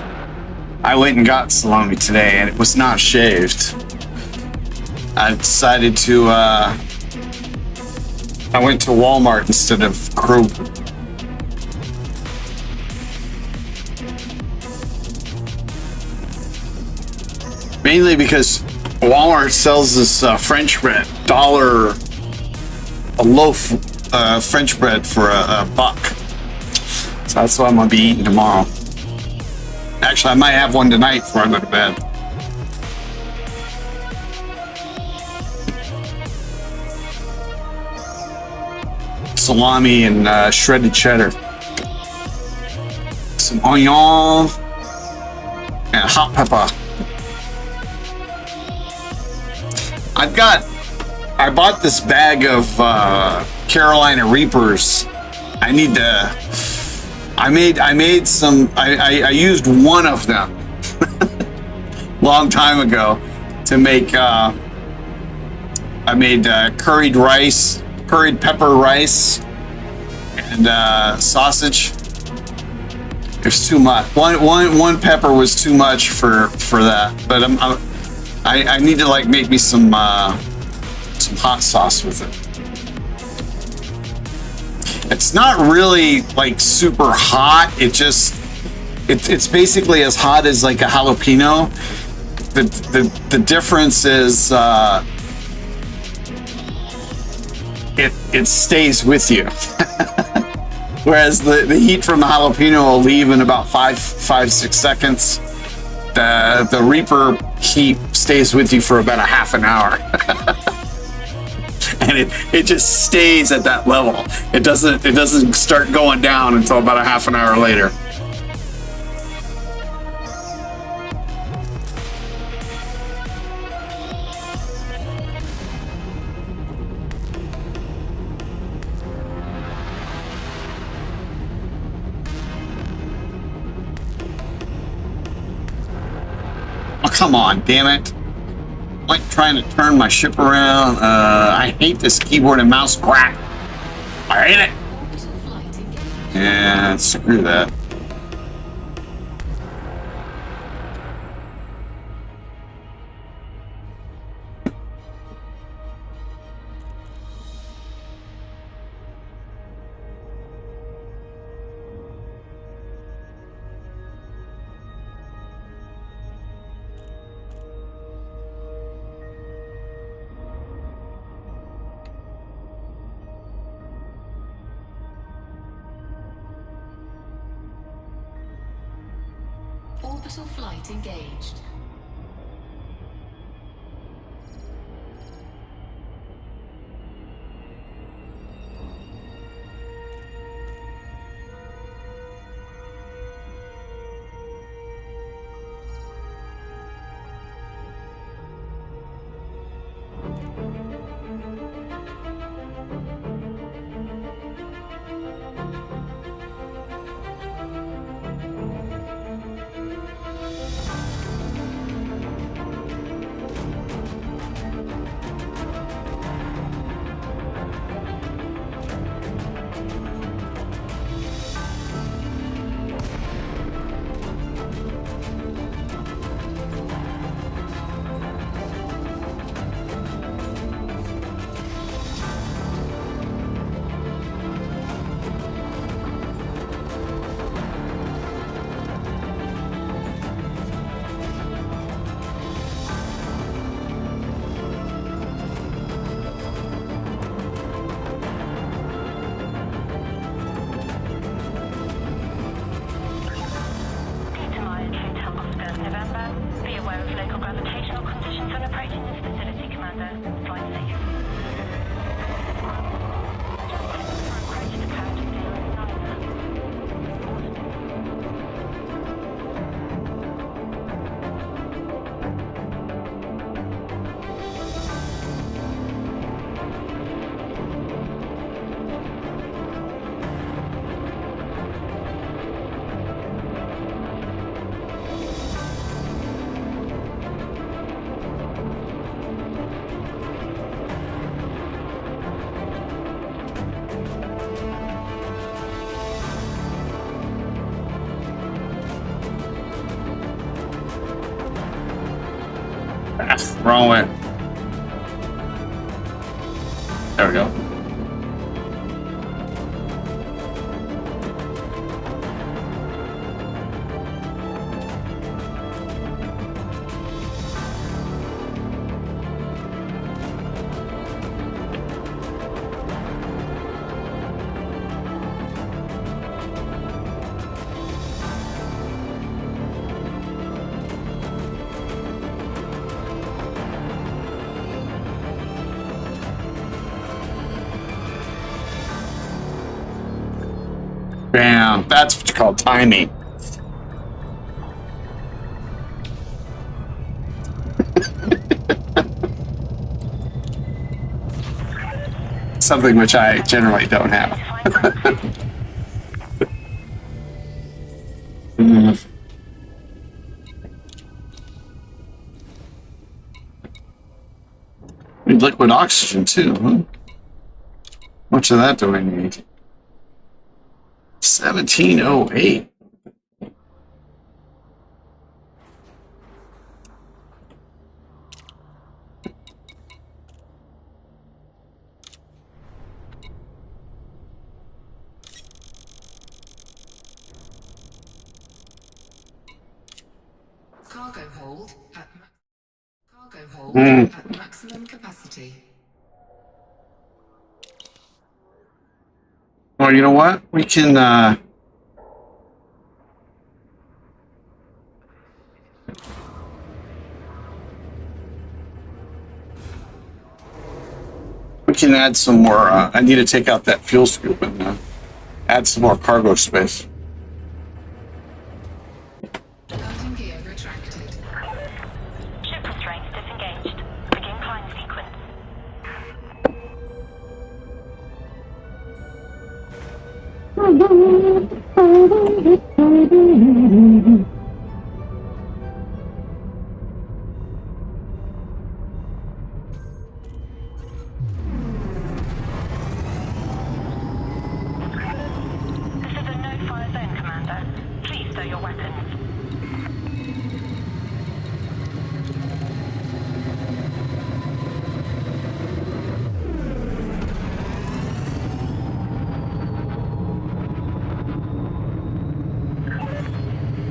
went and got salami today, and it was not shaved. I decided to. I went to Walmart instead of Kroger. Mainly because Walmart sells this French bread, $1 a loaf French bread for a buck. So that's what I'm gonna be eating tomorrow. Actually, I might have one tonight before I go to bed. Salami and shredded cheddar. Some onion and hot pepper. I bought this bag of Carolina Reapers. I used one of them long time ago to make I made curried pepper rice and sausage. It's too much. One pepper was too much for that, but I need to like make me some hot sauce with it. It's not really like super hot. It's basically as hot as like a jalapeno. The difference is it stays with you. Whereas the heat from the jalapeno will leave in about 5-6 seconds. The Reaper heat stays with you for about a half an hour. And it just stays at that level. It doesn't start going down until about a half an hour later. Oh, come on, damn it. Like trying to turn my ship around. I hate this keyboard and mouse crap. I hate it. Yeah, screw that. Orbital flight engaged. Wrong way. There we go. That's what you call timing. Something which I generally don't have. Need liquid oxygen too, huh? Much of that do we need? 1708. Cargo hold at maximum capacity. Well, you know what? We can add some more. I need to take out that fuel scoop and add some more cargo space. Landing gear retracted. Ship restraints disengaged. Begin climb sequence. This is a no-fire zone, Commander. Please stow your weapons.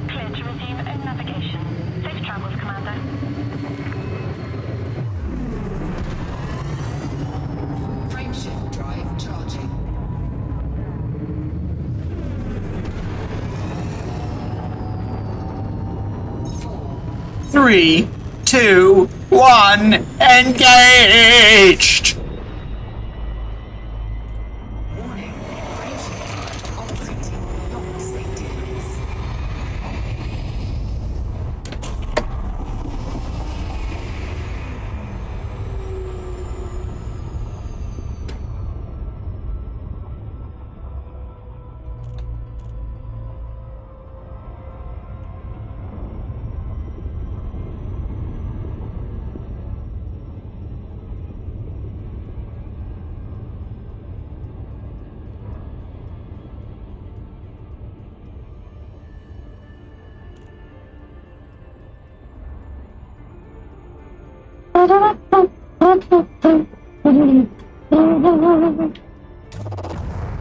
Clear to resume own navigation. Safe travels, Commander. Frameshift drive charging. Four. 3, 2, 1, engaged! Warning. Frameshift drive operating beyond safety limits.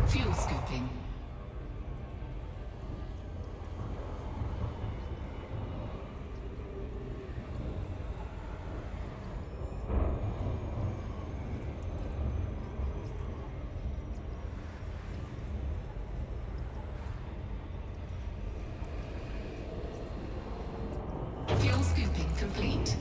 Fuel scooping. Fuel scooping complete.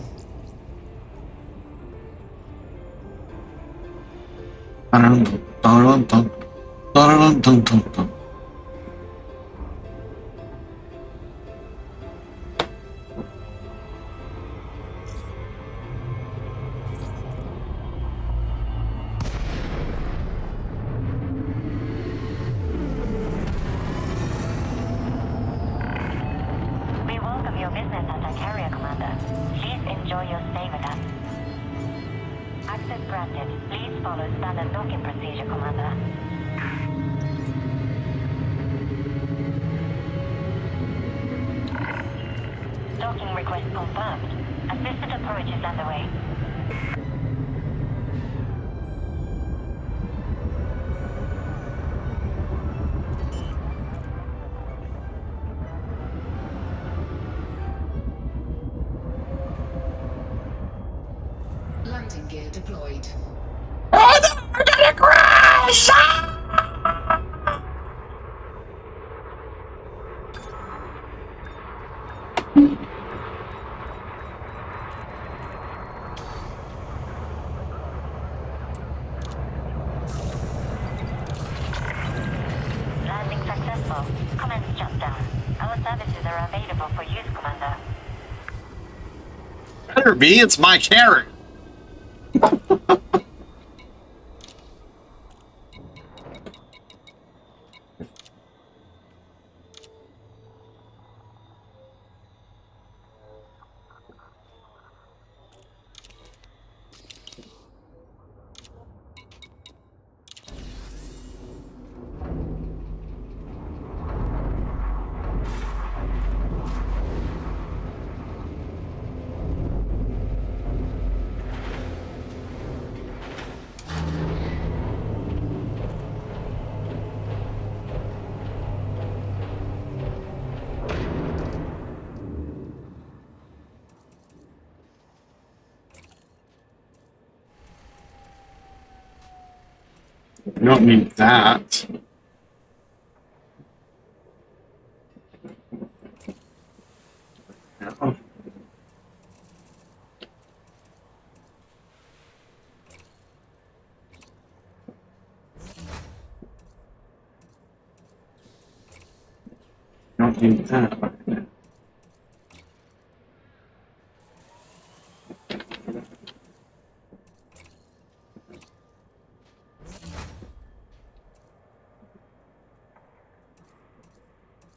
We welcome your business anti-carrier, Commander. Please enjoy your stay with us. Access granted. Please follow standard docking procedure, Commander. Docking request confirmed. Assisted approach is underway. Landing gear deployed. Oh no, we're gonna crash! Landing successful. Commence shutdown. Our services are available for use, Commander. Better be, it's my carrot. You don't need that. No. Don't need that.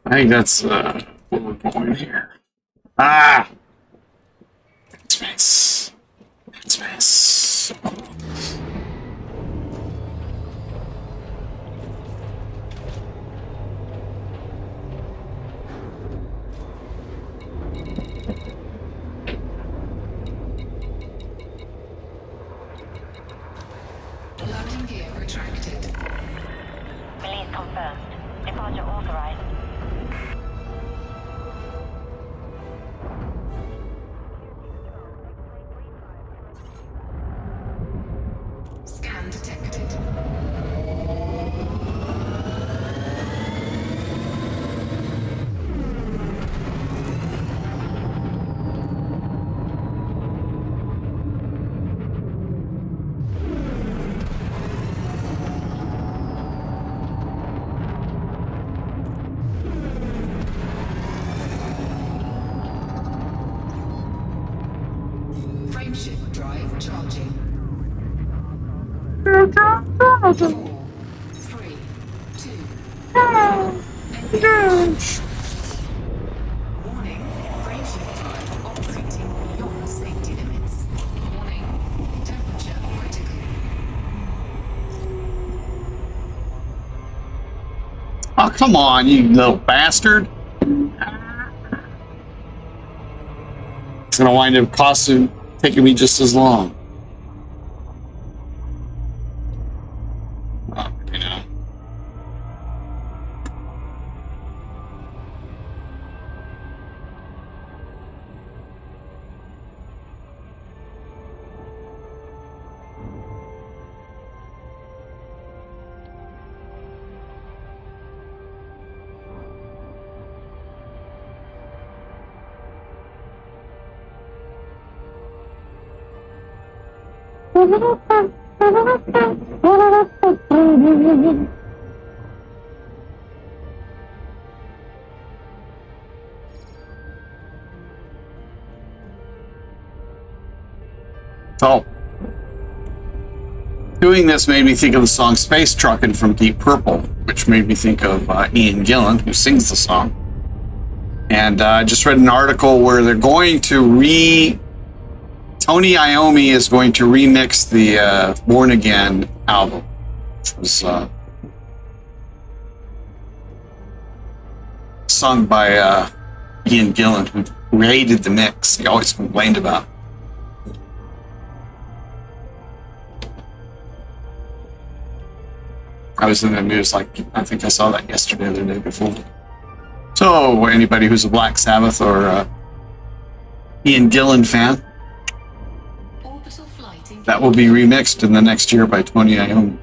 I think that's what we're going here. Ah! Space. Space. Landing gear retracted. Release confirmed. Departure authorized. Scan detected. Frameshift drive charging. 4, 3, 2, 1. Engage. Warning. Frameshift drive operating beyond safety limits. Warning. Temperature critical. Oh, come on, you little bastard. It's gonna wind up taking me just as long. You know. So, doing this made me think of the song Space Truckin' from Deep Purple, which made me think of Ian Gillan, who sings the song. And I just read an article where they're going to Tony Iommi is going to remix the Born Again album, which was sung by Ian Gillan, who hated the mix. He always complained about it. I was in the news, I think I saw that yesterday or the day before. So, anybody who's a Black Sabbath or Ian Gillan fan, Orbital flight engaged. that will be remixed in the next year by Tony Iommi.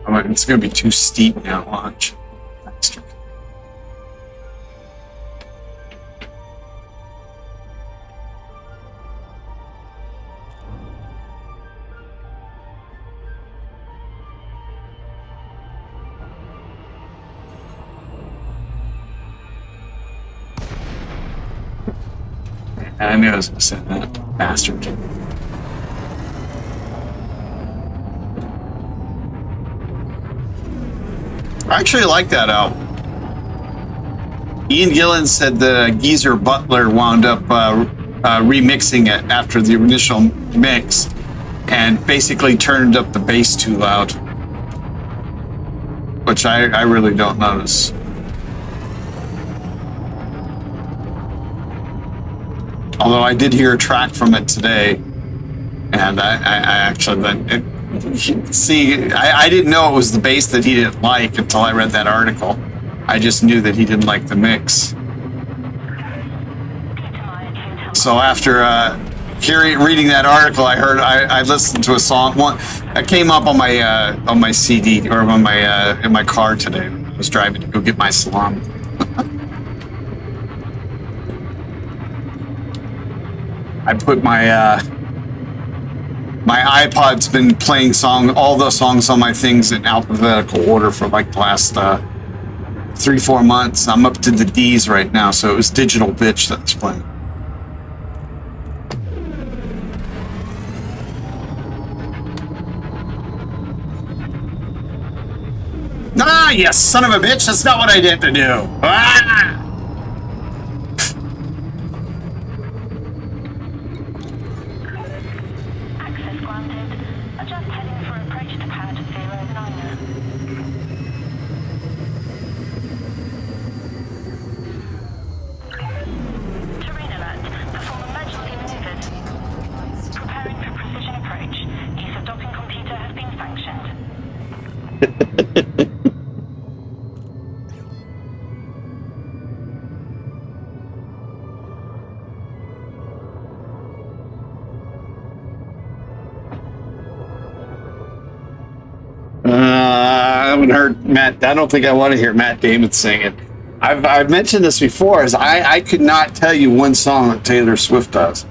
I'm It's going to be too steep now. Watch. Bastard. I knew I was going to say that. Bastard. I actually like that album. Ian Gillan said the Geezer Butler wound up remixing it after the initial mix and basically turned up the bass too loud, which I really don't notice. Although I did hear a track from it today, and I actually then I didn't know it was the bass that he didn't like until I read that article. I just knew that he didn't like the mix. So after reading that article, I listened to a song. One that came up on my CD or on my in my car today when I was driving to go get my salami. I put my iPod's been playing all the songs on my things in alphabetical order for like the last 3-4 months. I'm up to the D's right now, so it was Digital Bitch that's playing. Ah, you son of a bitch! That's not what I did to do. Ah! I haven't heard Matt. I don't think I want to hear Matt Damon sing it. I've mentioned this before. I could not tell you one song that Taylor Swift does.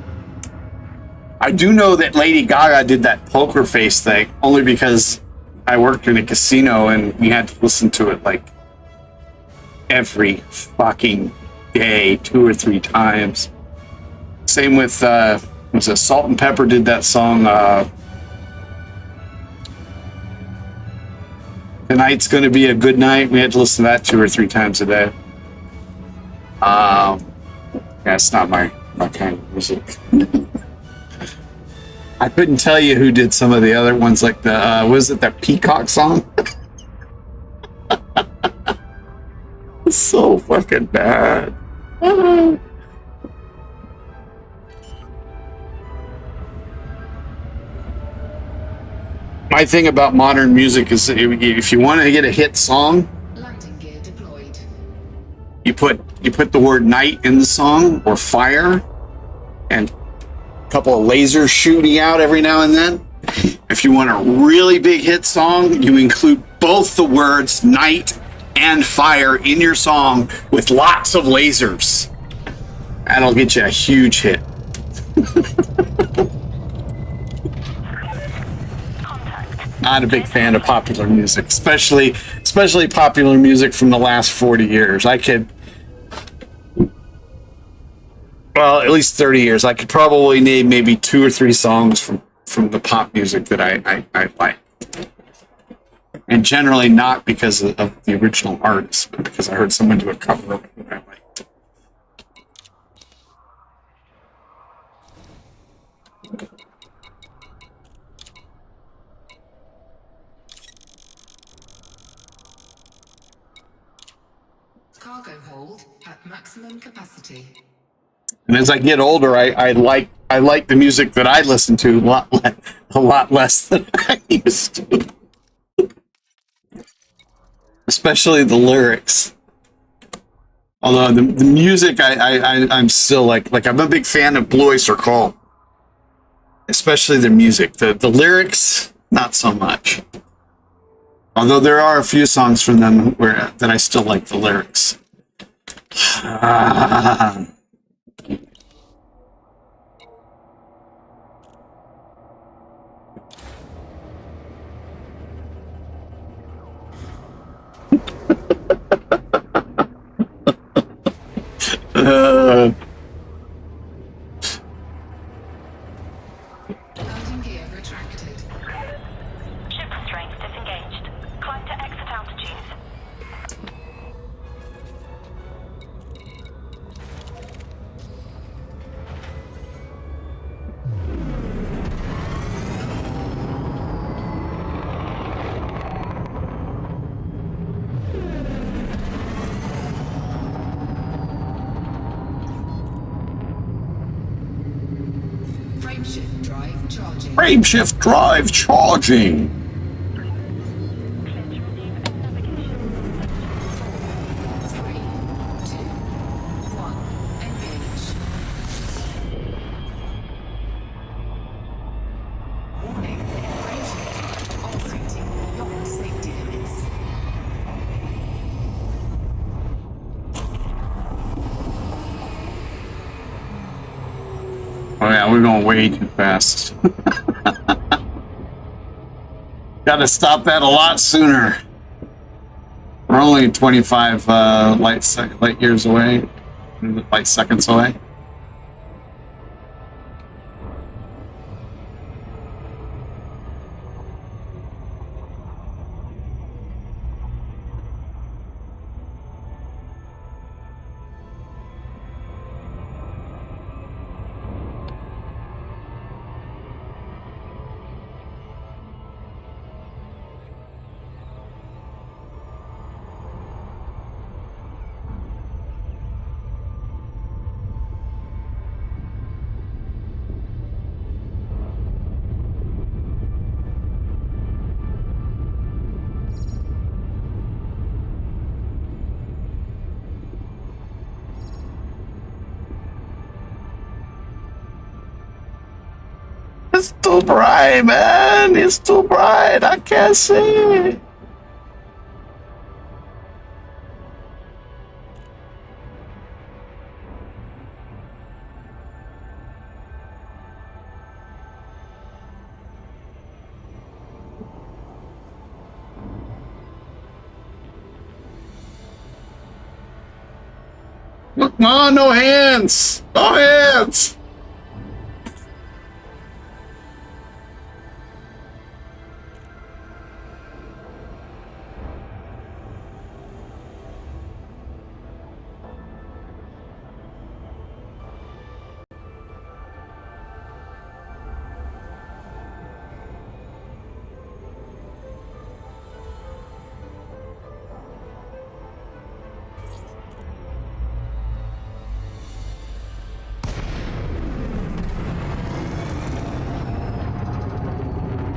I do know that Lady Gaga did that poker face thing only because I worked in a casino and we had to listen to it like every fucking day, 2 or 3 times. Same with was it Salt and Pepper did that song. Tonight's Gonna Be a Good Night. We had to listen to that 2 or 3 times a day. Yeah, it's not my kind of music. I couldn't tell you who did some of the other ones, like the was it that Peacock song? It's so fucking bad. My thing about modern music is if you want to get a hit song, Landing gear deployed. you put the word night in the song or fire and a couple of lasers shooting out every now and then. If you want a really big hit song, you include both the words night and fire in your song with lots of lasers. That'll get you a huge hit. Not a big fan of popular music, especially popular music from the last 40 years. Well, at least 30 years. I could probably name maybe 2 or 3 songs from the pop music that I like. And generally not because of the original artist, but because I heard someone do a cover of it that I liked. Cargo hold at maximum capacity. And as I get older, I like the music that I listen to a lot less than I used to. Especially the lyrics. Although the music, I'm still like I'm a big fan of Blue Oyster Cult. Especially the music. The lyrics, not so much. Although there are a few songs from them where that I still like the lyrics. Landing gear retracted. Ship constraints disengaged. Climb to exit altitude. Frameshift drive charging. Frameshift drive charging. 3, 2, 1. Engage. Warning. Frameshift drive operating beyond safety limits. Oh yeah, we're going way too fast. Got to stop that a lot sooner. We're only 25 light years away, light seconds away. It's too bright, man. It's too bright. I can't see. Look, on, no hands. No hands.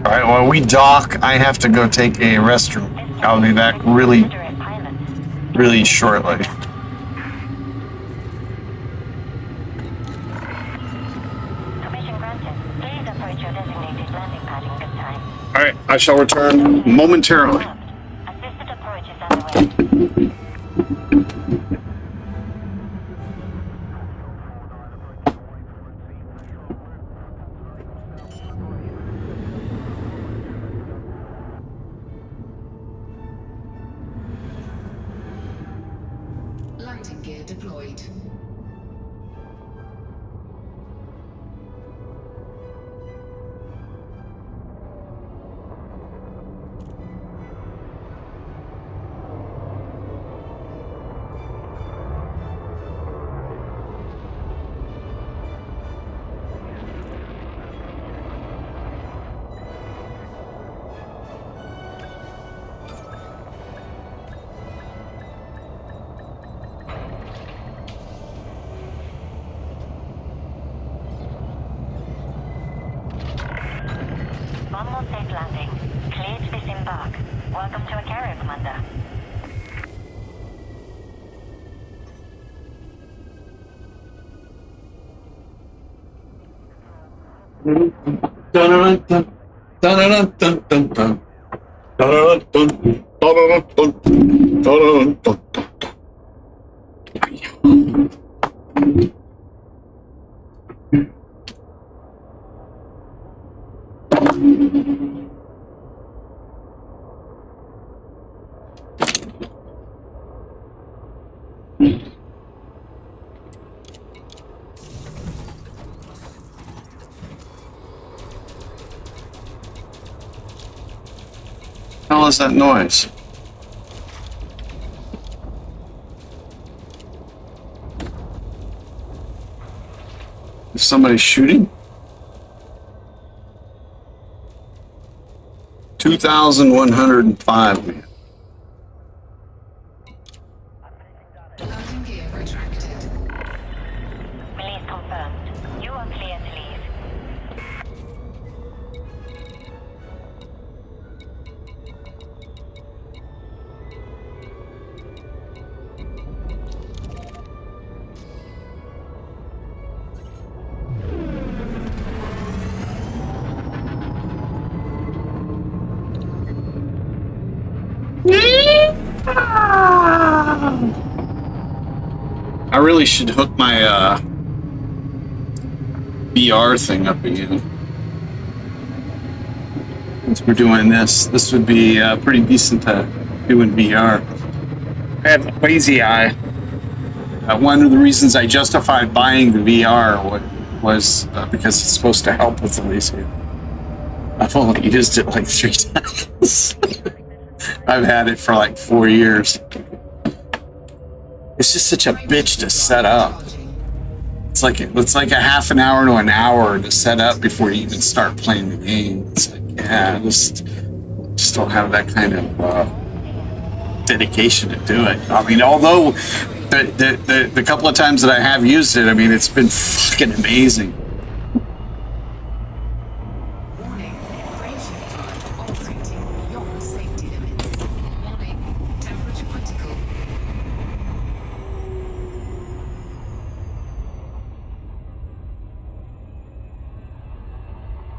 All right, when we dock, I have to go take a restroom. I'll be back really shortly. Permission granted. Please approach your designated landing pad in good time. All right, I shall return momentarily. Assisted approach is underway. Landing gear deployed. One more safe landing. Cleared to disembark. Welcome to a carrier, Commander. Dun, dun, dun, dun, dun, dun, dun, dun. Dun, dun, dun, dun, dun, dun, dun, dun. What the hell is that noise? Is somebody shooting? 2,105, man. Landing gear retracted. Release confirmed. You are clear to leave. I really should hook my VR thing up again. Since we're doing this would be pretty decent to do in VR. I have lazy eye. One of the reasons I justified buying the VR was because it's supposed to help with the lazy eye. I've only used it like 3 times. I've had it for like 4 years. It's just such a bitch to set up. It's like a half an hour to an hour to set up before you even start playing the game. It's like, yeah, I just don't have that kind of dedication to do it. I mean, although the couple of times that I have used it, I mean, it's been fucking amazing. Warning. Frameshift drive operating beyond safety limits. Warning. Temperature critical.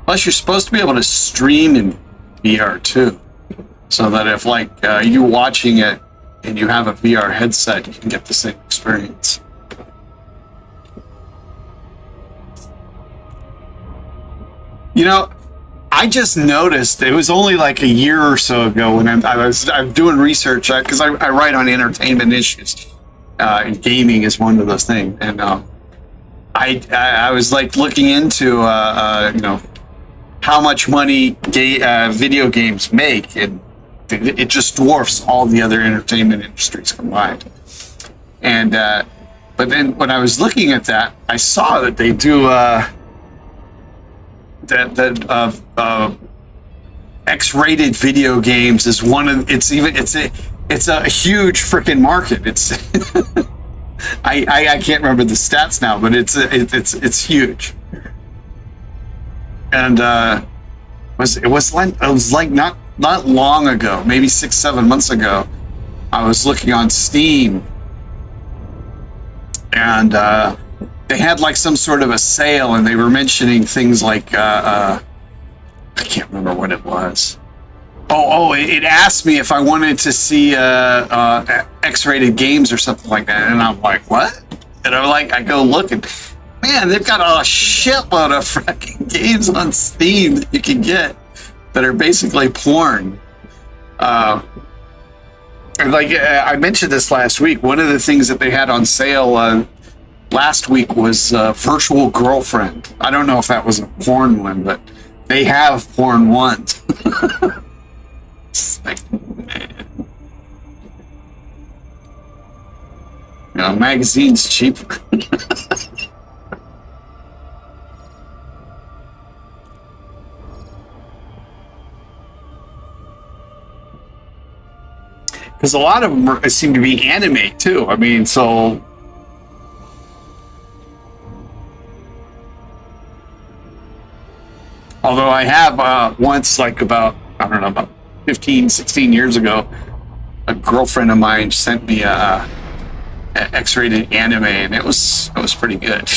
Plus, you're supposed to be able to stream in VR too, so that if like you're watching it and you have a VR headset, you can get the same experience. You know, I just noticed it was only like a year or so ago when I'm doing research because I write on entertainment issues. And gaming is one of those things, and I was like looking into you know, how much money video games make, and it just dwarfs all the other entertainment industries combined. And but then when I was looking at that, I saw that they do X-rated video games is one of it's a huge freaking market. It's I can't remember the stats now, but it's huge. And it was like not long ago, maybe 6-7 months ago, I was looking on Steam, and they had like some sort of a sale, and they were mentioning things like I can't remember what it was. It asked me if I wanted to see X-rated games or something like that, and I'm like, what? And I go look, and man, they've got a shitload of fucking games on Steam that you can get that are basically porn. I mentioned this last week. One of the things that they had on sale last week was Virtual Girlfriend. I don't know if that was a porn one, but they have porn ones. It's like, man. You know, magazine's cheaper. Because a lot of them seem to be anime too. I mean, so although I have once, like about 15, 16 years ago, a girlfriend of mine sent me a X-rated anime, and it was pretty good.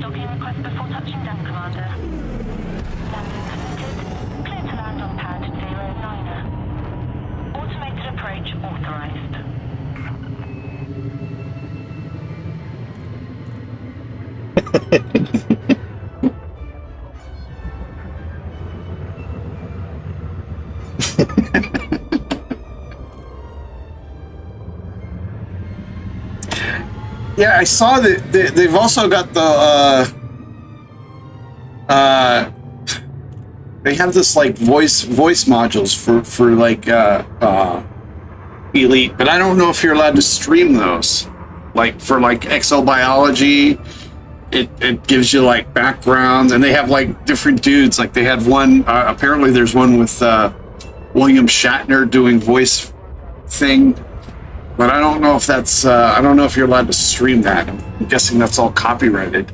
docking request before touching down, Commander. Landing completed. Clear to land on pad 09er. Automated approach authorized. Yeah, I saw that they've also got the they have this like voice modules for like Elite, but I don't know if you're allowed to stream those. Like for like exobiology, it gives you like backgrounds, and they have like different dudes. Like they had one. Apparently, there's one with William Shatner doing voice thing. But I don't know if that's, I don't know if you're allowed to stream that. I'm guessing that's all copyrighted.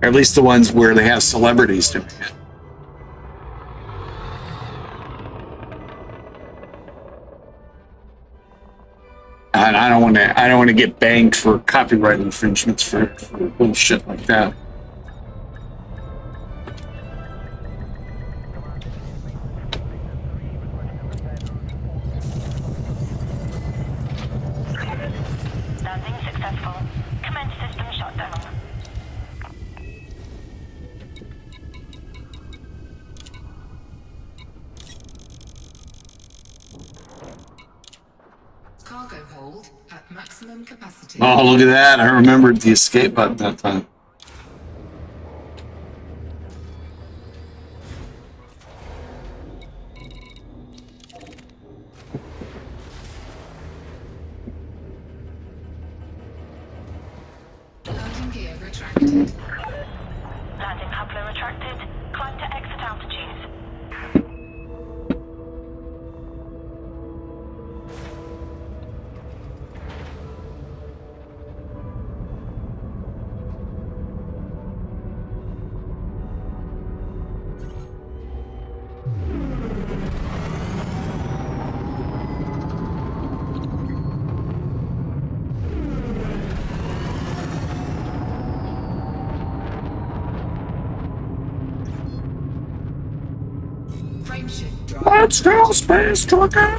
Or at least the ones where they have celebrities doing it. And I don't want to get banged for copyright infringements for bullshit like that. Landing successful. Commence system shutdown. Cargo hold at maximum capacity. Oh, look at that. I remembered the escape button that time. Landing gear retracted. Landing coupler retracted. Climb to exit altitude. Frame shift drive. Let's go, space trucker.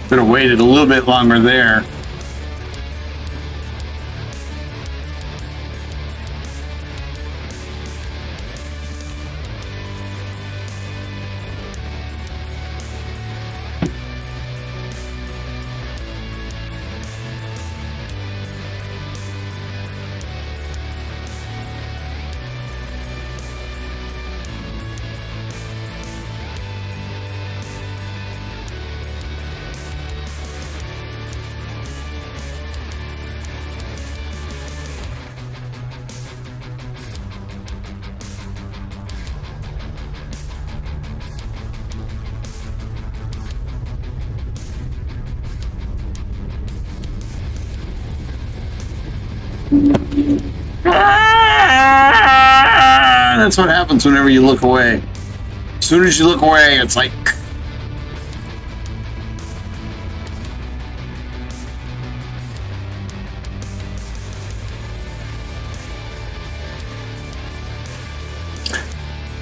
Could have waited a little bit longer there. That's what happens whenever you look away. As soon as you look away, it's like...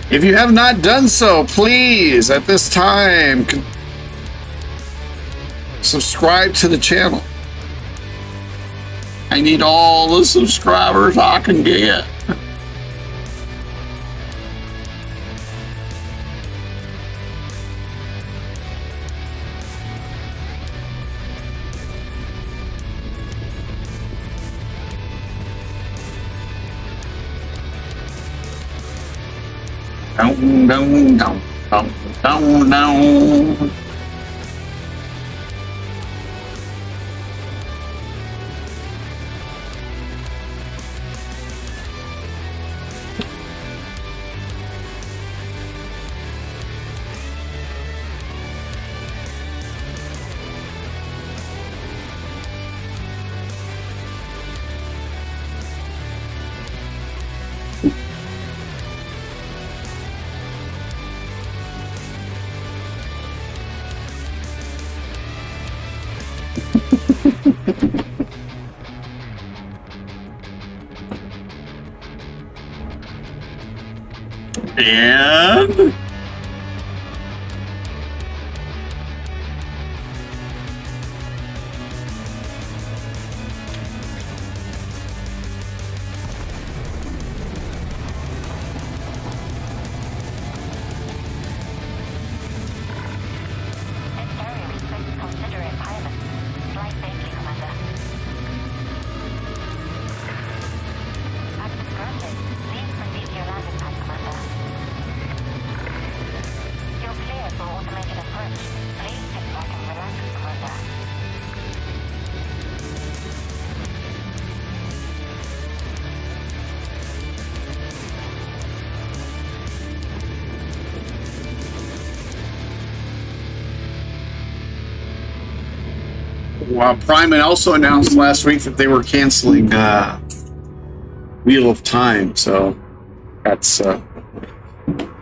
If you have not done so, please, at this time, subscribe to the channel. I need all the subscribers I can get. Down, down, down, down, down, down. And This carrier expects considerate pilots. Flight safely, Commander. Access granted. Please proceed to your landing pad, Commander. You're clear for automated approach. Please sit back and relax, Commander. well, Prime also announced last week that they were canceling Wheel of Time. So that's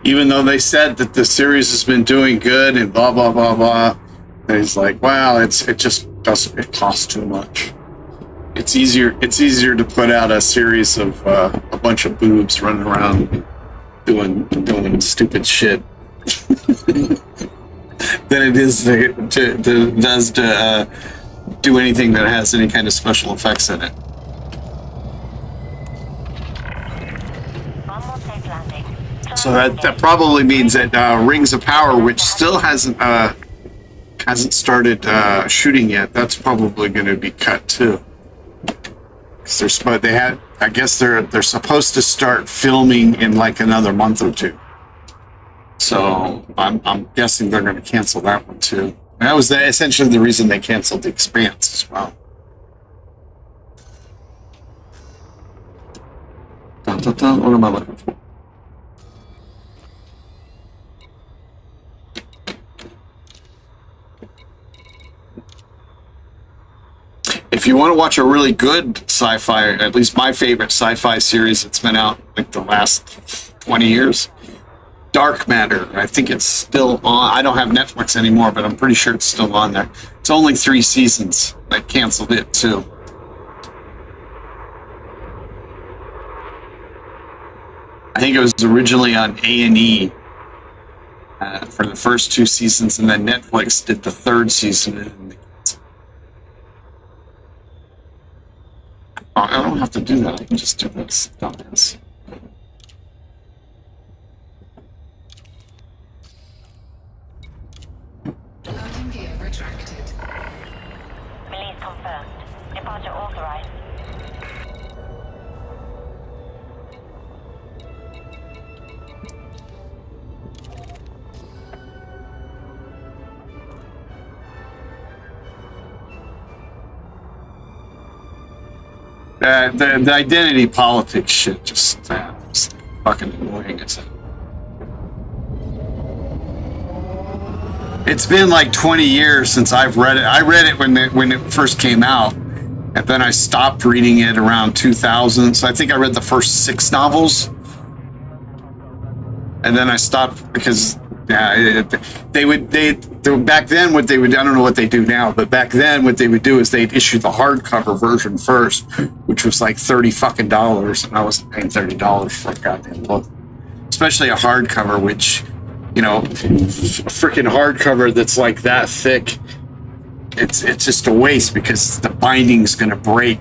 even though they said that the series has been doing good and blah blah blah blah. It's like, wow, it just doesn't. It costs too much. It's easier to put out a series of a bunch of boobs running around doing stupid shit than it is to do anything that has any kind of special effects in it. One more safe landing. So that probably means that Rings of Power, which still hasn't started shooting yet, that's probably going to be cut too. Because I guess they're supposed to start filming in like another month or two. So I'm guessing they're going to cancel that one too. That was essentially the reason they canceled The Expanse as well. Dun, dun, dun. What am I looking for? If you want to watch a really good sci-fi, at least my favorite sci-fi series that's been out like the last 20 years, Dark Matter. I think it's still on. I don't have Netflix anymore, but I'm pretty sure it's still on there. It's only 3 seasons. They canceled it too. I think it was originally on A&E for the first 2 seasons, and then Netflix did the 3rd season. And I don't have to do that. I can just do this. Dumbass. Landing gear retracted. Release confirmed. Departure authorized. The identity politics shit just fucking annoying as hell. It's been like 20 years since I've read it. I read it when it first came out, and then I stopped reading it around 2000. So I think I read the first 6 novels, and then I stopped because they back then what they would, I don't know what they do now, but back then what they would do is they'd issue the hardcover version first, which was like $30 fucking, and I wasn't paying $30 for a goddamn book, especially a hardcover, which, you know, freaking hardcover that's like that thick. It's just a waste because the binding's gonna break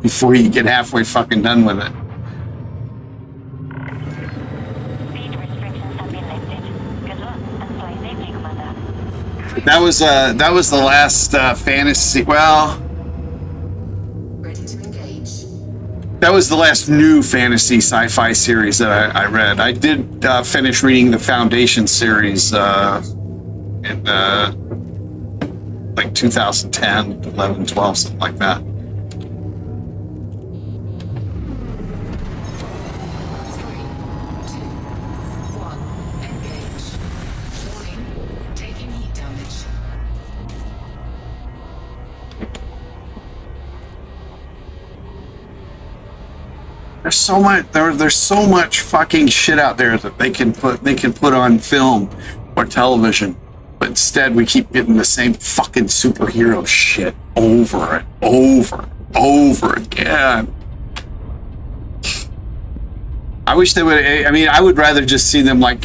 before you get halfway fucking done with it. Speed restrictions have been lifted. Good luck and fly safely, Commander. That was the last fantasy. Well, Ready to engage. that was the last new fantasy sci-fi series that I read. I did finish reading the Foundation series in like 2010, 11, 12, something like that. 3, 2, 1, engage. Warning, taking heat damage. There's so much fucking shit out there that they can put on film or television, but instead we keep getting the same fucking superhero shit over and over and over again. I wish they would. I mean, I would rather just see them like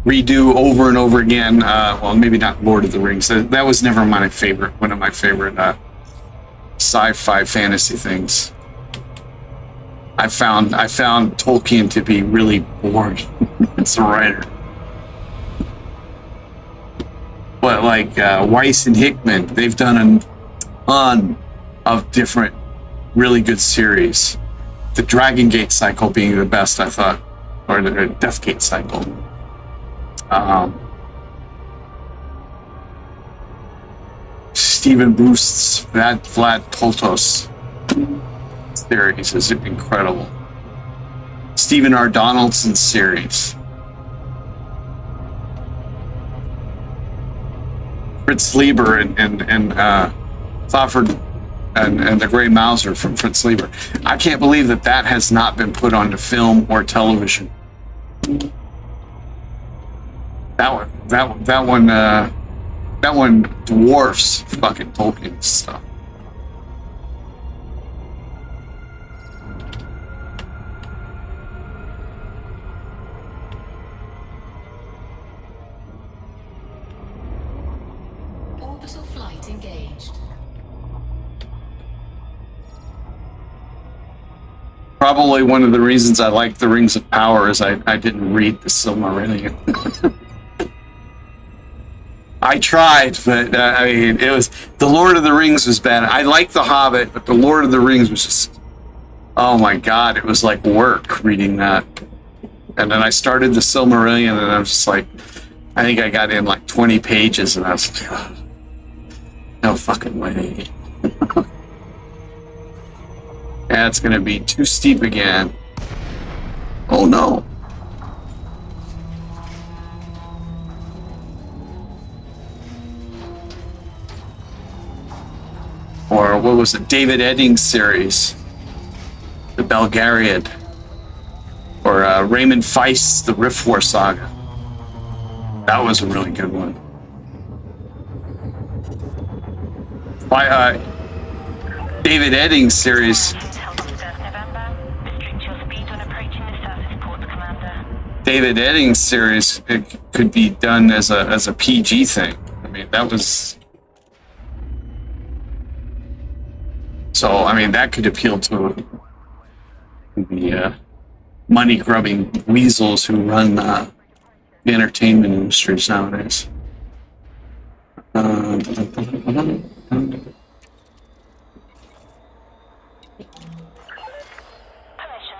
redo over and over again. Well, maybe not Lord of the Rings. That was never my favorite. One of my favorite sci-fi fantasy things. I found Tolkien to be really boring as a writer. But like Weiss and Hickman, they've done a ton of different really good series. The Dragon Gate cycle being the best, I thought, or the Death Gate cycle. Stephen Boost's Vlad Toltos series is incredible. Stephen R. Donaldson's series. Fritz Lieber and Thofford and the Grey Mouser from Fritz Lieber. I can't believe that has not been put onto film or television. That one dwarfs fucking Tolkien's stuff. Orbital flight engaged. Probably one of the reasons I like the Rings of Power is I didn't read the Silmarillion. I tried, but I mean, it was the Lord of the Rings was bad. I liked the Hobbit, but the Lord of the Rings was just, oh my god, it was like work reading that. And then I started the Silmarillion, and I was just like, I think I got in like 20 pages, and I was like, oh, no fucking way. Yeah, it's gonna be too steep again. Oh no. Or what was it? David Eddings series, The Belgariad, or Raymond Feist's The Rift War Saga. That was a really good one. By David Eddings series. David Eddings series, it could be done as a PG thing. I mean, that was. So, I mean, that could appeal to the money-grubbing weasels who run the entertainment industries nowadays. Permissional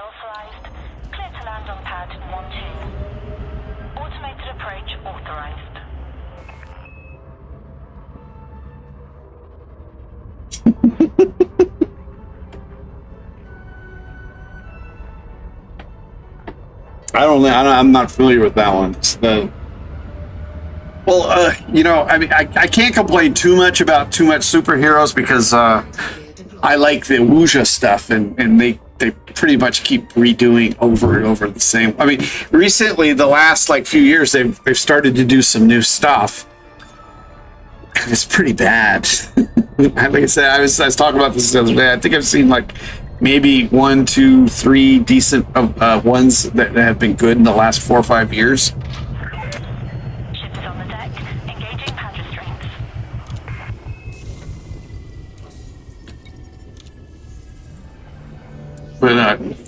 authorized. Clear to land on pad 1-2. Automated approach authorized. I'm not familiar with that one. It's I mean, I can't complain too much about too much superheroes because I like the Wuxia stuff, and they pretty much keep redoing over and over the same. I mean, recently, the last like few years, they've started to do some new stuff. It's pretty bad. Like I said, I was talking about this the other day. I think I've seen like maybe 1, 2, 3 decent ones that have been good in the last 4 or 5 years. Ships on the deck. Engaging pad restraints. But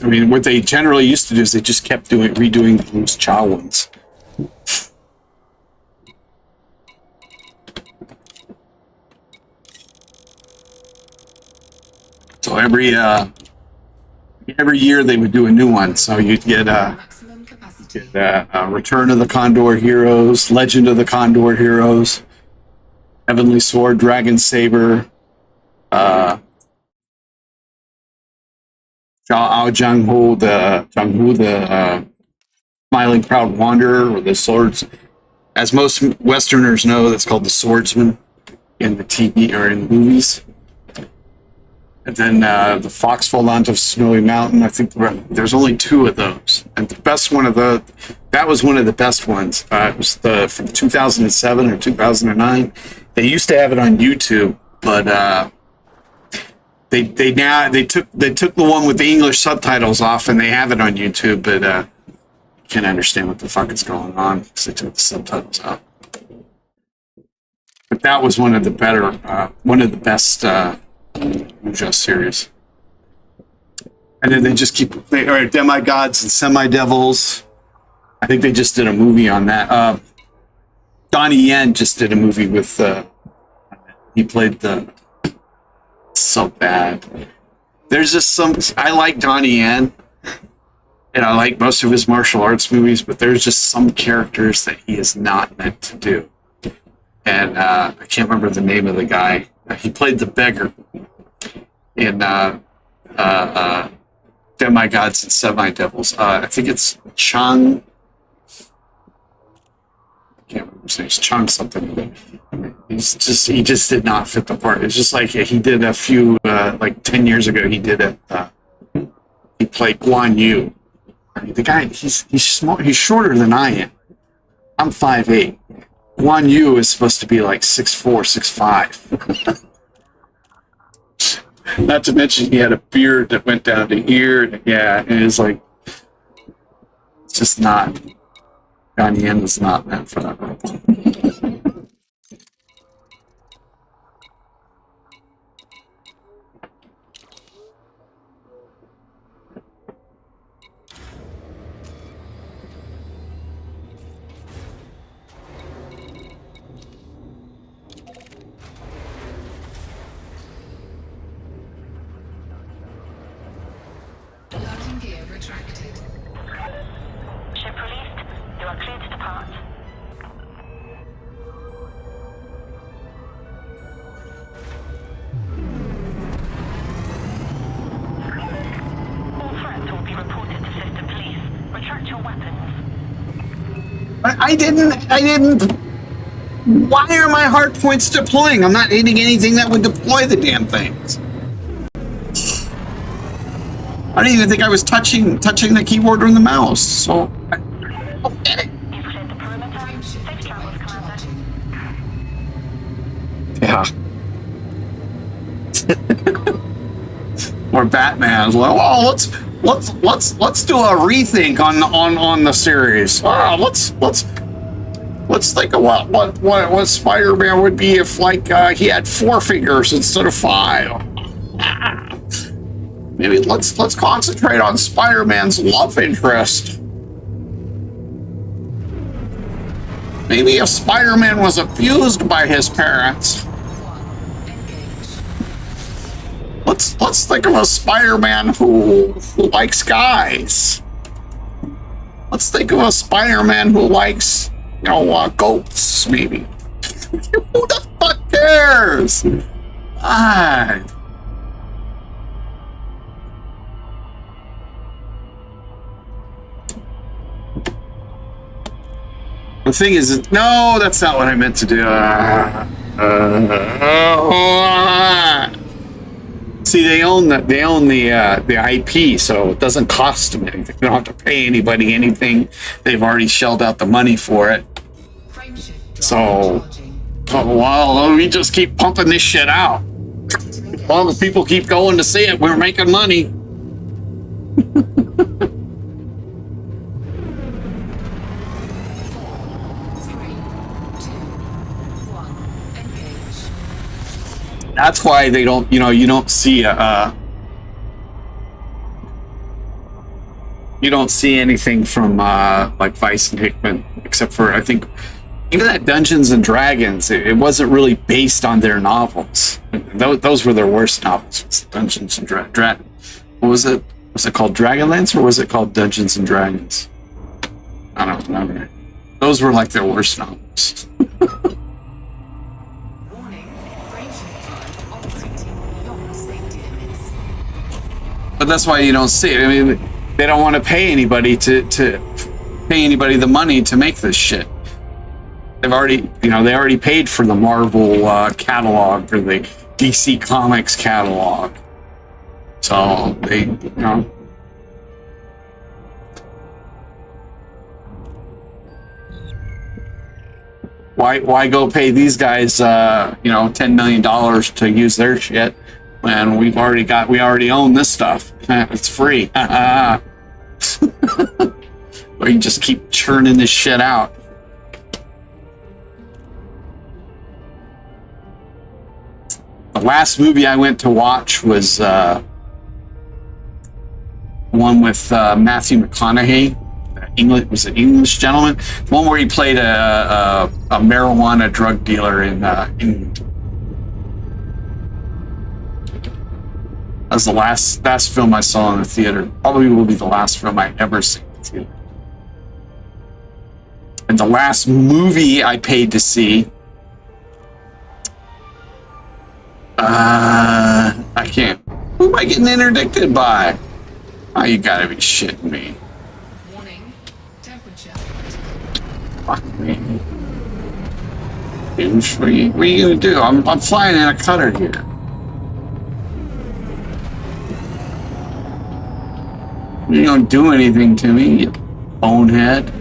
I mean, what they generally used to do is they just kept redoing the Bruce Cha ones. So every year they would do a new one. So you'd get Maximum capacity. Return of the Condor Heroes, Legend of the Condor Heroes, Heavenly Sword, Dragon Saber, Zhao Jianghu, the Smiling Proud Wanderer, or the Swords. As most Westerners know, that's called the Swordsman in the TV or in the movies. And then the Fox Volant of Snowy Mountain. I think there's only 2 of those. And the best one that was one of the best ones. It was from 2007 or 2009. They used to have it on YouTube, but they took the one with the English subtitles off, and they have it on YouTube, but can't understand what the fuck is going on because they took the subtitles out. But that was one of the best Ouija series. And then they just keep demigods and semi-devils. I think they just did a movie on that. Donnie Yen just did a movie with he played the so bad. There's just some I like Donnie Yen and I like most of his martial arts movies, but there's just some characters that he is not meant to do. And I can't remember the name of the guy. He played the beggar in Demigods and Semi-Devils. I think it's Chung. I can't remember his name. It's Chung something. He just did not fit the part. It's just like he did a few like 10 years ago. He did it. He played Guan Yu. The guy he's small. He's shorter than I am. I'm 5'8". Guan Yu is supposed to be like 6'4", 6'5". Not to mention he had a beard that went down to here. Yeah, and it's like it's just not. Donnie Yen was not meant for that role. Landing gear retracted. Ship released. You are cleared to depart. All threats will be reported to sister police. Retract your weapons. I didn't. Why are my hard points deploying? I'm not hitting anything that would deploy the damn things. I didn't even think I was touching the keyboard or the mouse. So, okay. You've cleared the perimeter. Safe travels, Commander. Yeah. Or Batman's like, oh, let's do a rethink on the series. Let's think of what Spider-Man would be if like he had 4 fingers instead of 5. Maybe let's concentrate on Spider-Man's love interest. Maybe if Spider-Man was abused by his parents. Let's think of a Spider-Man who likes guys. Let's think of a Spider-Man who likes, goats, maybe. Who the fuck cares? God. The thing is, no, that's not what I meant to do. See, they own the IP, so it doesn't cost them anything. They don't have to pay anybody anything. They've already shelled out the money for it. So, well, we just keep pumping this shit out. As long as people keep going to see it, we're making money. That's why they don't, you don't see you don't see anything from like Vice and Hickman, except for I think even that Dungeons and Dragons. It wasn't really based on their novels. Those were their worst novels. Dungeons and Dragons. What was it? Was it called Dragonlance or was it called Dungeons and Dragons? I don't remember. Those were like their worst novels. But that's why you don't see it. I mean, they don't want to pay anybody to pay anybody the money to make this shit. They already paid for the Marvel catalog or the DC Comics catalog. So they, why go pay these guys $10 million to use their shit And we already own this stuff. It's free. Or you just keep churning this shit out. The last movie I went to watch was one with Matthew McConaughey. Was it English Gentleman? One where he played a marijuana drug dealer in England. That was the last film I saw in the theater. Probably will be the last film I ever see in the theater. And the last movie I paid to see, I can't. Who am I getting interdicted by? Oh, you gotta be shitting me. Warning. Temperature. Fuck me. Douche, what are you gonna do? I'm flying in a cutter here. You don't do anything to me, you bonehead.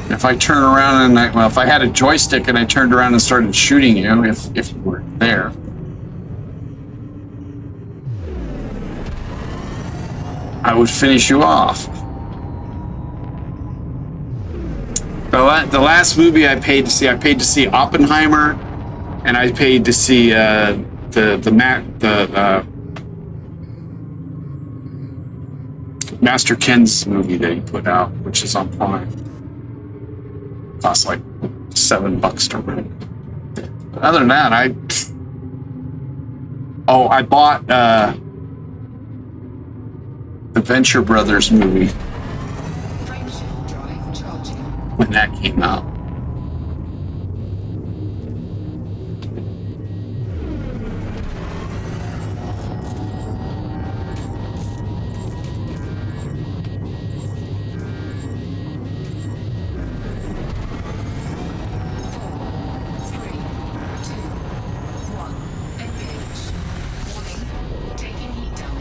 If I turn around and if I had a joystick and I turned around and started shooting you, if you were there. I would finish you off. The last movie I paid to see Oppenheimer, and I paid to see Master Ken's movie that he put out, which is on Prime. Costs like $7 to rent. But other than that, I bought the Venture Brothers movie Frameshift drive charging. when that came out.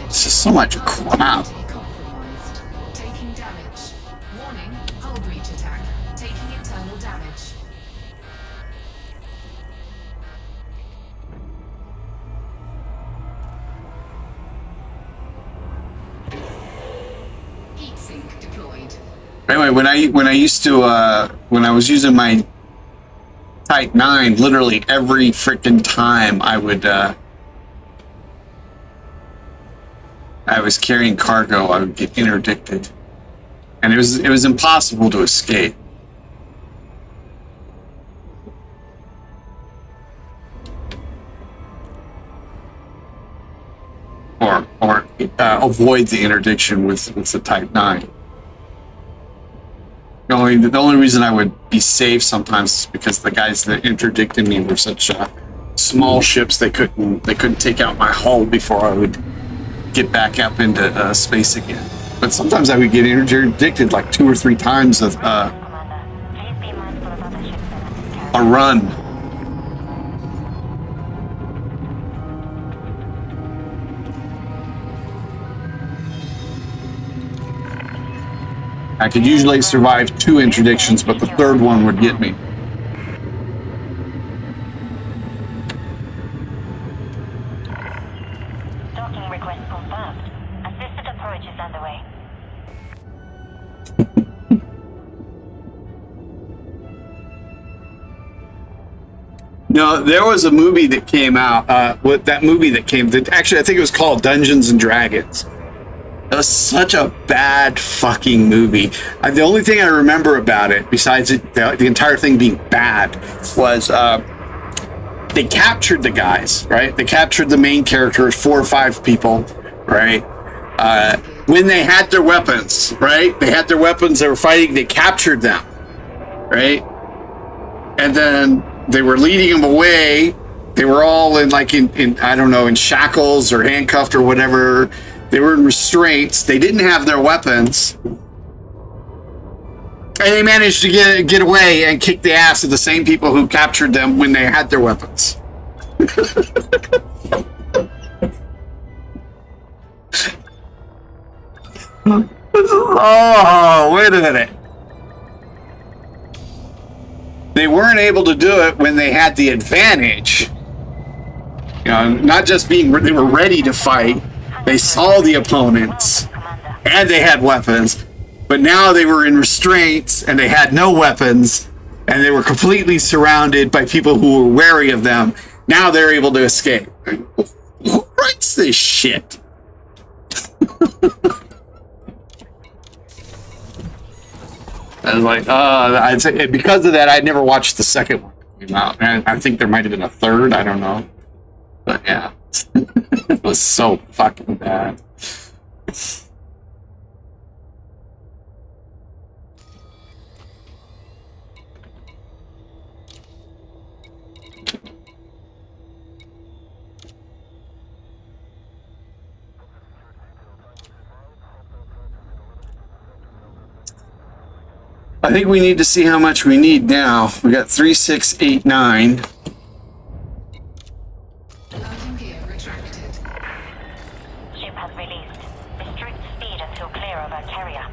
This is so much crap. Compromised. Taking damage. Warning. Hull breach attack. Taking internal damage. Heatsink deployed. Anyway, when I was using my Type 9, literally every freaking time I was carrying cargo, I would get interdicted, and it was impossible to escape. Or avoid the interdiction with the Type 9. The only reason I would be safe sometimes is because the guys that interdicted me were such small ships they couldn't take out my hull before I would get back up into space again. But sometimes I would get interdicted like 2 or 3 times of Commander, please be mindful of other ships in this carrier. a run. I could usually survive 2 interdictions, but the third one would get me. Docking request confirmed. Assisted approach is underway. No, there was a movie that came out. Actually, I think it was called Dungeons and Dragons. It was such a bad fucking movie. The only thing I remember about it, besides the entire thing being bad, was they captured the guys, right? They captured the main characters, 4 or 5 people, right? When they had their weapons, right? They had their weapons, they were fighting, they captured them, right? And then they were leading them away. They were all in I don't know, in shackles or handcuffed or whatever. They were in restraints. They didn't have their weapons. And they managed to get away and kick the ass of the same people who captured them when they had their weapons. Oh, wait a minute. They weren't able to do it when they had the advantage. You know, not just being, they were ready to fight. They saw the opponents and they had weapons, but now they were in restraints and they had no weapons and they were completely surrounded by people who were wary of them. Now they're able to escape. Who writes this shit? I was like, I'd say because of that, I never watched the second one came out. And I think there might have been a third. I don't know, but yeah, it was so fucking bad. I think we need to see how much we need now. We got 3689. Landing gear retracted. Ship has released. Restrict speed until clear of our carrier.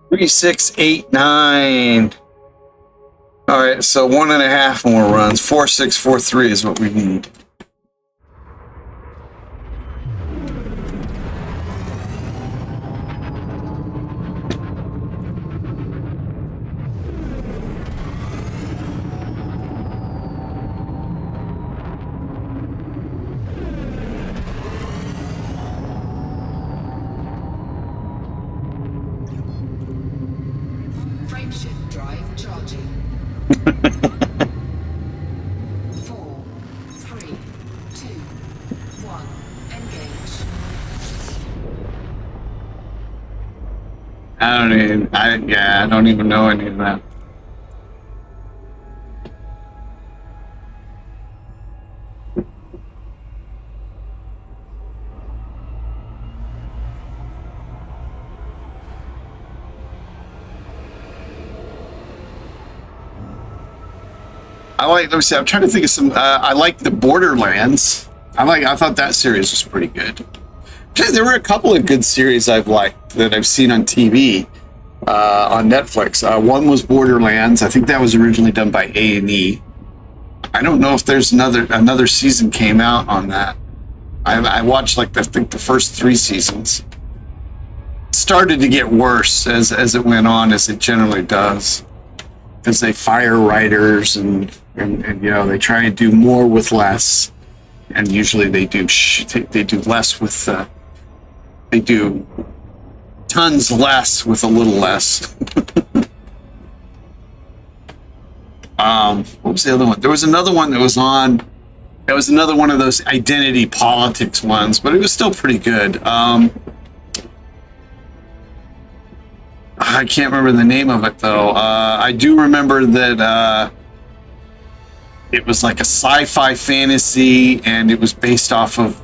Three, 6, 8, 9. All right, so 1.5 more runs. 4, 6, 4, 3 is what we need. Frameshift drive charging. 4, 3, 2, 1. Engage. I don't even know any of that. Let me see, I'm trying to think of some, I like the Borderlands. I thought that series was pretty good. There were a couple of good series I've liked that I've seen on TV, on Netflix. One was Borderlands. I think that was originally done by A&E. I don't know if there's another season came out on that. I watched I think the first 3 seasons. It started to get worse as it went on, as it generally does. Because they fire writers and you know, they try and do more with less, and usually they do less with they do tons less with a little less. What was the other one? There was another one that was on. That was another one of those identity politics ones, but it was still pretty good. I can't remember the name of it though. I do remember that it was like a sci-fi fantasy, and it was based off of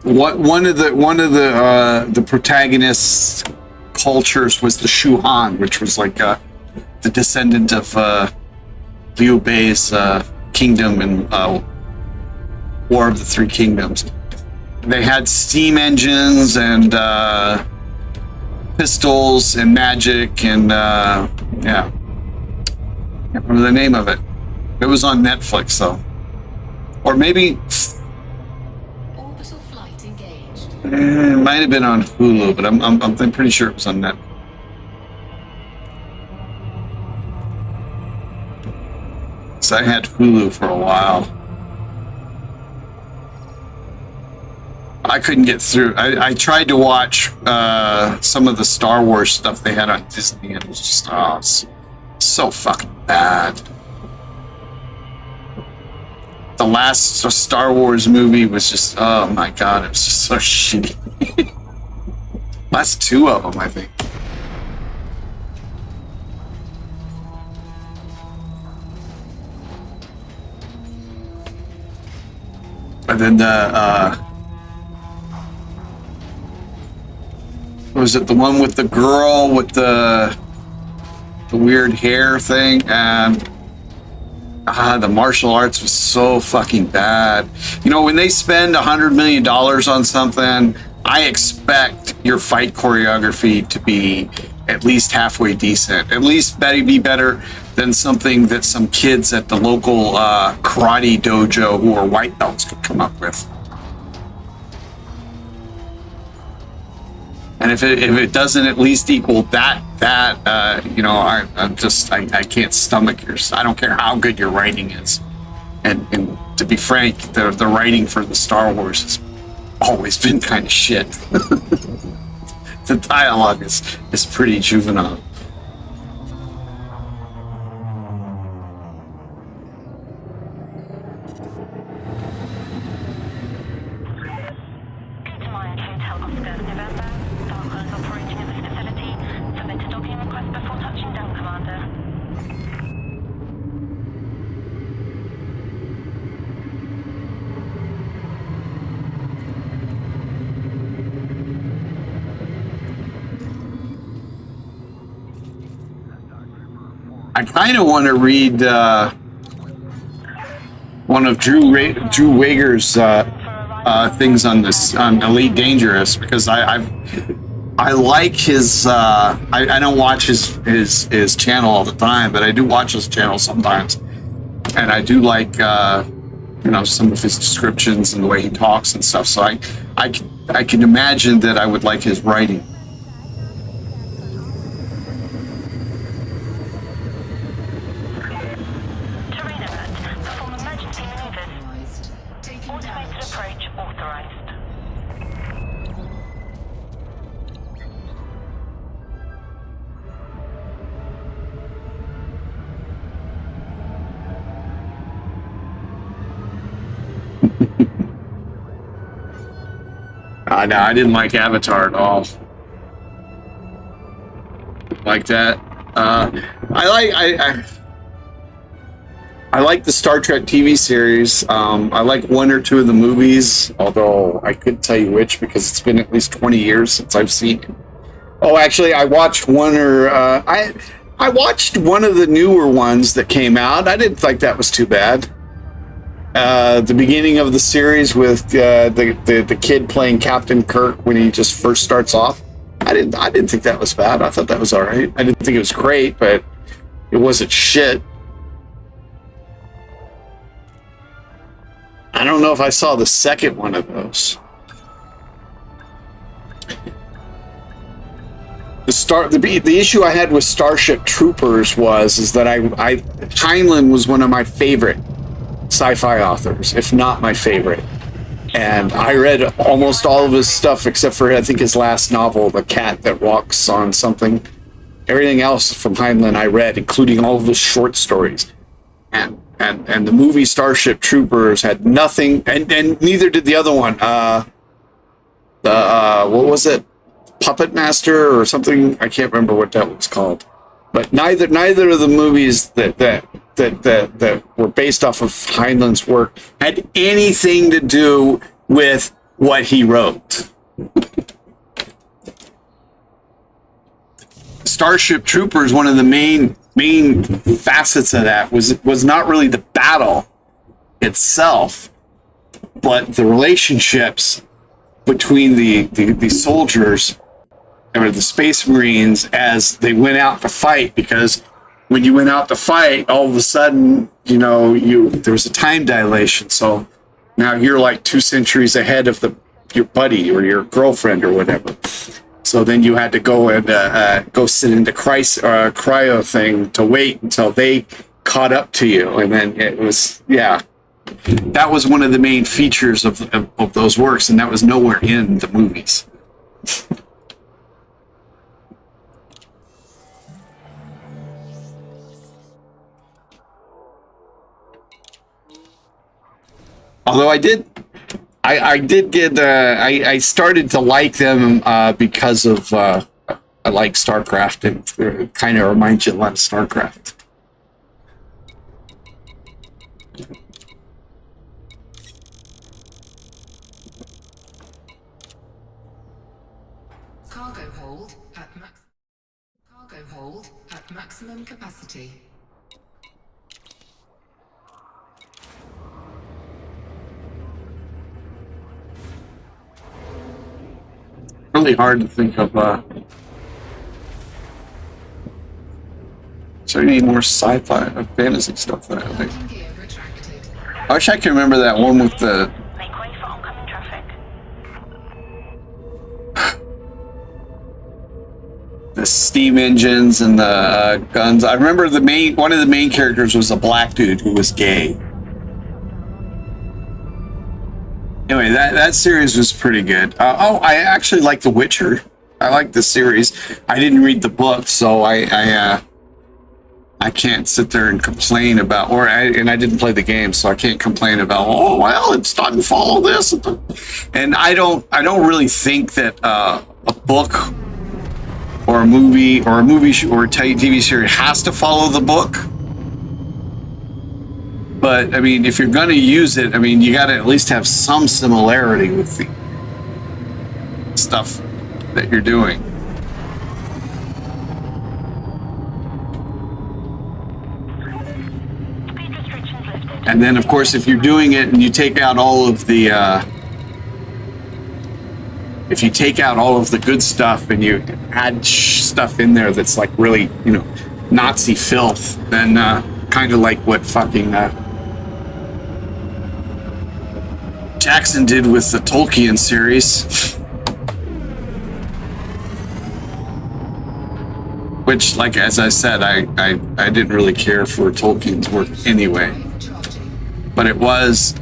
one of the protagonists' cultures was the Shuhan, which was like the descendant of Liu Bei's kingdom in War of the Three Kingdoms. They had steam engines and pistols and magic and yeah. Can't remember the name of it. It was on Netflix though, or maybe Orbital flight engaged. it might have been on Hulu, but I'm pretty sure it was on Netflix. So I had Hulu for a while. I couldn't get through. I tried to watch some of the Star Wars stuff they had on Disney, and it was just so fucking bad. The last Star Wars movie was just, oh my god, it was just so shitty. Last 2 of them, I think. And then was it the one with the girl with the weird hair thing? And the martial arts was so fucking bad. You know, when they spend $100 million on something, I expect your fight choreography to be at least halfway decent. At least be better than something that some kids at the local karate dojo who are white belts could come up with. And if it doesn't at least equal that you know, I can't stomach yours. I don't care how good your writing is. And to be frank, the writing for the Star Wars has always been kind of shit. The dialogue is pretty juvenile. I kind of want to read one of Drew Wager's things on Elite Dangerous, because I like his. I don't watch his channel all the time, but I do watch his channel sometimes, and I do like you know, some of his descriptions and the way he talks and stuff. So I can imagine that I would like his writing. No, I didn't like Avatar at all. Like that. I like the Star Trek TV series. I like one or two of the movies, although I couldn't tell you which because it's been at least 20 years since I've seen it. Oh, actually, I watched one I watched one of the newer ones that came out. I didn't think that was too bad. The beginning of the series with the kid playing Captain Kirk when he just first starts off. I didn't think that was bad. I thought that was all right. I didn't think it was great, but it wasn't shit. I don't know if I saw the second one of those. The issue I had with Starship Troopers is that Heinlein was one of my favorite sci-fi authors, if not my favorite. And I read almost all of his stuff except for, I think, his last novel, The Cat That Walks on Something. Everything else from Heinlein I read, including all of his short stories. And the movie Starship Troopers had nothing, and neither did the other one. What was it? Puppet Master or something? I can't remember what that was called. But neither of the movies that were based off of Heinlein's work had anything to do with what he wrote. Starship Troopers, one of the main facets of that was not really the battle itself, but the relationships between the soldiers or the Space Marines as they went out to fight. Because when you went out to fight, all of a sudden, you know, there was a time dilation. So now you're like 2 centuries ahead of your buddy or your girlfriend or whatever. So then you had to go and go sit in the cryo thing to wait until they caught up to you. And then it was, yeah, that was one of the main features of those works. And that was nowhere in the movies. Although I started to like them because of I like StarCraft, and it kind of reminds you a lot of StarCraft. hold at cargo hold at maximum capacity. Really hard to think of. Is there any more sci-fi or fantasy stuff that I think? Landing gear retracted. I wish I could remember that one with the Make way for oncoming traffic. steam engines and the guns. I remember one of the main characters was a black dude who was gay. Anyway, that series was pretty good. I actually like The Witcher. I like the series. I didn't read the book, so I can't sit there and complain about, and I didn't play the game, so I can't complain about. Oh well, it doesn't follow this, and I don't really think that a book or a movie or a TV series has to follow the book. But I mean, if you're going to use it, I mean, you got to at least have some similarity with the stuff that you're doing. Speed restrictions lifted. And then, of course, if you're doing it and you take out all of the, if you take out all of the good stuff and you add stuff in there that's like really, Nazi filth, then kind of like what fucking Jackson did with the Tolkien series. Which, like, as I said, I didn't really care for Tolkien's work anyway. But it was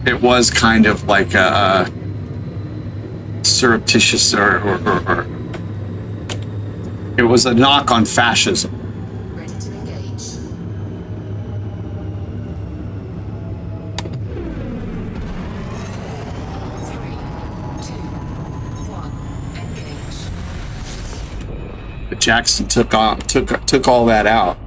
kind of like a surreptitious or it was a knock on fascism. Ready to engage. 3, 2, 1, engage. But Jackson took all that out.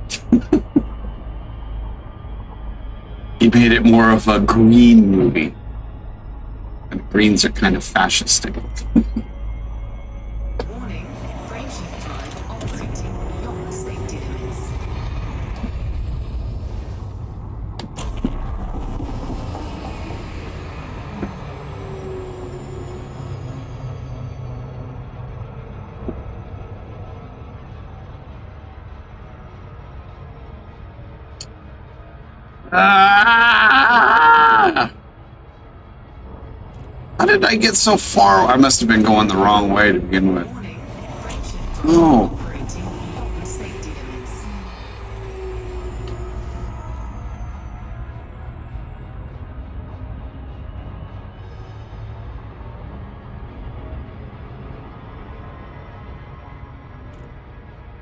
He made it more of a green movie. And greens are kind of fascistic. Warning, frameshift drive operating beyond safety limits. How did I get so far? I must have been going the wrong way to begin with. Warning, frameshift drive Oh. operating beyond safety limits.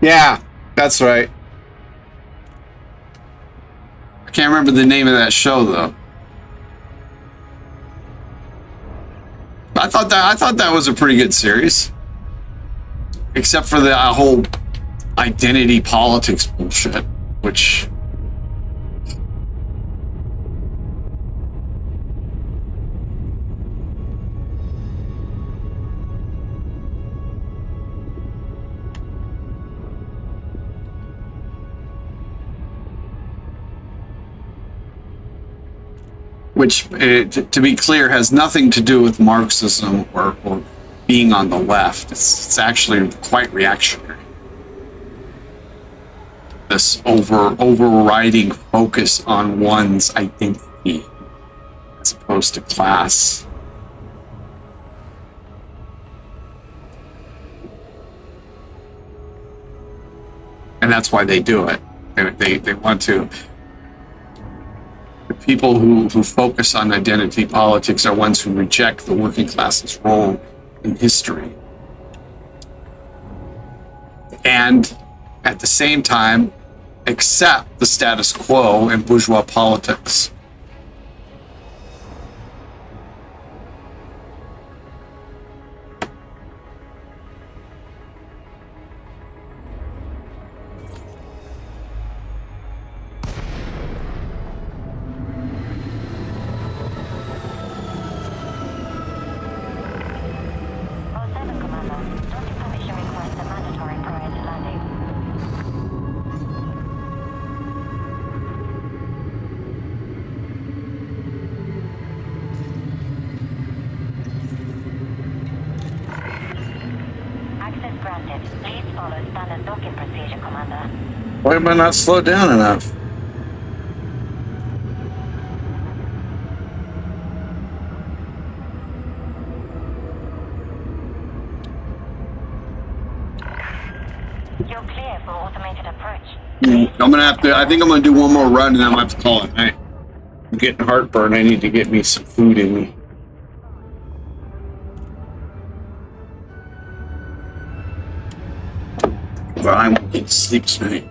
Yeah, that's right. I can't remember the name of that show though. I thought that was a pretty good series, except for the whole identity politics bullshit, which to be clear, has nothing to do with Marxism or being on the left. It's actually quite reactionary. This overriding focus on one's identity as opposed to class. And that's why they do it. They want to. The people who focus on identity politics are ones who reject the working class's role in history. And at the same time, accept the status quo in bourgeois politics. Oh, 7, Commander. Don't you permission request a Just follow standard docking procedure, Commander. Why am I not slowed down enough? You're clear for automated approach. I'm gonna have to. I think I'm gonna do one more run, and then I'm gonna have to call it night. I'm getting heartburn. I need to get me some food in me. But I won't get to sleep tonight.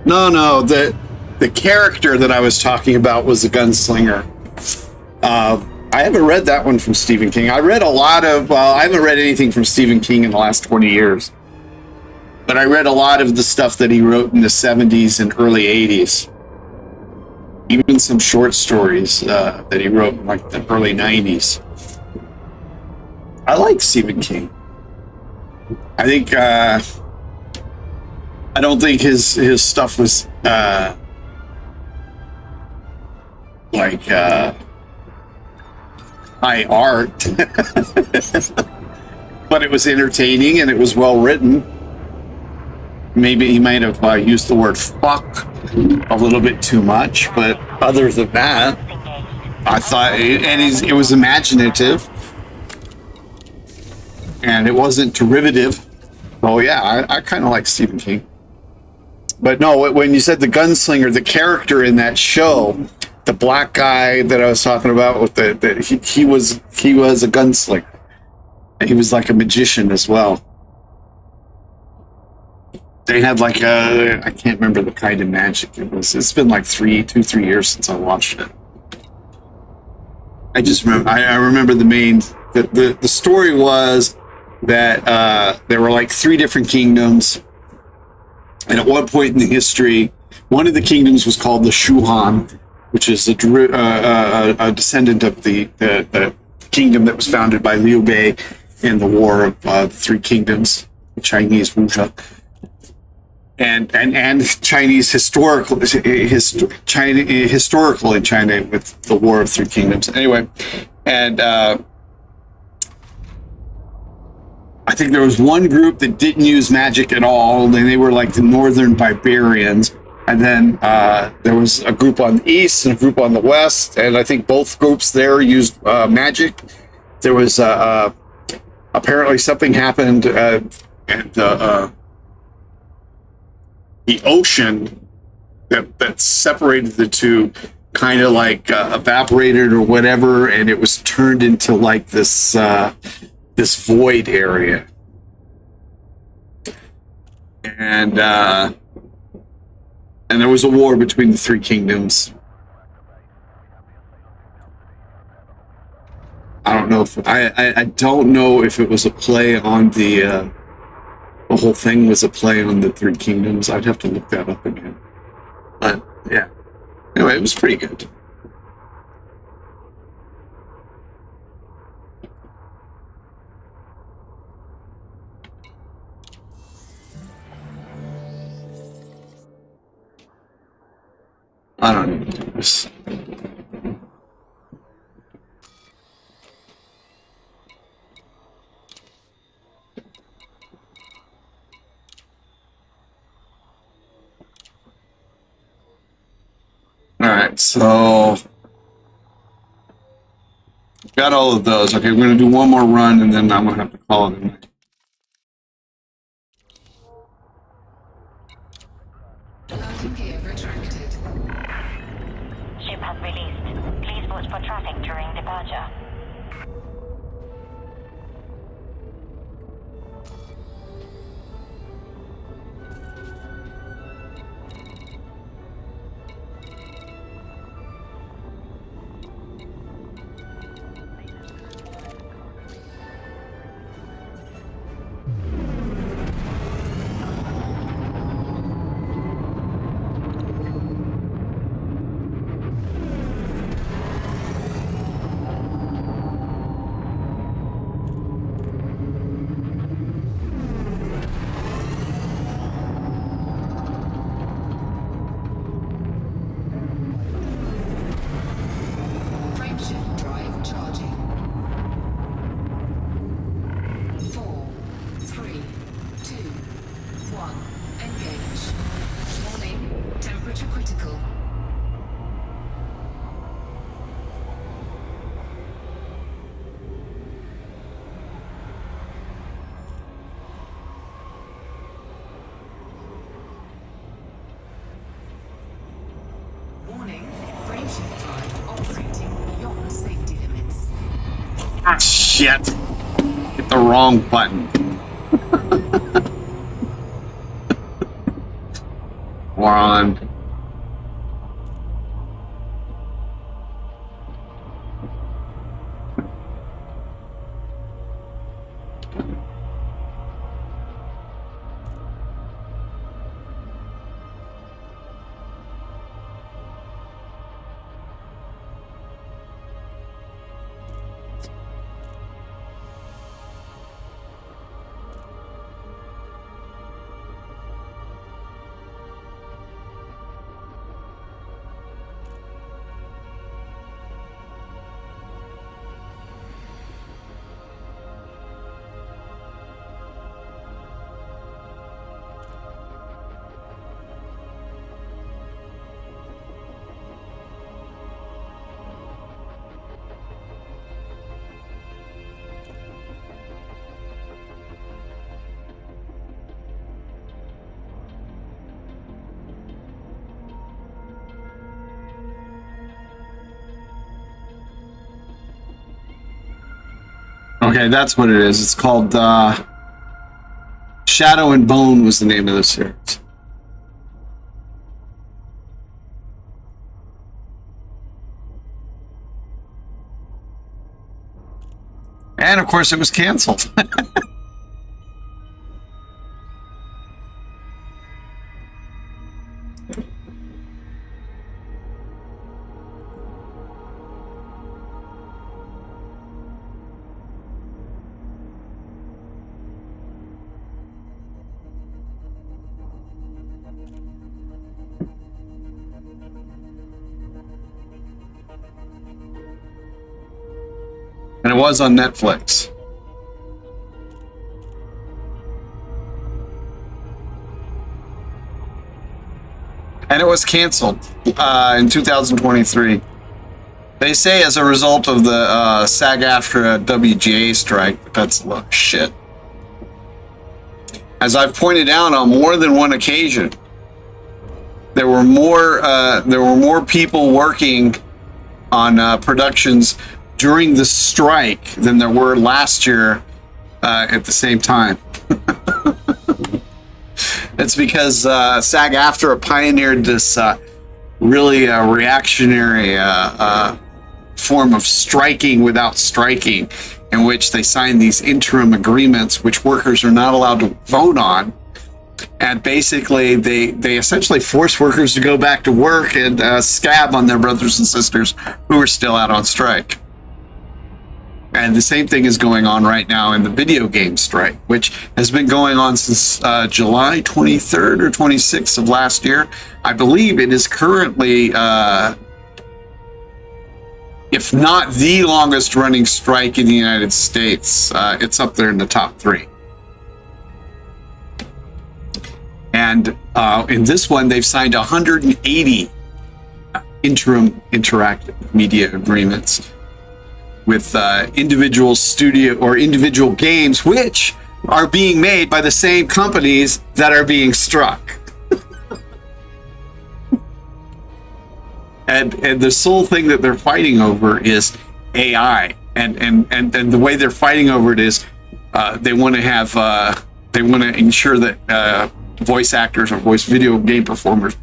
No. The character that I was talking about was a gunslinger. I haven't read that one from Stephen King. I read a lot of. I haven't read anything from Stephen King in the last 20 years. But I read a lot of the stuff that he wrote in the 70s and early 80s. Even some short stories that he wrote in like the early 90s. I like Stephen King. I think I don't think his stuff was like high art, but it was entertaining and it was well written. Maybe he might have used the word fuck a little bit too much, but other than that, I thought it was imaginative. And it wasn't derivative. Oh yeah, I kind of like Stephen King. But no, when you said the gunslinger, the character in that show, the black guy that I was talking about, with he was a gunslinger. He was like a magician as well. They had like I can't remember the kind of magic it was. It's been like 3 years since I watched it. I just remember. I remember the story was that there were like 3 different kingdoms, and at one point in the history, one of the kingdoms was called the Shuhan, which is a descendant of the kingdom that was founded by Liu Bei in the War of the Three Kingdoms, the Chinese Wuxia, and Chinese historical in China with the War of Three Kingdoms. Anyway, and I think there was one group that didn't use magic at all, and they were like the northern barbarians. And then there was a group on the east and a group on the west, and I think both groups there used magic. There was apparently something happened at the ocean that separated the two, kind of like evaporated or whatever, and it was turned into like this void area. And there was a war between the three kingdoms. I don't know if I don't know if it was a play on the whole thing was a play on the Three Kingdoms. I'd have to look that up again. But yeah, anyway, it was pretty good. I don't need to do this. Alright, so got all of those. Okay, we're gonna do one more run and then I'm gonna have to call it a night. Landing gear retracted. Ship has released. Please watch for traffic during departure. Warning, frameshift drive operating beyond safety limits. Ah, shit. Hit the wrong button. Moron. Okay, that's what it is. It's called Shadow and Bone was the name of the series. And of course it was canceled. And it was on Netflix. And it was canceled in 2023. They say as a result of the SAG-AFTRA WGA strike, but that's a lot of shit. As I've pointed out on more than one occasion, there were more people working on productions during the strike than there were last year at the same time. It's because SAG-AFTRA pioneered this really reactionary form of striking without striking, in which they sign these interim agreements which workers are not allowed to vote on. And basically, they essentially force workers to go back to work and scab on their brothers and sisters who are still out on strike. And the same thing is going on right now in the video game strike, which has been going on since July 23rd or 26th of last year. I believe it is currently, if not the longest running strike in the United States. It's up there in the top 3. And in this one, they've signed 180 interim interactive media agreements with individual studio or individual games, which are being made by the same companies that are being struck. and the sole thing that they're fighting over is AI, and the way they're fighting over it is they want to have they want to ensure that voice actors or voice video game performers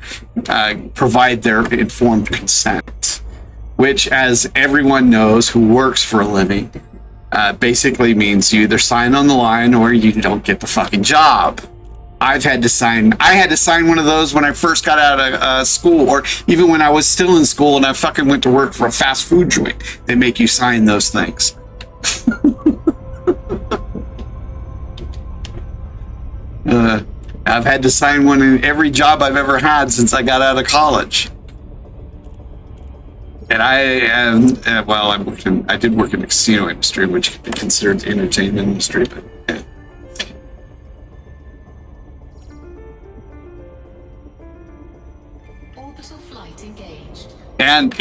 provide their informed consent, which, as everyone knows who works for a living, basically means you either sign on the line or you don't get the fucking job. I had to sign one of those when I first got out of school, or even when I was still in school and I fucking went to work for a fast food joint. They make you sign those things. I've had to sign one in every job I've ever had since I got out of college. And I did work in the casino industry, which can be considered the entertainment industry, but yeah. Orbital flight engaged. And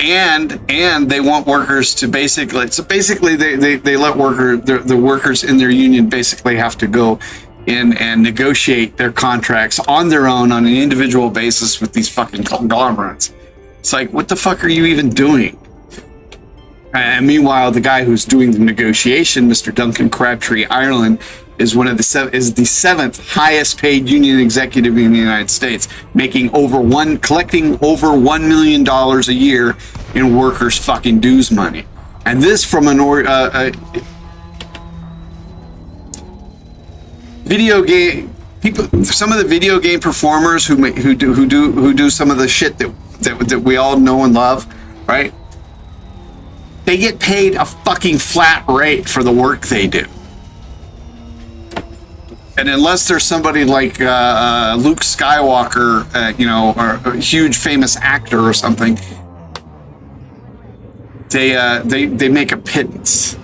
they want workers to basically they let the workers in their union basically have to go in and negotiate their contracts on their own on an individual basis with these fucking conglomerates. It's like, what the fuck are you even doing? And meanwhile, the guy who's doing the negotiation, Mr. Duncan Crabtree Ireland, is the seventh highest paid union executive in the United States, collecting over $1 million a year in workers' fucking dues money. And this from video game people. Some of the video game performers who do some of the shit that we all know and love, right? They get paid a fucking flat rate for the work they do. And unless there's somebody like Luke Skywalker, or a huge famous actor or something, they make a pittance.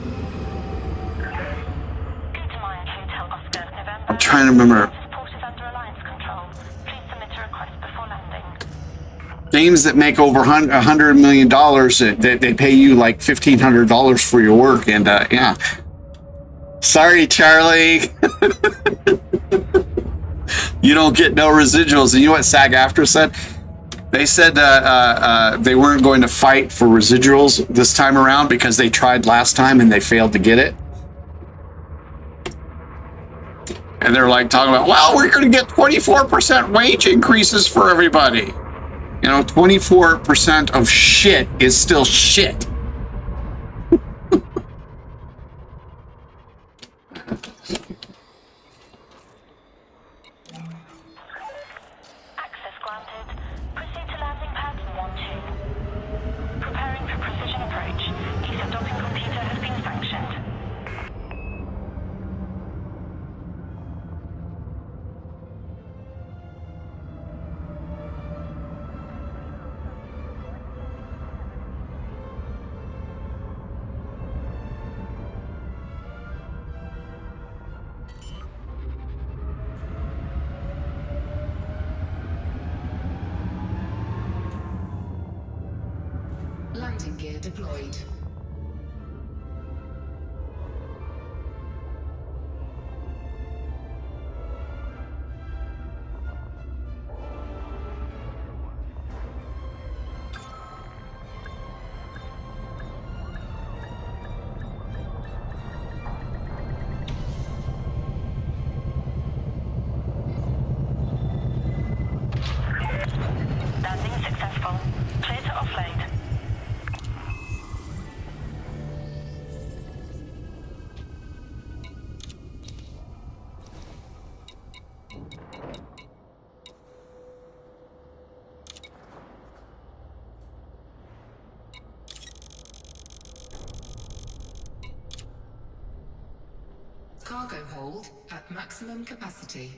I'm trying to remember. Games that make over $100 million, they pay you like $1,500 for your work, and yeah. Sorry, Charlie. You don't get no residuals. And you know what SAG-AFTRA said? They said they weren't going to fight for residuals this time around because they tried last time and they failed to get it. And they're like talking about, well, we're going to get 24% wage increases for everybody. 24% of shit is still shit. Access granted. Proceed to landing pad 1-2. Preparing for precision approach. ESA docking computer has been sanctioned. Landing gear deployed. Landing successful. Clear to offload. Cargo hold at maximum capacity.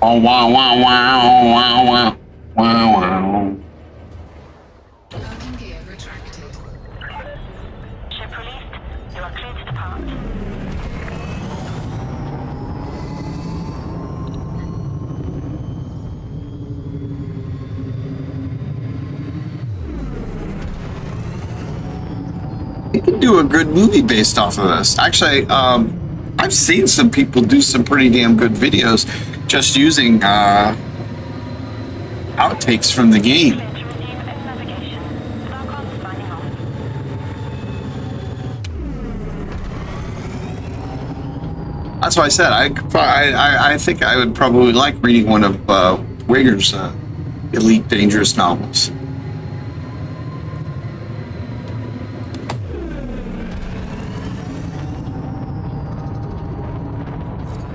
Oh, wow, wow, wow, wow, wow, wow, wow. Landing gear retracted. Ship released. You are clear to depart. You can do a good movie based off of this. Actually, I've seen some people do some pretty damn good videos just using outtakes from the game. Clear to resume in navigation. Starcraft signing off. That's why I said I think I would probably like reading one of Wager's Elite Dangerous novels.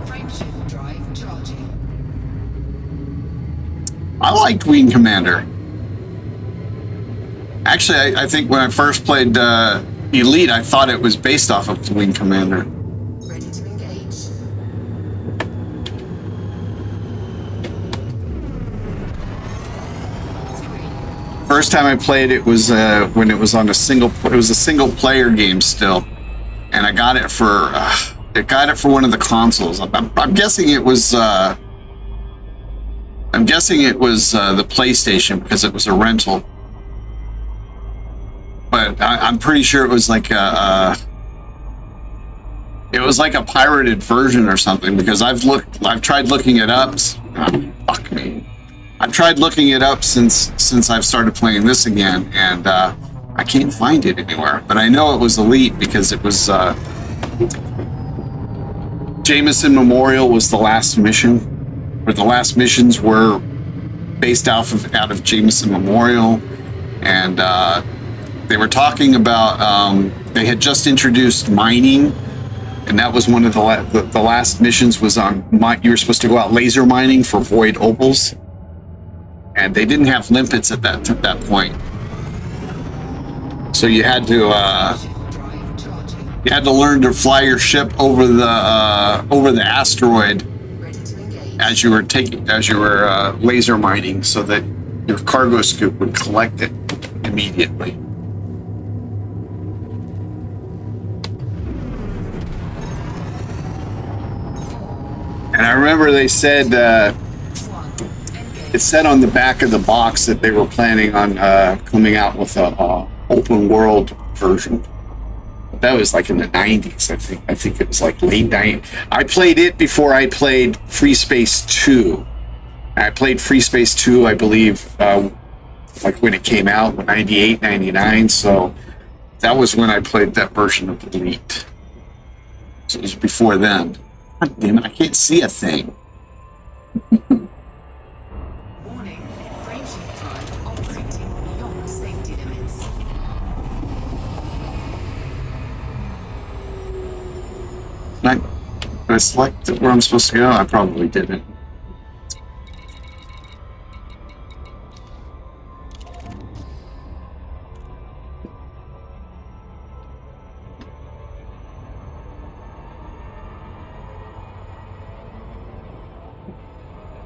Frameshift drive charging. I liked Wing Commander. Actually, I think when I first played Elite, I thought it was based off of Wing Commander. Ready to engage. First time I played it was when it was on a single player game still, and I got it for one of the consoles. I'm guessing it was the PlayStation because it was a rental, but I'm pretty sure it was like a It was like a pirated version or something because I've tried looking it up. Fuck me. I've tried looking it up since I've started playing this again, and I can't find it anywhere. But I know it was Elite because it was Jameson Memorial was the last mission, or the last missions were based out of Jameson Memorial, and they were talking about they had just introduced mining. And that was one of the last missions was on you were supposed to go out laser mining for void opals, and they didn't have limpets at that point, so you had to learn to fly your ship over the asteroid as you were laser mining, so that your cargo scoop would collect it immediately. And I remember they said, it said on the back of the box that they were planning on coming out with a open world version. But that was like in the 90s, I think. I think it was like late 90s. I played it before I played Free Space 2. I played Free Space 2, I believe, like when it came out, 98, 99. So that was when I played that version of Elite. So it was before then. God damn it, I can't see a thing. Warning, frameshift drive operating beyond safety limits. Did I select where I'm supposed to go? I probably didn't.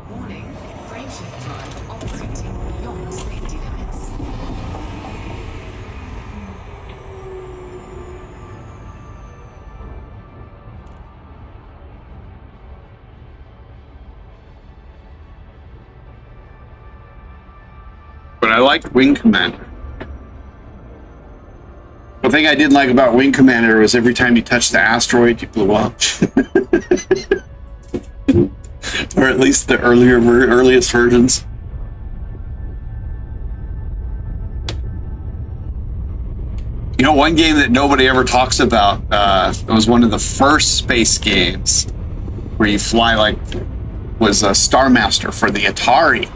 Warning, frameshift drive operating beyond safety limits. But I liked Wing Commander. The thing I didn't like about Wing Commander was every time you touched the asteroid, you blew up. Or at least the earliest versions. You know, one game that nobody ever talks about, it was one of the first space games where you fly was Star Master for the Atari.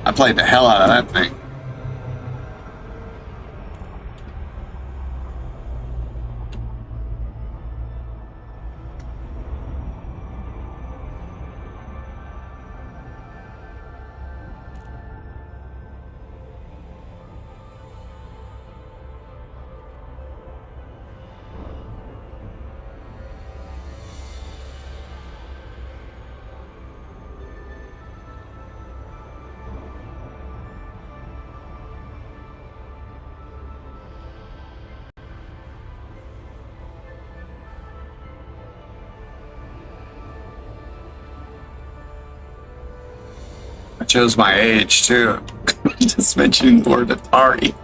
I played the hell out of that thing. I chose my age too. Just mentioning Lord Atari.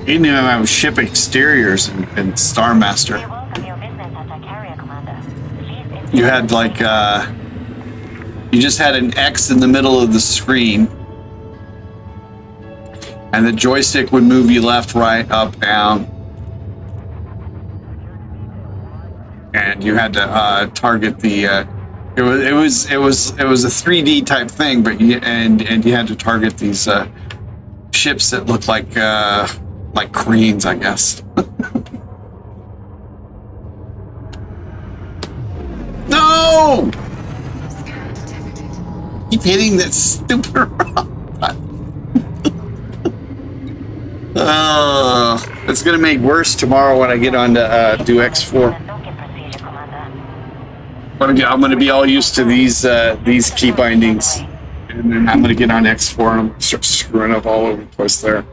You didn't even have ship exteriors in Star Master. We welcome your business at our carrier, Commander. Please You had like, you just had an X in the middle of the screen, and the joystick would move you left, right, up, down, and you had to target the. It was a 3D type thing, but you had to target these ships that looked like cranes, I guess. No! Scan detected. Keep hitting that stupid rock button. It's gonna make worse tomorrow when I get on to do X4. docking procedure, Commander. I'm gonna be all used to these key bindings and then I'm going to get on X4 and I'm gonna start screwing up all over the place there.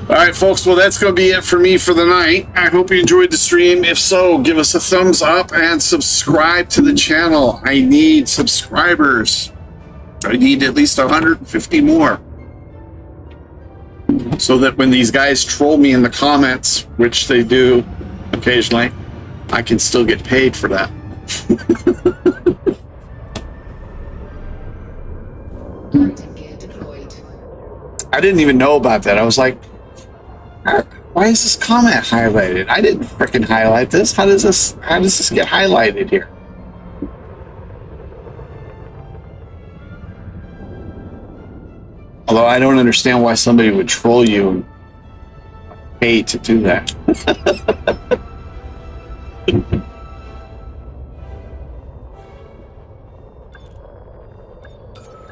All right, folks. Well, that's going to be it for me for the night. I hope you enjoyed the stream. If so, give us a thumbs up and subscribe to the channel. I need subscribers. I need at least 150 more, so that when these guys troll me in the comments, which they do occasionally, I can still get paid for that. Landing gear deployed. I didn't even know about that. I was like, why is this comment highlighted? I didn't freaking highlight this. How does this get highlighted here? Although I don't understand why somebody would troll you and pay to do that.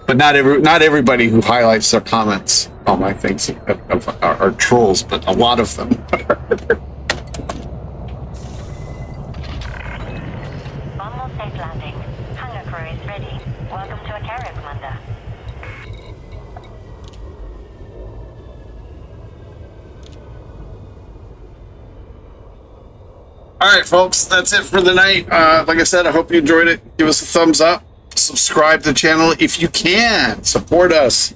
But not everybody who highlights their comments on my things are trolls, but a lot of them. Almost safe landing. Hangar crew is ready. Welcome to a carrier, Commander. All right, folks, that's it for the night. Like I said, I hope you enjoyed it. Give us a thumbs up. Subscribe to the channel if you can. Support us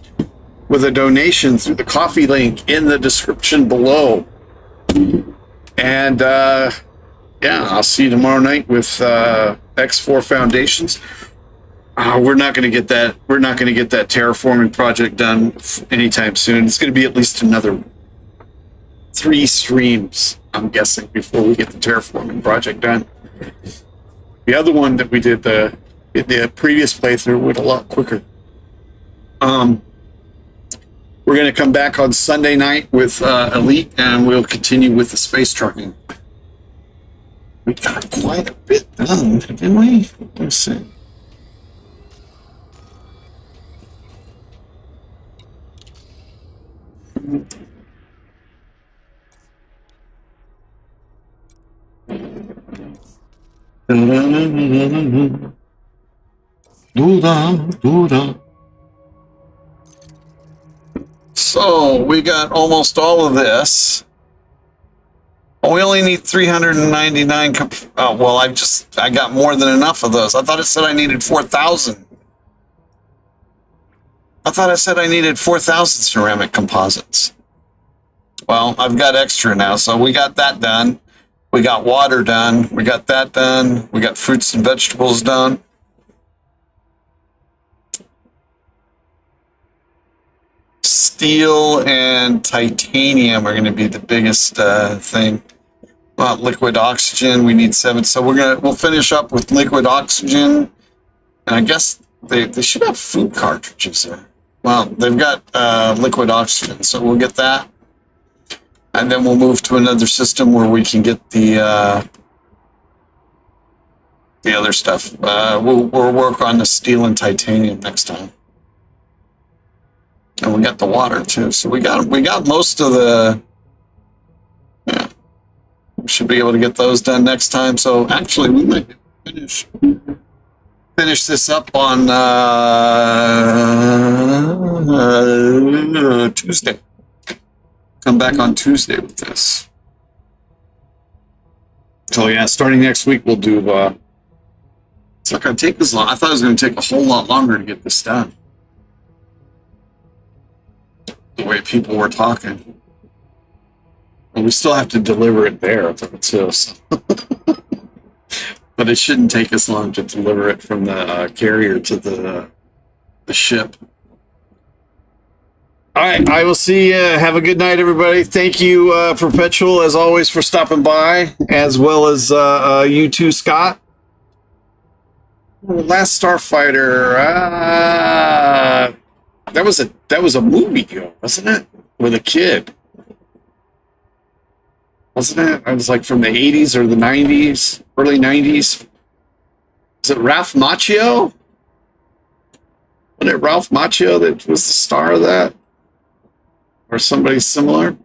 with a donation through the coffee link in the description below. And yeah, I'll see you tomorrow night with X4 Foundations. We're not going to get that. We're not going to get that terraforming project done anytime soon. It's going to be at least another 3 streams, I'm guessing, before we get the terraforming project done. The other one that we did in the previous playthrough went a lot quicker. We're going to come back on Sunday night with Elite, and we'll continue with the space trucking. We got quite a bit done, didn't we? Let's see. So we got almost all of this. Oh, we only need 399. Oh, well, I got more than enough of those. I thought it said I needed 4,000. I thought I said I needed 4,000 ceramic composites. Well, I've got extra now, so we got that done. We got water done. We got that done. We got fruits and vegetables done. Steel and titanium are going to be the biggest thing. Well, liquid oxygen, we need 7. So we'll finish up with liquid oxygen, and I guess they should have food cartridges there. Well, they've got liquid oxygen, so we'll get that, and then we'll move to another system where we can get the other stuff. We'll work on the steel and titanium next time. And we got the water too, so we got most of the. Yeah, we should be able to get those done next time. So actually, we might finish this up on Tuesday. Come back on Tuesday with this. So yeah, starting next week we'll do. It's not gonna take as long. I thought it was gonna take a whole lot longer to get this done. The way people were talking. And we still have to deliver it there too. So. But it shouldn't take as long to deliver it from the carrier to the ship. All right, I will see you. Have a good night, everybody. Thank you, Perpetual, as always, for stopping by, as well as you too, Scott. Last Starfighter. That was a movie deal, wasn't it? With a kid. Wasn't it? It was like from the 80s or the 90s, early 90s. Was it Ralph Macchio? Wasn't it Ralph Macchio that was the star of that? Or somebody similar?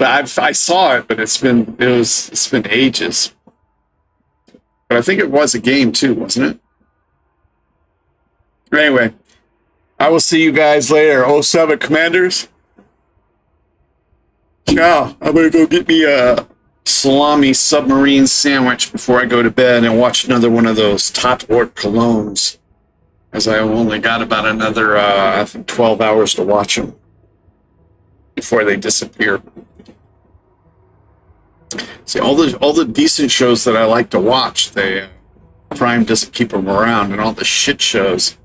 I saw it, but it's been ages. But I think it was a game too, wasn't it? Anyway, I will see you guys later. '07 Commanders. Ciao. I'm going to go get me a salami submarine sandwich before I go to bed and watch another one of those Tatort colognes, as I only got about another, I think, 12 hours to watch them before they disappear. See, all the decent shows that I like to watch, they Prime doesn't keep them around, and all the shit shows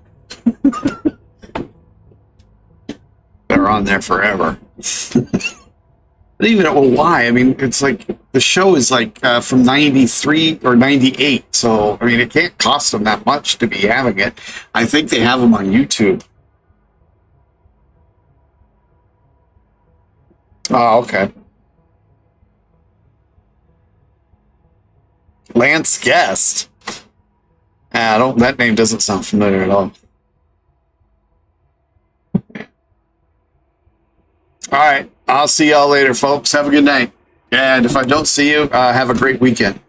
they're on there forever. But even well, why? I mean, it's like the show is like from '93 or '98, so I mean, it can't cost them that much to be having it. I think they have them on YouTube. Oh, okay. Lance Guest. I don't. That name doesn't sound familiar at all. All right. I'll see y'all later, folks. Have a good night. And if I don't see you, have a great weekend.